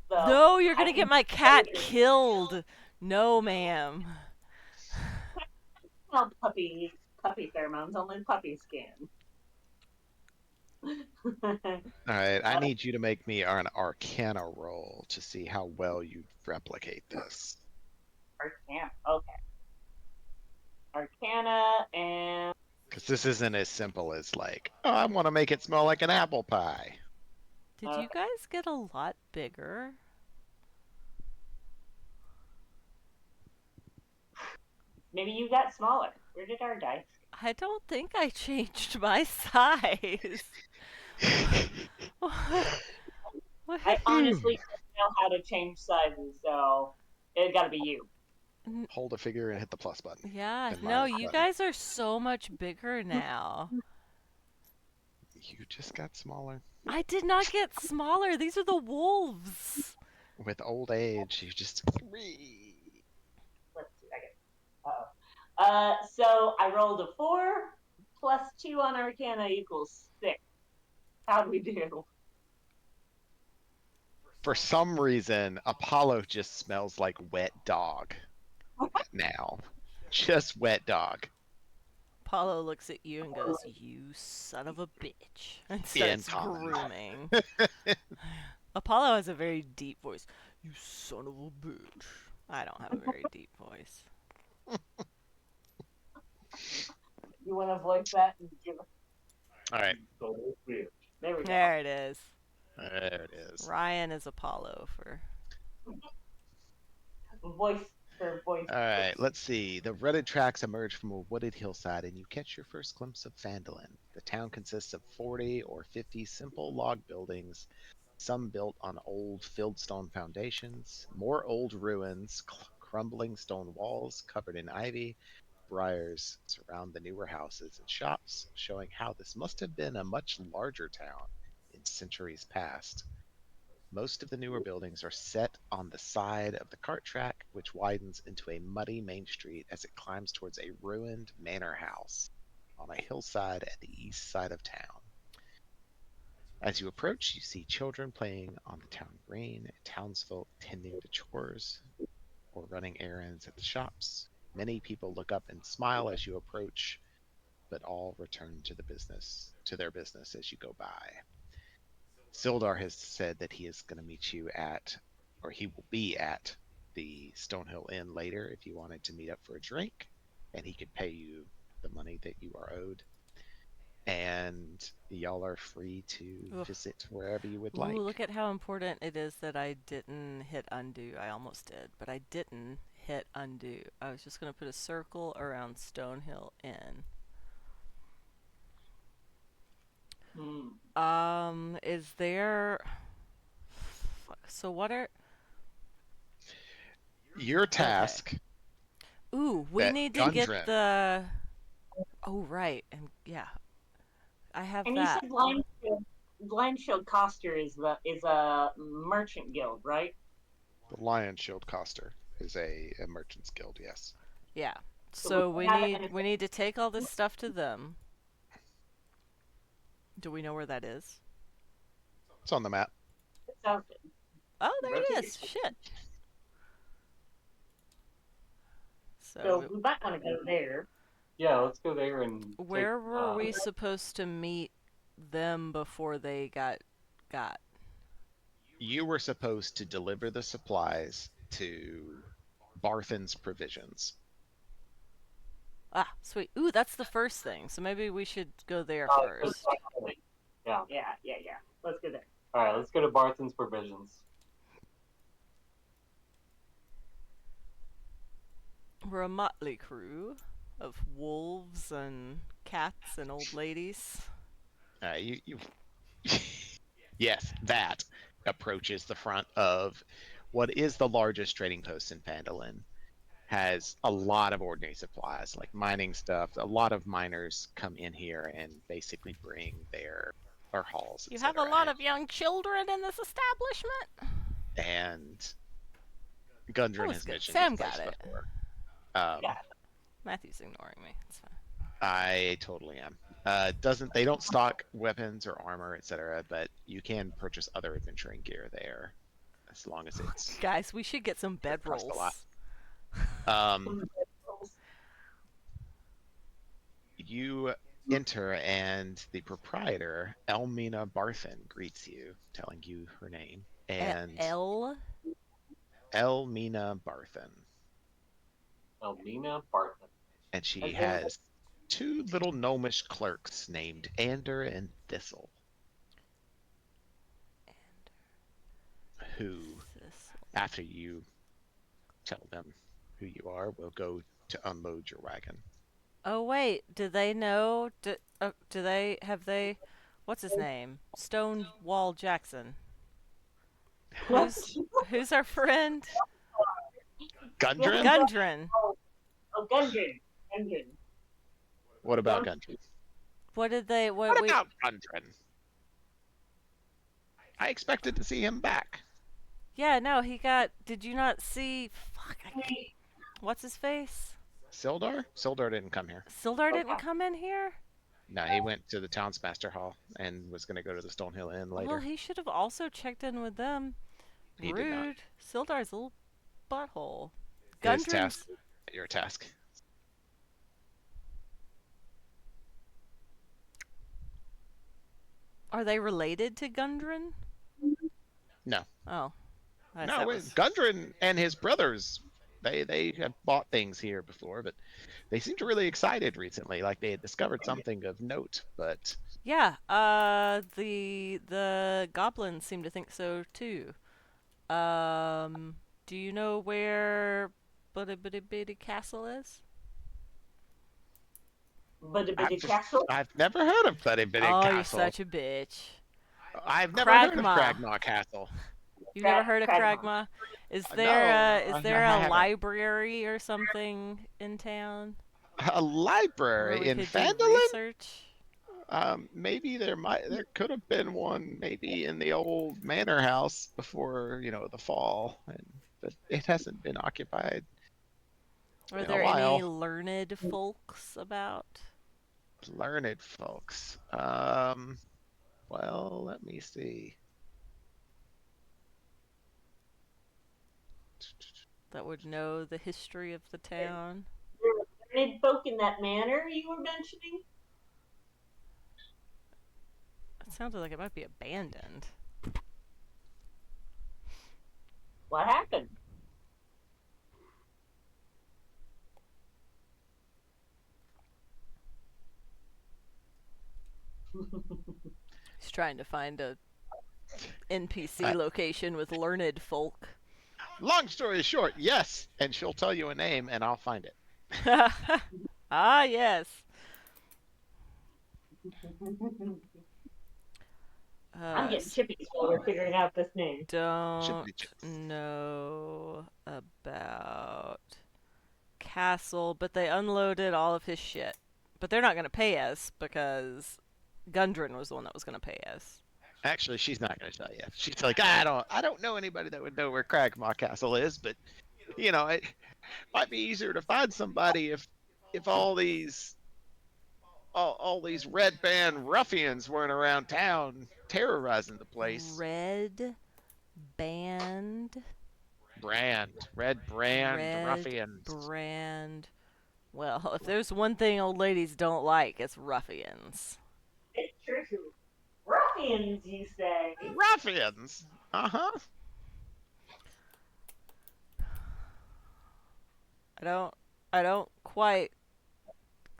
No, you're gonna get my cat killed! No, ma'am. Well, puppy pheromones, only puppies can. Alright, I need you to make me an Arcana roll to see how well you replicate this. Arcana, okay. Arcana and... Because this isn't as simple as I want to make it smell like an apple pie. Did you guys get a lot bigger? Maybe you got smaller. Where did our dice go? I don't think I changed my size. I honestly don't know how to change sizes, so it gotta be you. Hold a figure and hit the plus button. Yeah, no, you guys are so much bigger now. You just got smaller. I did not get smaller. These are the wolves. With old age, you just. Let's see. I get. So I rolled a 4 plus 2 on Arcana equals 6. How do we do? For some reason, Apollo just smells like wet dog now. Just wet dog. Apollo looks at you and goes, "You son of a bitch," and In starts common. grooming. Apollo has a very deep voice. "You son of a bitch." I don't have a very deep voice. You want to voice that and give us? All right. There we go. There it is. There it is. Ryan is Apollo for. Voice for voice. All right, let's see. The rutted tracks emerge from a wooded hillside, and you catch your first glimpse of Phandalin. The town consists of 40 or 50 simple log buildings, some built on old fieldstone foundations, more old ruins, crumbling stone walls covered in ivy, briars surround the newer houses and shops, showing how this must have been a much larger town in centuries past. Most of the newer buildings are set on the side of the cart track, which widens into a muddy main street as it climbs towards a ruined manor house on a hillside at the east side of town. As you approach, you see children playing on the town green, townsfolk tending to chores or running errands at the shops. Many people look up and smile as you approach, but all return to their business as you go by. Sildar has said that he is going to meet you at, or he will be at, the Stonehill Inn later if you wanted to meet up for a drink, and he could pay you the money that you are owed. And y'all are free to visit wherever you would like. Ooh, look at how important it is that I didn't hit undo. I almost did, but I didn't hit undo. I was just going to put a circle around Stonehill Inn. Is there... So what are... Your task... Okay. Ooh, we need to get the... Oh, right. And yeah. I have and that. And you said Lion Shield Coster is a merchant guild, right? The Lion Shield Coster is a merchant's guild, yes. Yeah. So we need to take all this stuff to them. Do we know where that is? It's on the map. It sounds good. Oh, there it is. Shit. So we might want to go there. Yeah, let's go there and. Where were we supposed to meet them before they got? You were supposed to deliver the supplies to Barthen's Provisions. Ah, sweet. Ooh, that's the first thing. So maybe we should go there first. Yeah. Let's go there. All right, let's go to Barthen's Provisions. We're a motley crew of wolves and cats and old ladies. You yes, that approaches the front of what is the largest trading post in Phandalin. Has a lot of ordinary supplies, like mining stuff. A lot of miners come in here and basically bring their hauls. You have a lot of young children in this establishment? And Gundren has mentioned Sam this got it. before. Yeah. Matthew's ignoring me. It's fine. I totally am. They don't stock weapons or armor, etc., but you can purchase other adventuring gear there, as long as it's. Guys, we should get some bedrolls. You enter, and the proprietor, Elmina Barthen, greets you, telling you her name. And Elmina Barthen. Elmina Barthen. And she has two little gnomish clerks named Ander and Thistle. Who, after you tell them who you are, will go to unload your wagon. Oh wait, do they know? What's his name? Stonewall Jackson. Who's our friend? Gundren? Gundren. Oh, Gundren. What about Gundren? What did they? What We? about Gundren? I expected to see him back. Yeah, no, he got. Did you not see? Fuck. What's his face? Sildar? Sildar didn't come here. Sildar didn't Okay. come in here. No, he went to the Townsmaster Hall and was going to go to the Stonehill Inn Well, later. he should have also checked in with them. He did not. Rude. Sildar's a little butthole. His task, Gundren's. your task. Are they related to Gundren? No. Oh. I guess No, that was... Gundren and his brothers, they have bought things here before, but they seem to really excited recently, like they had discovered something of note. But Yeah, the goblins seem to think so too. Do you know where Buddy Buddy Bitty Castle is? But I've, castle. I've never heard of Buddy Bitty Oh, you're Castle. such a bitch. I've never heard of Cragmaw. Cragmaw Castle. You've never heard of Cragmaw. Cragmaw? Is No, there is I there a haven't. library or something in town A where library we in could do Phandalin? research? Maybe there could have been one maybe in the old manor house before the fall, but it hasn't been occupied Are in a there any while. learned folks about? Learned folks. Well, let me see. That would know the history of the town? Learned folk in that manor you were mentioning? It sounded like it might be abandoned. What happened? He's trying to find a NPC Uh, location with learned folk. Long story short, yes, and she'll tell you a name, and I'll find it. Ah, yes. I'm getting chippies while we're figuring out this name. Don't be chips. know about Castle, but they unloaded all of his shit. But they're not going to pay us because Gundren was the one that was going to pay us. Actually, she's not going to tell you. She's like, I don't know anybody that would know where Cragmaw Castle is, but it might be easier to find somebody if all these Redbrand Ruffians weren't around town terrorizing the place. Red Redbrand Ruffians. Brand. Well, if there's one thing old ladies don't like, it's ruffians. It's true. Ruffians, you say? Ruffians. Uh-huh. I don't quite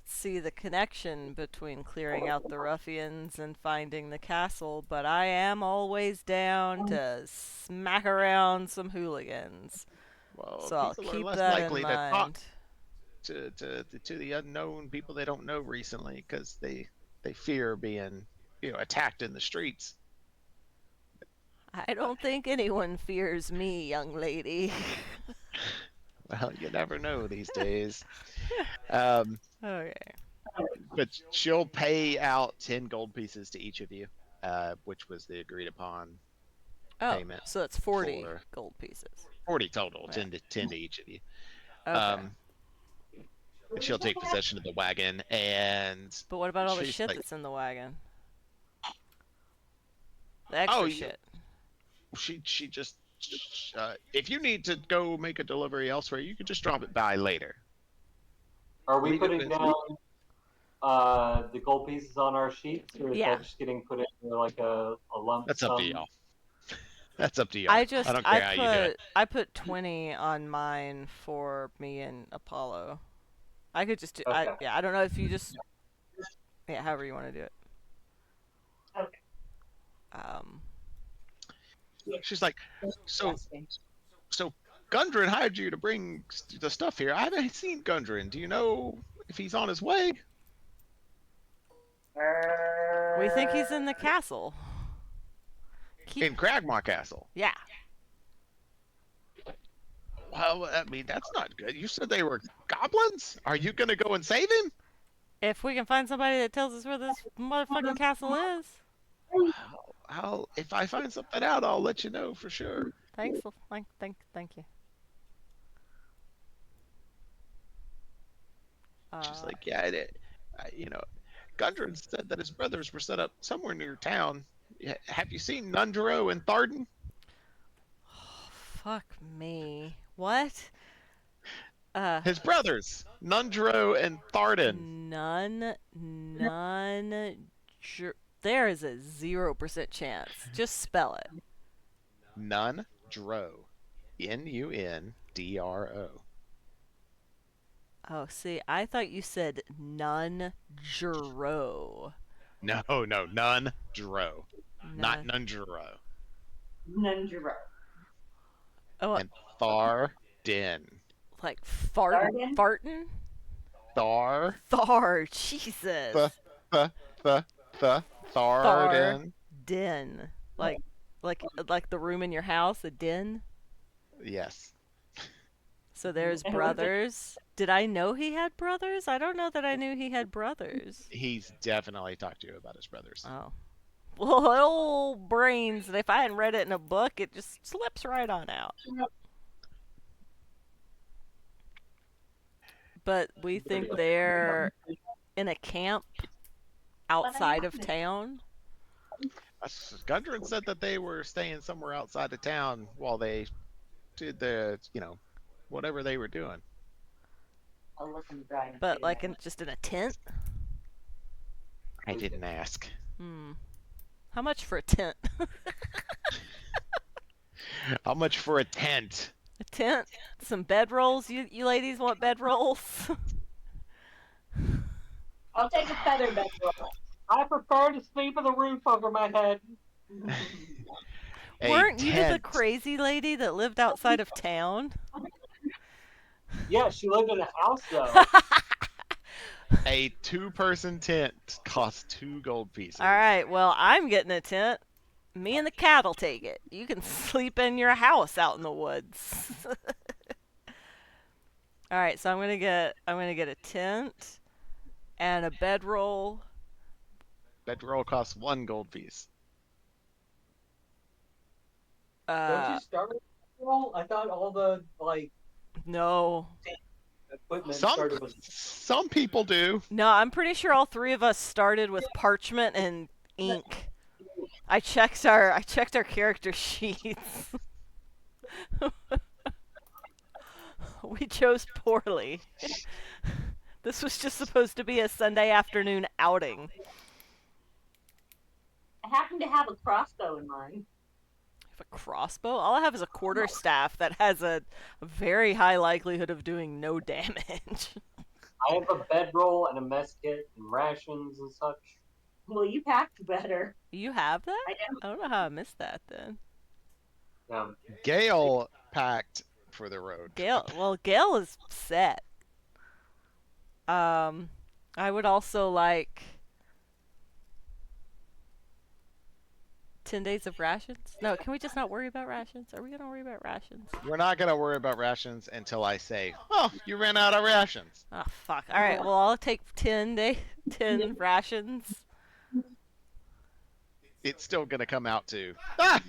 see the connection between clearing out the ruffians and finding the castle, but I am always down to smack around some hooligans. Well, So I'll people are keep less that likely in to talk mind. to the unknown people they don't know recently because they fear being attacked in the streets. I don't think anyone fears me, young lady. Well, you never know these days. Okay. But she'll pay out 10 gold pieces to each of you, which was the agreed upon Oh, payment. so it's 40 for- gold pieces. 40 total, Yeah. 10 to each of you. Okay. And she'll take possession of the wagon, and But what about all the she's shit like- that's in the wagon? The extra shit. she just if you need to go make a delivery elsewhere, you can just drop it by later. Are we Leave it putting with- down the gold pieces on our sheets, or is Yeah. that just getting put in like a lump That's up to sum? y'all. That's up to y'all. I don't care how you do it. I put 20 on mine for me and Apollo. I could just do, Okay. I don't know if you just however you want to do it. Okay. She's like, so Gundren hired you to bring the stuff here. I haven't seen Gundren. Do you know if he's on his way? We think he's in the castle. In Cragmaw Castle. Yeah. Well, I mean, that's not good. You said they were goblins? Are you going to go and save him? If we can find somebody that tells us where this motherfucking castle is. If I find something out, I'll let you know for sure. Thanks. Thank you. She's like, yeah, Gundren said that his brothers were set up somewhere near town. Have you seen Nundro and Tharden? Fuck me. What? His brothers, Nundro and Tharden. There is a 0% chance. Just spell it. Nundro. Nundro. Oh, see, I thought you said Nundro. No, Nundro. Not Nundro. Nundro. Oh, And Tharden. like fartin? Fartin? Thar, Jesus. Tharden. Den. Like the room in your house, a den? Yes. So there's brothers. Did I know he had brothers? I don't know that I knew he had brothers. He's definitely talked to you about his brothers. Oh. Well, old brains, and if I hadn't read it in a book, it just slips right on out. But we think they're in a camp outside of town. Gundren said that they were staying somewhere outside of town while they did the, whatever they were doing. I'll look in the drawing. But like just in a tent? I didn't ask. How much for a tent? How much for a tent? A tent? Some bedrolls? You ladies want bedrolls? I'll take a feather bedroll. I prefer to sleep with a roof over my head. Weren't you the crazy lady that lived outside of town? Yeah, she lived in a house though. A 2-person tent costs 2 gold pieces. Alright, well, I'm getting a tent. Me and the cat'll take it. You can sleep in your house out in the woods. Alright, so I'm gonna get a tent and a bedroll. Bedroll costs 1 gold piece. Don't you start with a roll? I thought all the No. equipment started with. Some people do. No, I'm pretty sure all three of us started with parchment and ink. I checked our character sheets. We chose poorly. This was just supposed to be a Sunday afternoon outing. I happen to have a crossbow in mind. A crossbow? All I have is a quarterstaff that has a very high likelihood of doing no damage. I have a bedroll and a mess kit and rations and such. Well, you packed better. You have that? I do. I don't know how I missed that then. Gail packed for the road. Gail is set. I would also like 10 days of rations? No, can we just not worry about rations? Are we going to worry about rations? We're not going to worry about rations until I say, oh, you ran out of rations. Oh, fuck. Alright, well, I'll take 10 rations. It's still going to come out to,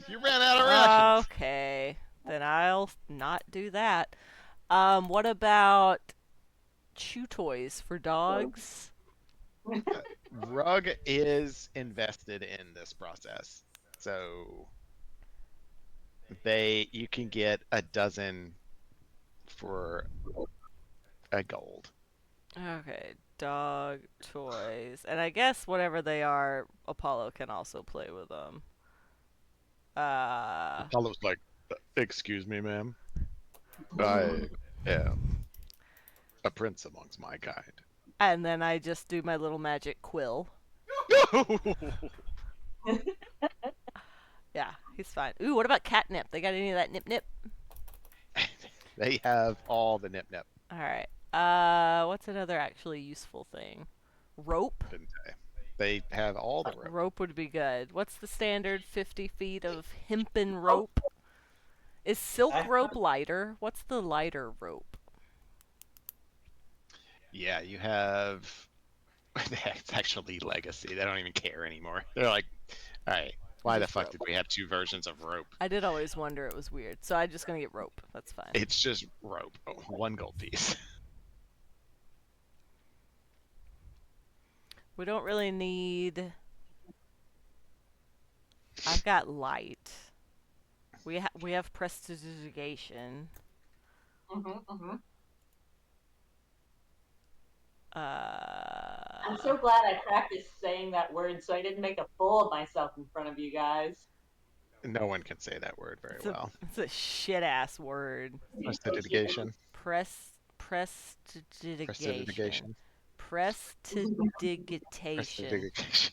you ran out of rations. Okay, then I'll not do that. What about chew toys for dogs? Rug is invested in this process. So you can get a dozen for a gold. Okay, dog toys. And I guess whatever they are, Apollo can also play with them. Apollo's like, excuse me, ma'am. I am a prince amongst my kind. And then I just do my little magic quill. Yeah, he's fine. Ooh, what about catnip? They got any of that nip? They have all the nip. Alright. What's another actually useful thing? Rope? They have all the rope. Rope would be good. What's the standard 50 feet of hempen rope? Is silk rope lighter? What's the lighter rope? Yeah, you have It's actually legacy. They don't even care anymore. They're like, all right, why the Just fuck rope. did we have two versions of rope? I did always wonder it was weird, so I'm just gonna get rope. That's fine. It's just rope. Oh, 1 gold piece. We don't really need. I've got light. We have prestidigitation. Mm-hmm. I'm Uh, so glad I practiced saying that word so I didn't make a fool of myself in front of you guys. No one can say that word very well. It's a shit ass word. Prestidigitation. Prestidigitation. Prestidigitation. Prestidigitation.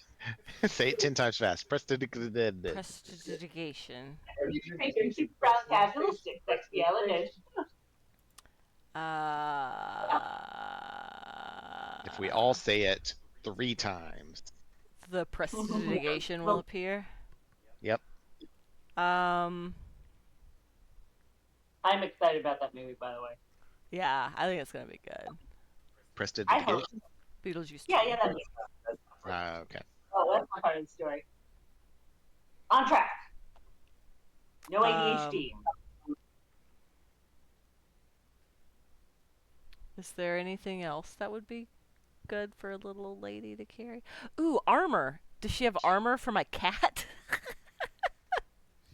Say it 10 times fast. Prestidigitation. Prestidigitation. You're super proud capitalistic, expialidation. If we all say it 3 times. The prestidigitation will appear. Yep. I'm excited about that movie, by the way. Yeah, I think it's gonna be good. I hope. Prestidigitation. Beetlejuice. Yeah, 2. yeah, that'd be. Okay. Oh, that's my part of the story. On track. No ADHD. Is there anything else that would be good for a little old lady to carry? Ooh, armor. Does she have armor for my cat?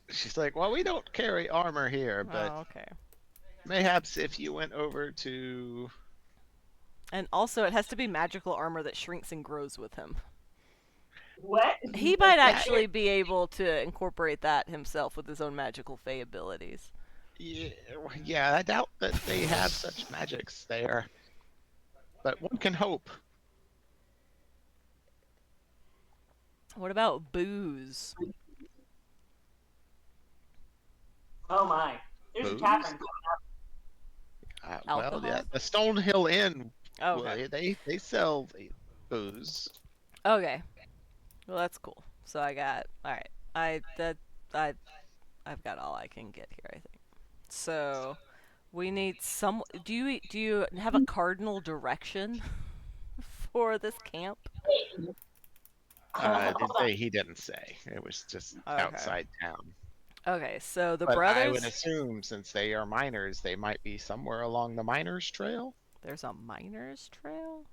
She's like, well, we don't carry armor here, but Oh, okay. mayhaps if you went over to... And also, it has to be magical armor that shrinks and grows with him. What? He might actually be able to incorporate that himself with his own magical fey abilities. Yeah, I doubt that they have such magics there. But one can hope. What about booze? Oh my. There's Booze? a tavern. Well, Alcohol? yeah, the Stonehill Inn, Okay. they sell booze. Okay. Well, that's cool. So I got alright. I've got all I can get here, I think. So we need some. Do you have a cardinal direction for this camp? He didn't say. It was just Okay. outside town. Okay, so the But I would brothers. assume, since they are miners, they might be somewhere along the miners' trail. There's a miners trail.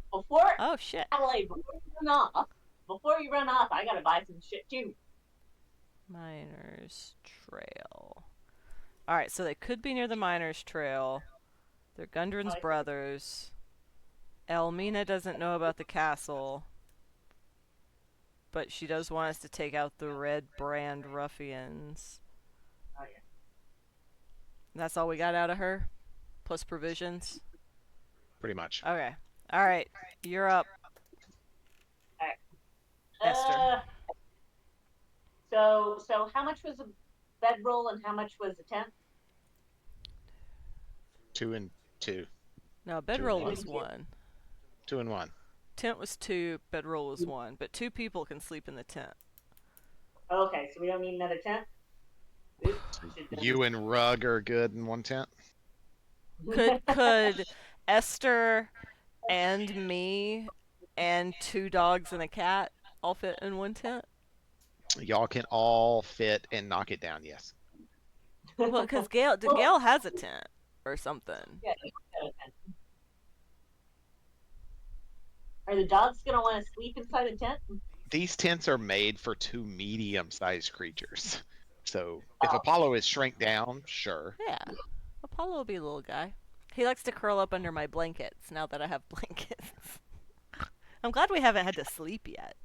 Before Oh shit. Adelaide, before you run off, I gotta buy some shit too. Miners trail. All right, so they could be near the miners trail. They're Gundren's brothers. Elmina doesn't know about the castle, but she does want us to take out the Redbrand Ruffians. Oh yeah. That's all we got out of her, plus provisions. Pretty much. Okay. All right, you're up. Esther. So how much was a bedroll and how much was a tent? 2 and 2. No, bedroll and was 1. 2 and 1. Tent was 2, bedroll was 1, but 2 people can sleep in the tent. Okay, so we don't need another tent. Oops, You and Rug are good in 1 tent. Could Esther and me and 2 dogs and a cat all fit in 1 tent? Y'all can all fit and knock it down, yes. Well, because Gail has a tent or something. Yeah, got a tent. Are the dogs gonna want to sleep inside a tent? These tents are made for 2 medium-sized creatures. So if Apollo is shrink down, sure. Yeah, Apollo will be a little guy. He likes to curl up under my blankets now that I have blankets. I'm glad we haven't had to sleep yet.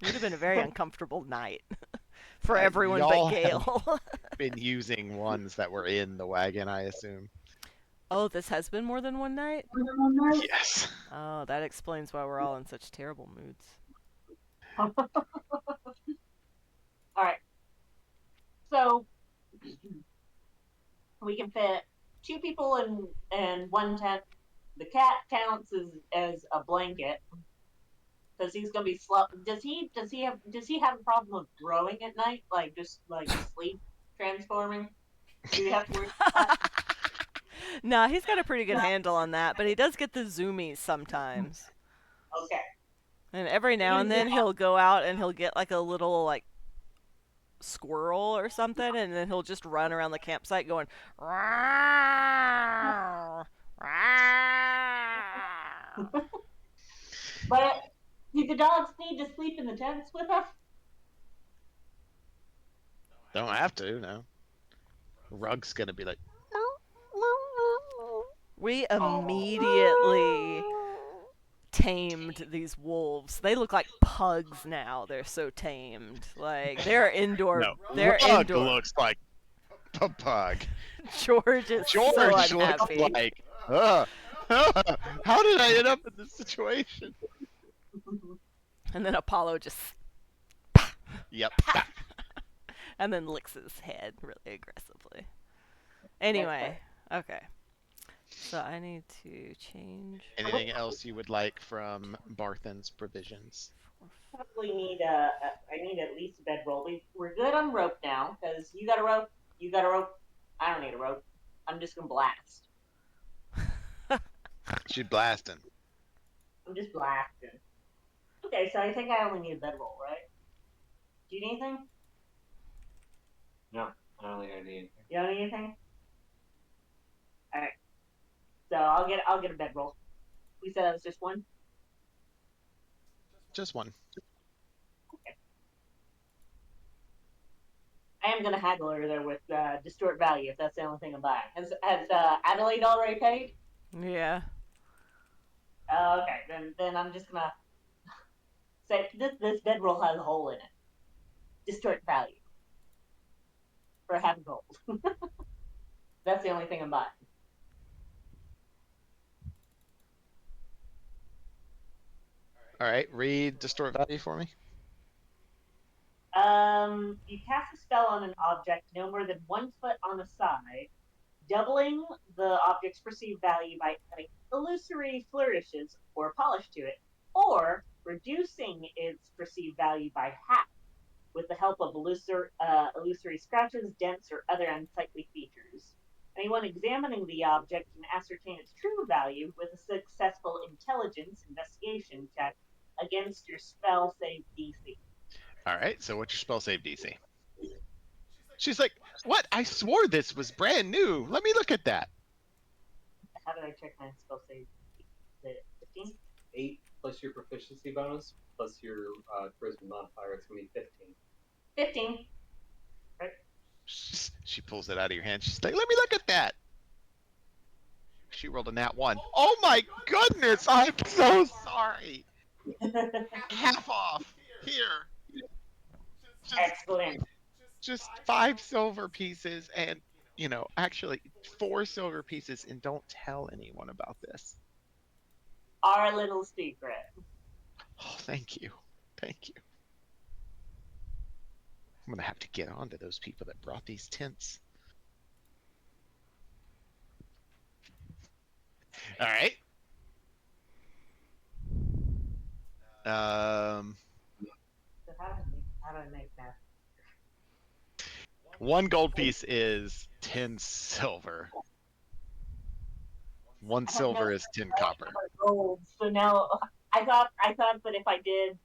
It would have been a very uncomfortable night for everyone but Gail. Been using ones that were in the wagon, I assume. Oh, this has been more than one night? Yes. Oh, that explains why we're all in such terrible moods. Alright. So we can fit 2 people in 1 tent. The cat counts as a blanket. Because he's gonna be slow. Does he have a problem of growing at night? Like just like sleep transforming? Do you have to worry about that? Nah, he's got a pretty good handle on that, but he does get the zoomies sometimes. Okay. And every now and then he'll go out and he'll get like a little like squirrel or something, and then he'll just run around the campsite going "Rawr, rawr." But do the dogs need to sleep in the tents with us? Don't have to, no. Rug's gonna be like, We immediately tamed these wolves. They look like pugs now. They're so tamed. Like they're indoor. no, They're Rug indoor. looks like a pug. George is so George looks unhappy. like, how did I end up in this situation? And then Apollo just Yep. and then licks his head really aggressively. Anyway, okay. So I need to change. Anything else you would like from Barthen's provisions? Probably need I need at least a bedroll. We're good on rope now because you got a rope. You got a rope. I don't need a rope. I'm just gonna blast. She's blasting. I'm just blasting. Okay, so I think I only need a bedroll, right? Do you need anything? No, I don't think I need anything. You don't need anything? Alright. So I'll get a bedroll. We said that was just one? Just one. Okay. I am gonna haggle her there with distort value if that's the only thing I'm buying. Has Adelaide already paid? Yeah. Okay, then I'm just gonna say this bedroll has a hole in it. Distort value. For half gold. That's the only thing I'm buying. Alright, read distort value for me. You cast a spell on an object no more than 1 foot on a side, doubling the object's perceived value by adding illusory flourishes or polish to it, or reducing its perceived value by half with the help of illusory scratches, dents, or other unsightly features. Anyone examining the object can ascertain its true value with a successful intelligence investigation check against your spell save DC. Alright, so what's your spell save DC? She's like, what? I swore this was brand new. Let me look at that. How did I check my spell save? Is it 15? 8 plus your proficiency bonus plus your charisma modifier. It's gonna be 15. 15. She pulls it out of your hand. She's like, let me look at that. She rolled a nat 1. Oh my goodness, I'm so sorry. Half off. Here. Excellent. Just 5 silver pieces and, actually 4 silver pieces, and don't tell anyone about this. Our little secret. Oh, thank you. Thank you. I'm going to have to get on to those people that brought these tents. All right. So how do I make that? 1 gold piece is 10 silver. 1 silver is 10 copper. Gold. So now I thought that if I did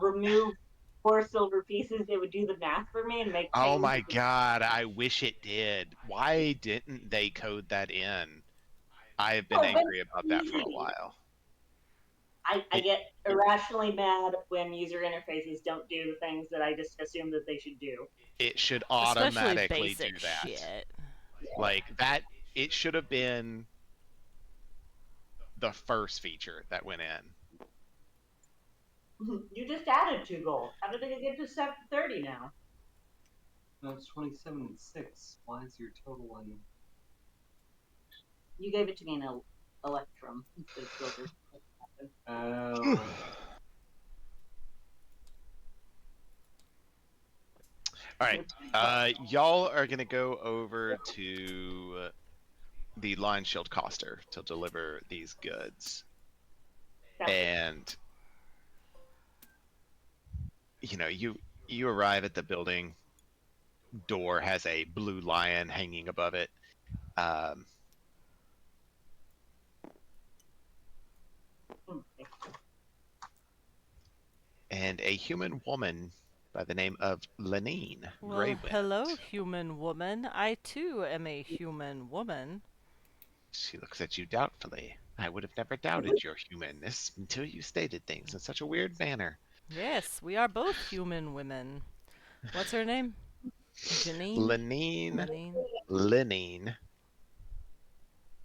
remove 4 silver pieces, it would do the math for me and make. Oh my god! I wish it did. Why didn't they code that in? I have been angry about that for a while. I get irrationally mad when user interfaces don't do the things that I just assume that they should do. It should Especially automatically basic do that. shit. Like that, it should have been the first feature that went in. You just added 2 gold. How did it get to 30 now? No, it's 27 and 6. Why is your total in? You gave it to me in Electrum instead of silver. Oh. All right, y'all are gonna go over to the Lion Shield Coster to deliver these goods, and you arrive at the building. Door has a blue lion hanging above it. and a human woman by the name of Lenine Well, hello, Greywind. human woman. I too am a human woman. She looks at you doubtfully. I would have never doubted your humanness until you stated things in such a weird manner. Yes, we are both human women. What's her name? Janine? Lenine, Lenine? Lenine.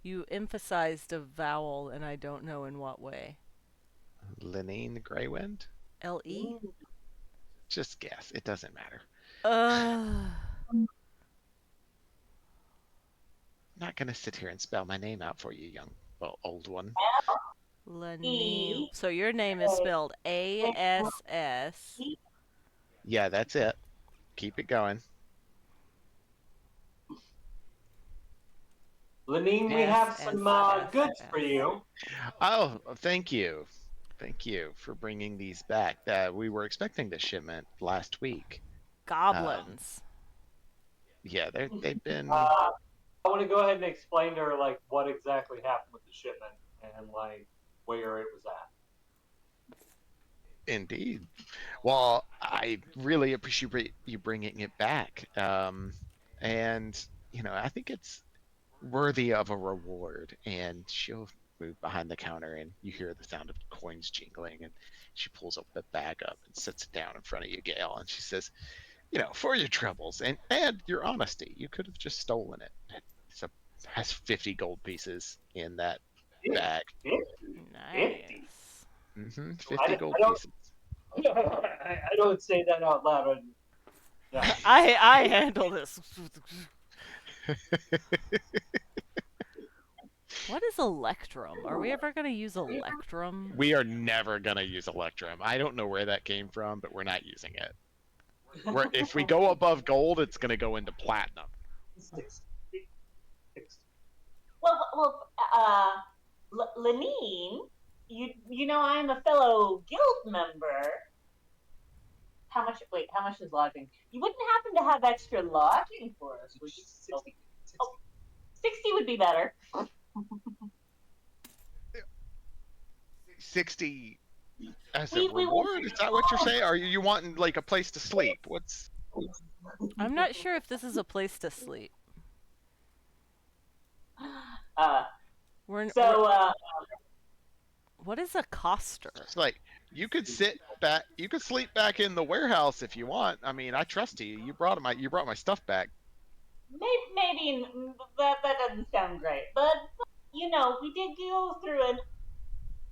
You emphasized a vowel, and I don't know in what way. Lenine Greywind? L-E? Just guess. It doesn't matter. Uh, I'm not going to sit here and spell my name out for you, old one. Lenine. E. So your name is spelled A-S-S. Yeah, that's it. Keep it going. Lenine, we have some goods for you. Oh, thank you. Thank you for bringing these back. We were expecting this shipment last week. Goblins. Yeah, they've been I want to go ahead and explain to her like what exactly happened with the shipment and like where it was at. indeed. Well, I really appreciate you bringing it back. And I think it's worthy of a reward. And she'll move behind the counter, and you hear the sound of coins jingling. And she pulls up the bag up and sets it down in front of you, Gail. And she says, for your troubles and your honesty, you could have just stolen it. It's has 50 gold pieces in that bag. Nice. 50 gold pieces. I don't say that out loud. Yeah. I handle this. What is Electrum? Are we ever going to use Electrum? We are never going to use Electrum. I don't know where that came from, but we're not using it. If we go above gold, it's going to go into platinum. Well, Lenine, you know I'm a fellow guild member. How much is lodging? You wouldn't happen to have extra lodging for us, would you? 60. Oh, 60 would be better. 60 as a reward? Is that what you're saying? Are you wanting like a place to sleep? I'm not sure if this is a place to sleep. What is a coster? It's like you could sleep back in the warehouse if you want. I mean, I trust you. You brought my stuff back. Maybe that doesn't sound great, but we did go through an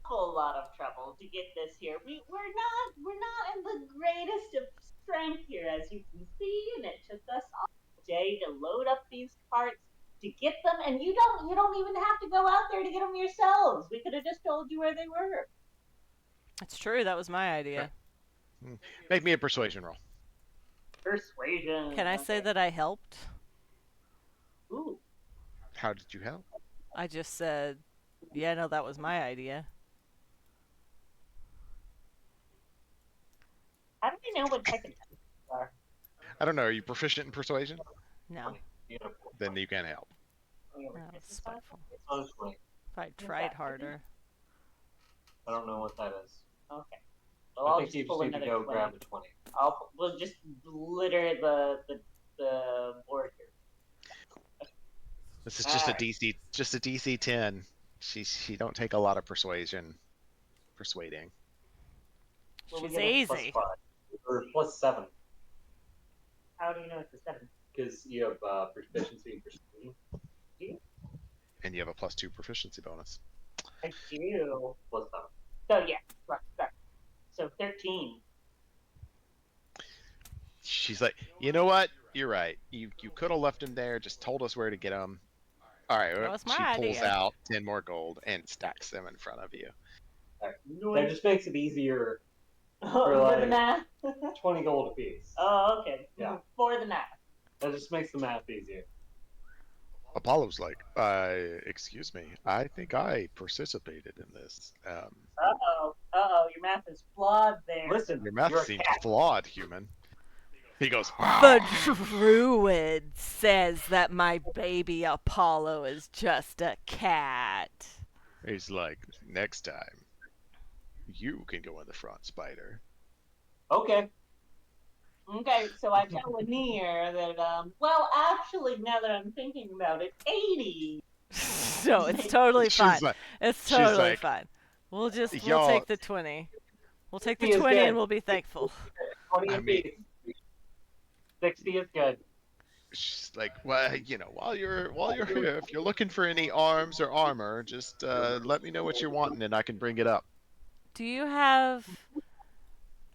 awful lot of trouble to get this here. We're not in the greatest of strength here, as you can see, and it took us all day to load up these carts to get them, and you don't even have to go out there to get them yourselves. We could have just told you where they were. It's true, that was my idea. Make me a persuasion roll. Persuasion. Can I say that I helped? Ooh. How did you help? I just said, yeah, no, that was my idea. How do we know what type of are? I don't know. Are you proficient in persuasion? No. Then you can help. No, it's spiteful. Honestly, If I tried harder. I don't know what that is. Okay. Well, I think you just need to go grab a 20. We'll just litter the board here. This is just a DC 10. She don't take a lot of persuading. She's easy. Or +7. How do you know it's a 7? Because you have proficiency in persuasion. And you have a +2 proficiency bonus. I do. +7. So yeah, so 13. She's like, you know what? You're right. You could have left him there. Just told us where to get him. All right. That was my she pulls idea. out 10 more gold and stacks them in front of you. That just makes it easier. For the math. 20 gold apiece. Oh, okay. Yeah. For the math. That just makes the math easier. Apollo's like, excuse me. I think I participated in this. Your math is flawed there. Listen, Your math seems flawed, human. He goes, The druid says that my baby Apollo is just a cat. He's like, next time, you can go in the front, Spider. Okay. Okay, so I tell Lanier that, well, actually, now that I'm thinking about it, 80. No, it's totally fine. She's like, It's she's totally like, fine. We'll y'all. take the 20. We'll take the 60 is 20 good. and we'll be thankful. 20 I mean, apiece. 60 is good. she's like, well, while you're here, if you're looking for any arms or armor, just let me know what you're wanting, and I can bring it up. Do you have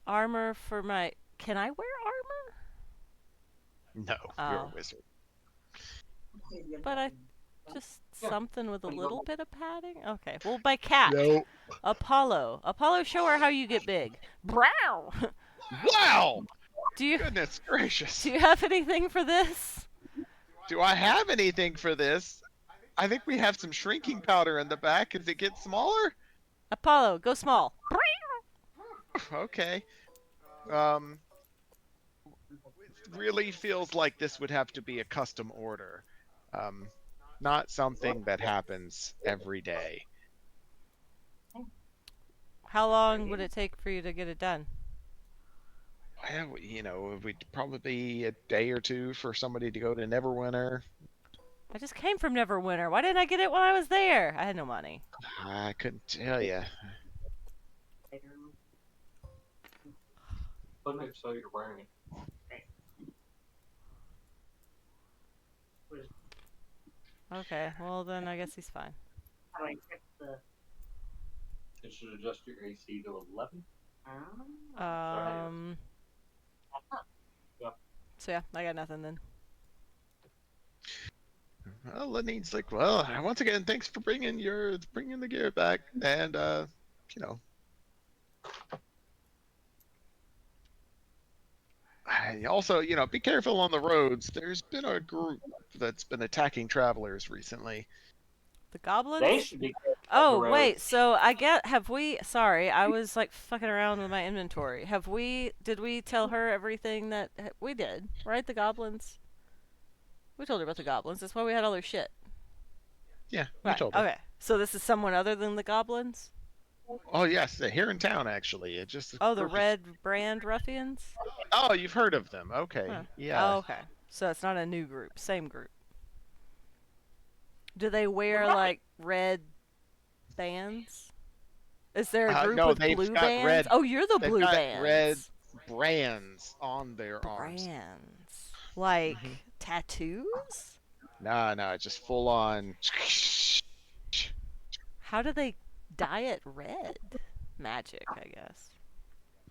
armor for my... Can I wear No, you're a armor? Oh. wizard. But I... Just Yeah. something with a little bit of padding? Okay. Well, my cat. No. Apollo. Apollo, show her how you get big. Brow! Wow! Do you Goodness gracious. do you have anything for this? Do I have anything for this? I think we have some shrinking powder in the back. As it gets smaller? Apollo, go small. Okay. Um, it really feels like this would have to be a custom order. Not something that happens every day. How long would it take for you to get it done? Well, it would probably be a day or two for somebody to go to Neverwinter. I just came from Neverwinter. Why didn't I get it when I was there? I had no money. I couldn't tell you. Put it so you're wearing it. Okay, well then I guess he's fine. How do I fix the... It should adjust your AC to 11. Um. Yeah. So yeah, I got nothing then. Well, Lenine's like, well, once again, thanks for bringing the gear back, and you know, also, be careful on the roads. There's been a group that's been attacking travelers recently. The goblins? They should be good on the Oh, road. wait, so have we, sorry, I was like fucking around with my inventory. Did we tell her everything that, we did, right? The goblins? We told her about the goblins, that's why we had all their shit. Yeah, you Right, told her. okay. So this is someone other than the goblins? Oh yes, they're here in town actually. It just Oh, the Redbrand Ruffians? Oh, you've heard of them? Okay, Huh. yeah. Oh, okay. So it's not a new group, same group. Do they wear like red bands? Is there a group No, with they've blue got bands? red- Oh, you're the they've blue got bands. red brands on their arms. Brands. Like Mhm. tattoos? No, just full on. How do they dye it red? Magic, I guess.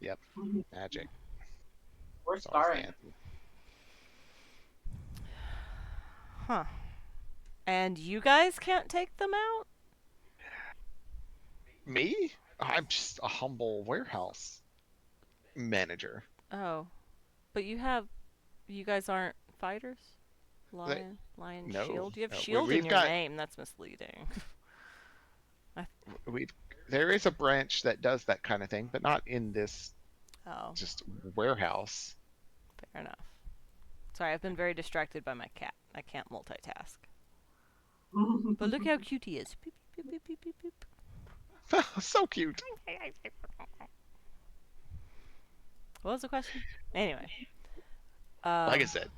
Yep, magic. We're It's all scarring. fancy. Huh. And you guys can't take them out? Me? I'm just a humble warehouse manager. Oh. But you guys aren't fighters? Lion No, shield? You have no, shield in we've your got- name, that's misleading. There is a branch that does that kind of thing, but not in this Oh, just warehouse. fair enough. Sorry, I've been very distracted by my cat. I can't multitask. But look how cute he is. Beep, beep, beep, beep, beep, beep. So cute. What was the question? Anyway. Like I said,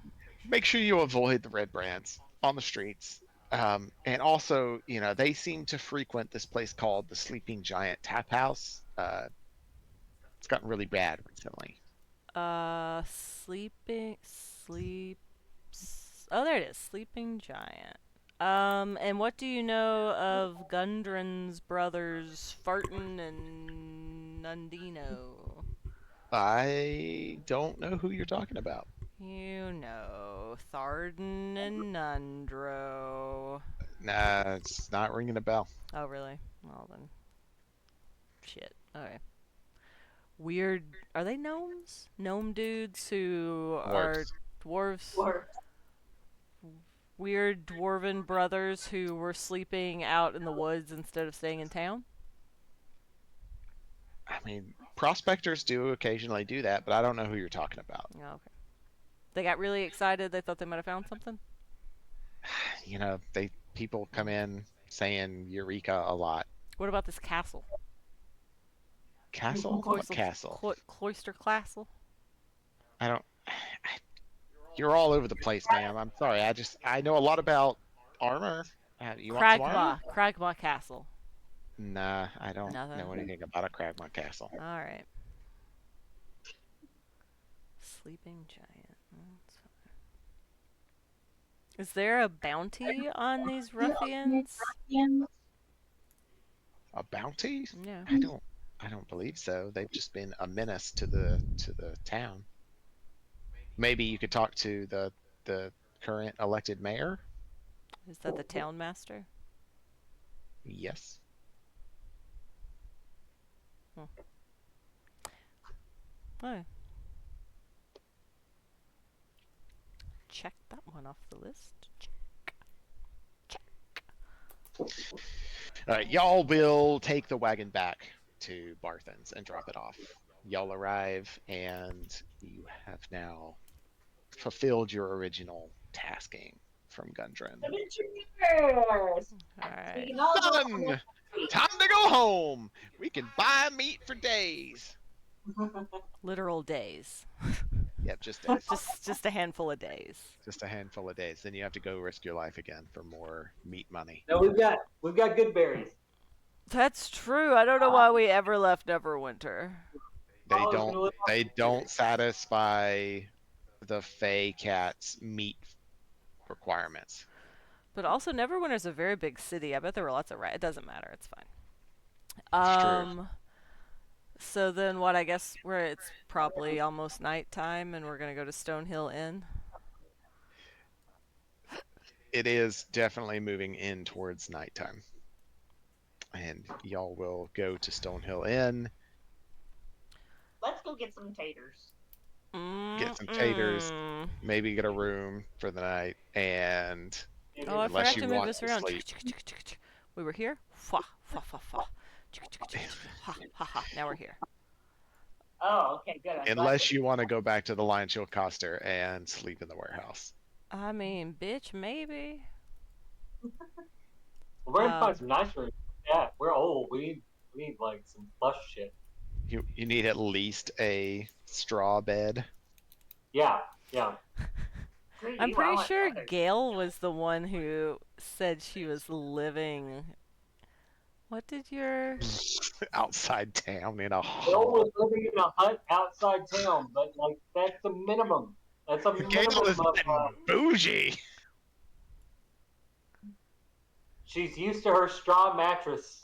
make sure you avoid the red brands on the streets. And also, they seem to frequent this place called the Sleeping Giant Tap House. It's gotten really bad recently. Oh, there it is. Sleeping Giant. And what do you know of Gundren's brothers, Farton and Nundino? I don't know who you're talking about. You know, Tharden and Nundro. Nah, it's not ringing a bell. Oh, really? Well, then. Shit. Okay. Weird. Are they gnomes? Gnome dudes who are dwarves? Or Weird dwarven brothers who were sleeping out in the woods instead of staying in town? I mean, prospectors do occasionally do that, but I don't know who you're talking about. Oh, okay. They got really excited. They thought they might have found something? People come in saying Eureka a lot. What about this castle? Castle? What castle? Cloister Castle. I don't. You're all over the place, ma'am. I'm sorry. I know a lot about armor. You want some armor? Cragmaw Castle. Nah, I don't Nothing. know anything about a Cragmont Castle. All right. Sleeping giant. That's fine. Is there a bounty on these ruffians? A bounty? Yeah. I don't believe so. They've just been a menace to the town. Maybe you could talk to the current elected mayor. Is that the town master? Yes. Oh. Check that one off the list. Check. All right, y'all will take the wagon back to Barthen's and drop it off. Y'all arrive, and you have now fulfilled your original tasking from Gundren. Adventurers! All right. We can all go on Done! Time to go home! We can buy meat for days! Literal days. Yep, just days. Just a handful of days. Just a handful of days. Then you have to go risk your life again for more meat money. No, we've got good berries. That's true. I don't know why we ever left Neverwinter. They don't satisfy the Fey Cat's meat requirements. But also, Neverwinter's a very big city. I bet there were lots of rats. It doesn't matter. It's fine. It's true. So then what, I guess it's probably almost nighttime and we're going to go to Stonehill Inn? It is definitely moving in towards nighttime. And y'all will go to Stonehill Inn. Let's go get some taters. Get some taters. Maybe get a room for the night. And Oh, I unless forgot you to move want this to around. sleep. We were here. Fa, fa, fa, fa. Ha, ha, ha. Now we're here. Oh, okay, good. Unless you want to go back to the Lion Shield Coster and sleep in the warehouse. I mean, bitch, maybe. We're gonna find some nice rooms. Yeah, we're old. We need like some plush shit. You need at least a straw bed. Yeah. I'm pretty sure Gail was the one who said she was living. What did your Outside town in a Bill hall. was living in a hut outside town, but like that's the minimum. That's a Gail minimum is of. bougie. She's used to her straw mattress.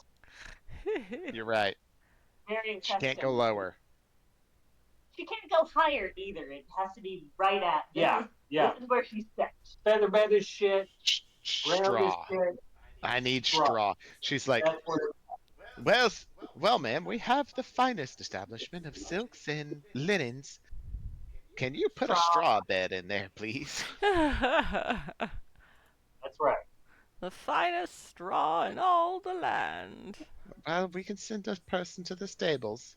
You're right. Very She can't go accustomed. lower. She can't go higher either. It has to be right at. Yeah. This is where she's set. Feather bed is shit. Round is Straw. shit. I need straw. She's like, That's where. well, ma'am, we have the finest establishment of silks and linens. Can you put a straw bed in there, please? That's right. The finest straw in all the land. Well, we can send a person to the stables.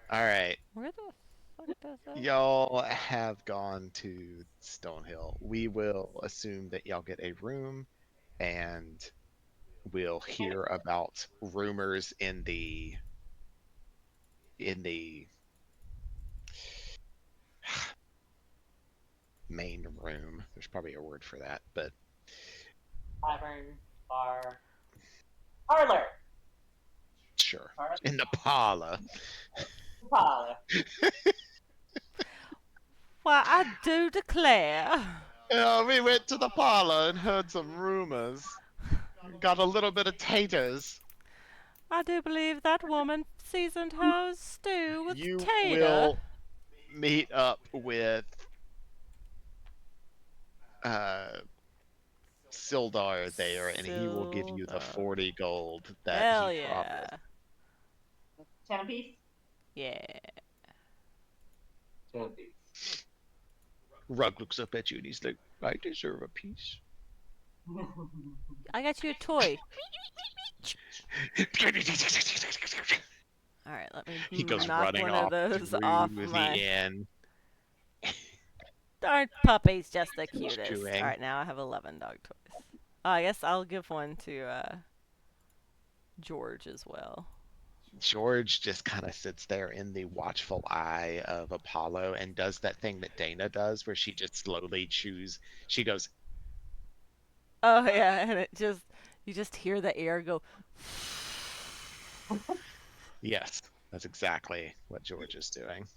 All right. Where the fuck does that? Y'all have gone to Stonehill. We will assume that y'all get a room, and we'll hear about rumors in the main room. There's probably a word for that, but Tavern, bar, parlor. sure. In the parlor. Parlor. Well, I do declare. We went to the parlor and heard some rumors. Got a little bit of taters. I do believe that woman seasoned her stew with You tater. will meet up with Sildar there, and he will give you the 40 gold that Hell he yeah. promised. 10 apiece? Yeah. 10 apiece. Rug looks up at you and he's like, I deserve a piece. I got you a toy. Alright, let me He goes knock running one off of those through off the my... inn. Darn puppy's just the cutest. Chewing. Alright, now I have 11 dog toys. Oh, I guess I'll give one to, George as well. George just kind of sits there in the watchful eye of Apollo and does that thing that Dana does, where she just slowly chews. She goes, Oh yeah, and you just hear the air go. yes, that's exactly what George is doing.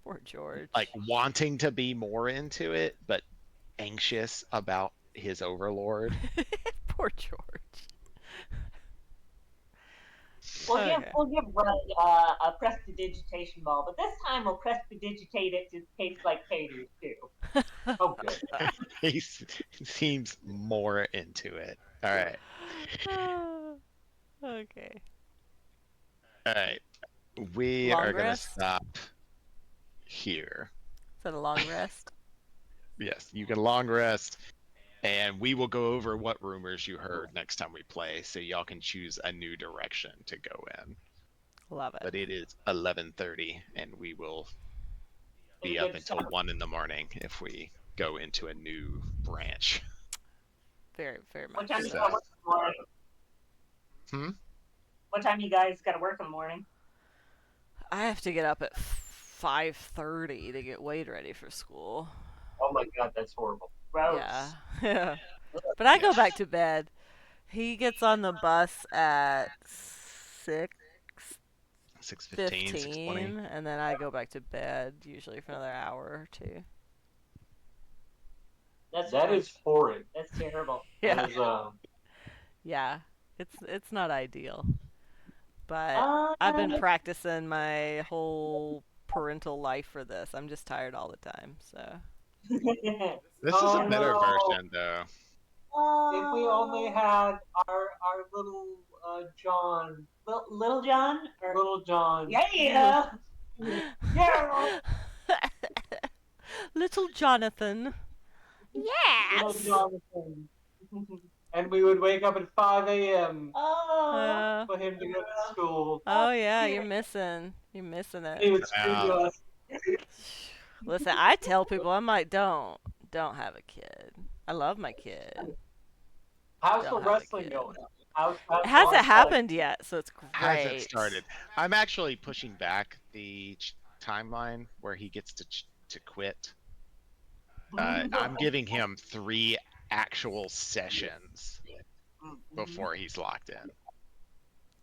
Poor George. Like wanting to be more into it, but anxious about his overlord. Poor George. Okay. We'll give Red a prestidigitation ball, but this time we'll prestidigitate it to taste like taters too. Oh, good. He seems more into it. All right. Okay. All right. We Long are going to rest? stop here. Is that a long rest? Yes, you can long rest, and we will go over what rumors you heard next time we play, so y'all can choose a new direction to go in. Love it. But it is 11:30, and we will be It's up good until stuff. 1 in the morning if we go into a new branch. Very, very What much time you So- got to work in the morning? Hmm? What time you guys got to work in the morning? I have to get up at 5:30 to get Wade ready for school. Oh my god, that's horrible. Gross. Yeah. But I go back to bed. He gets on the bus at 6:15, 6:15, 6:20. and then I go back to bed usually for another hour or two. That is horrid. That's terrible. Yeah. That is, Yeah. It's not ideal. But Uh, I've been practicing my whole parental life for this. I'm just tired all the time, so. This is Oh, a better no. version, though. if we only had our little John, Little John? Or... little John. Yeah! Yeah! Little Jonathan. Little Yes. Jonathan. And we would wake up at 5 a.m. Oh. for him to go to school. Oh yeah, you're missing He it. would scream to us. Listen, I tell people, I'm like, don't have a kid. I love my kid. How's Don't the have a wrestling kid. going? How's It hasn't happened yet, so it's great. Hasn't started. I'm actually pushing back the timeline where he gets to quit. I'm giving him 3 actual sessions before he's locked in.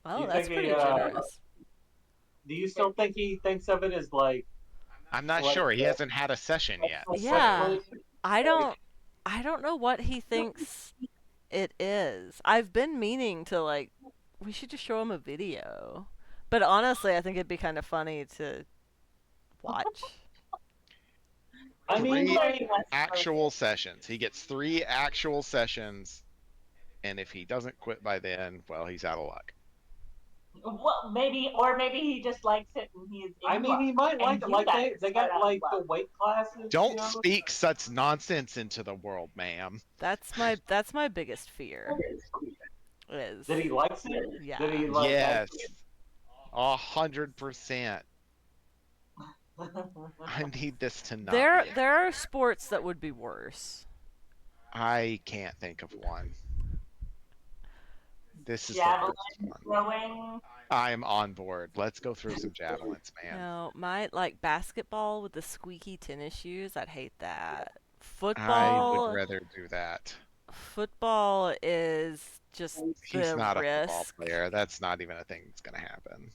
Oh, You that's think pretty he, generous. Do you still think he thinks of it as like? I'm not Like, sure. He hasn't had a session yet. Yeah. I don't know what he thinks it is. I've been meaning to like we should just show him a video. But honestly, I think it'd be kind of funny to watch. I mean, 3 like, actual sessions. He gets 3 actual sessions, and if he doesn't quit by then, well, he's out of luck. Well, maybe he just likes it and he is. I mean, he might like And it. you Like guys they start got out like low. the weight classes. Don't you know? speak such nonsense into the world, ma'am. That's my biggest fear. Is That he likes it. Yeah. That he like. Yes, 100%. I need this to not. there be. there are sports that would be worse. I can't think of one. This is Javelin the worst one. throwing. I'm on board. Let's go through some javelins, man. No, my like basketball with the squeaky tennis shoes, I'd hate that. I Football would rather do that. football is just He's the not a football risk. player. That's not even a thing that's gonna happen.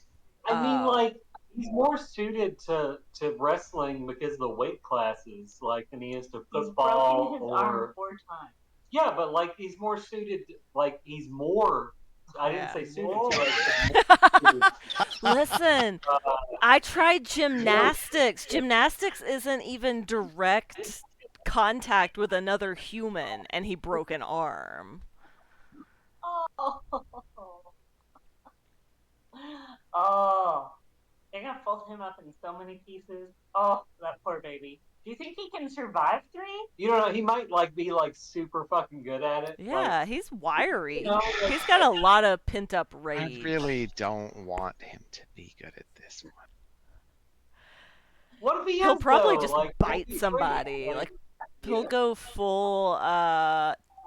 I mean, Oh. like he's more suited to wrestling because of the weight classes, like than he is to He's football broken his or. arm 4 times. Yeah, but like he's more suited. Like he's more. I didn't Yeah. say suited. To it. Listen, I tried gymnastics. Gymnastics isn't even direct contact with another human, and he broke an arm. Oh. Oh. They're gonna fold him up in so many pieces. Oh, that poor baby. Do you think he can survive 3? You don't know. He might like be like super fucking good at it. Yeah, he's wiry. You know, like- He's got a lot of pent up I rage. really don't want him to be good at this one. What if he He'll is, probably though? just Like, bite don't be afraid. somebody. Like he'll yeah. go full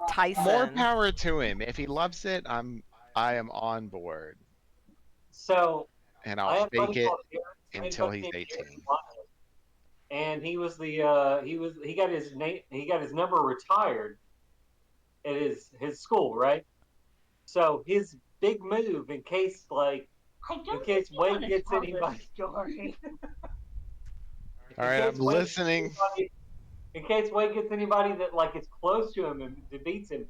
Tyson. More power to him. If he loves it, I'm I am on board, So and I'll I had a buddy fake it called Garrett. I had a until buddy he's named Garrett 18. Wyatt, and he got his name, he got his number retired at his school, right? So his big move, in case I in don't case think you want Wade to gets tell anybody, this story. All in right, case I'm Wade gets listening. anybody, in case Wade gets anybody that like is close to him and defeats him,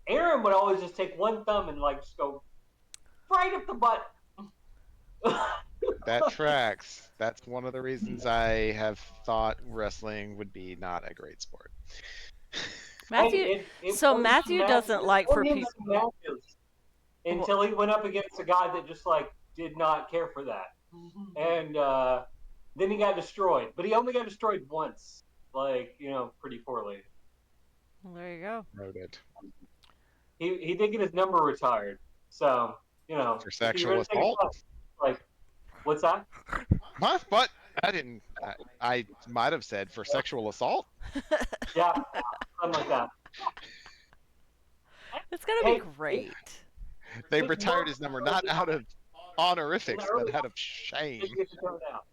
Aaron would always just take one thumb and like just go right up the butt. That tracks. That's one of the reasons I have thought wrestling would be not a great sport. Matthew. It So won some Matthew matches. doesn't It like won for him people. some matches until he went up against a guy that just like did not care for that, and then he got destroyed. But he only got destroyed once, like pretty poorly. Well, there you go. Noted. He did get his number retired, so For if you're sexual gonna take a assault? fight, like what's that? Huh? What? I didn't. I might have said for sexual assault. Yeah, something like that. It's gonna Hey, be great. They Just retired one his number early not out of in honorifics, the early but out of on, shame. didn't get to throw it out.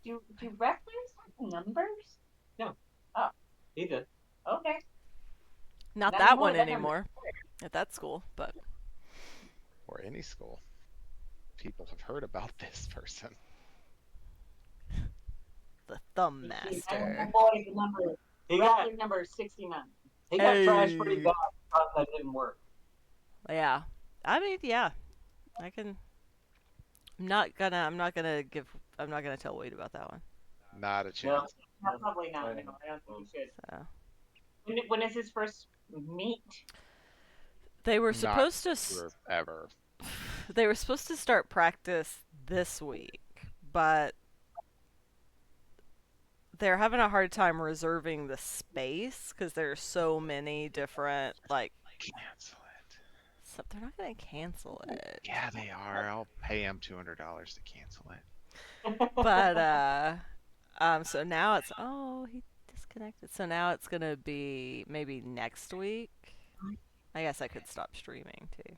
Do wrestlers have numbers? He did. Okay. Not Not that anymore, one that number- anymore at that school, but Or any school. People have heard about this person. the Thumb I Master. avoid the number. He got Wrestler number 69. he got trashed pretty Hey. bad because that didn't work. Yeah. I mean, yeah. I can. I'm not gonna tell Wade about that one. Not a No. chance. No, probably not. Right. No, I don't think you should. So When is his first meet? they were Not supposed to. Ever. They were supposed to start practice this week, but they're having a hard time reserving the space because there's so many different Cancel it. So they're not gonna cancel it. Yeah, they are. I'll pay him $200 to cancel it. But so now it's he disconnected. So now it's gonna be maybe next week. I guess I could stop streaming too.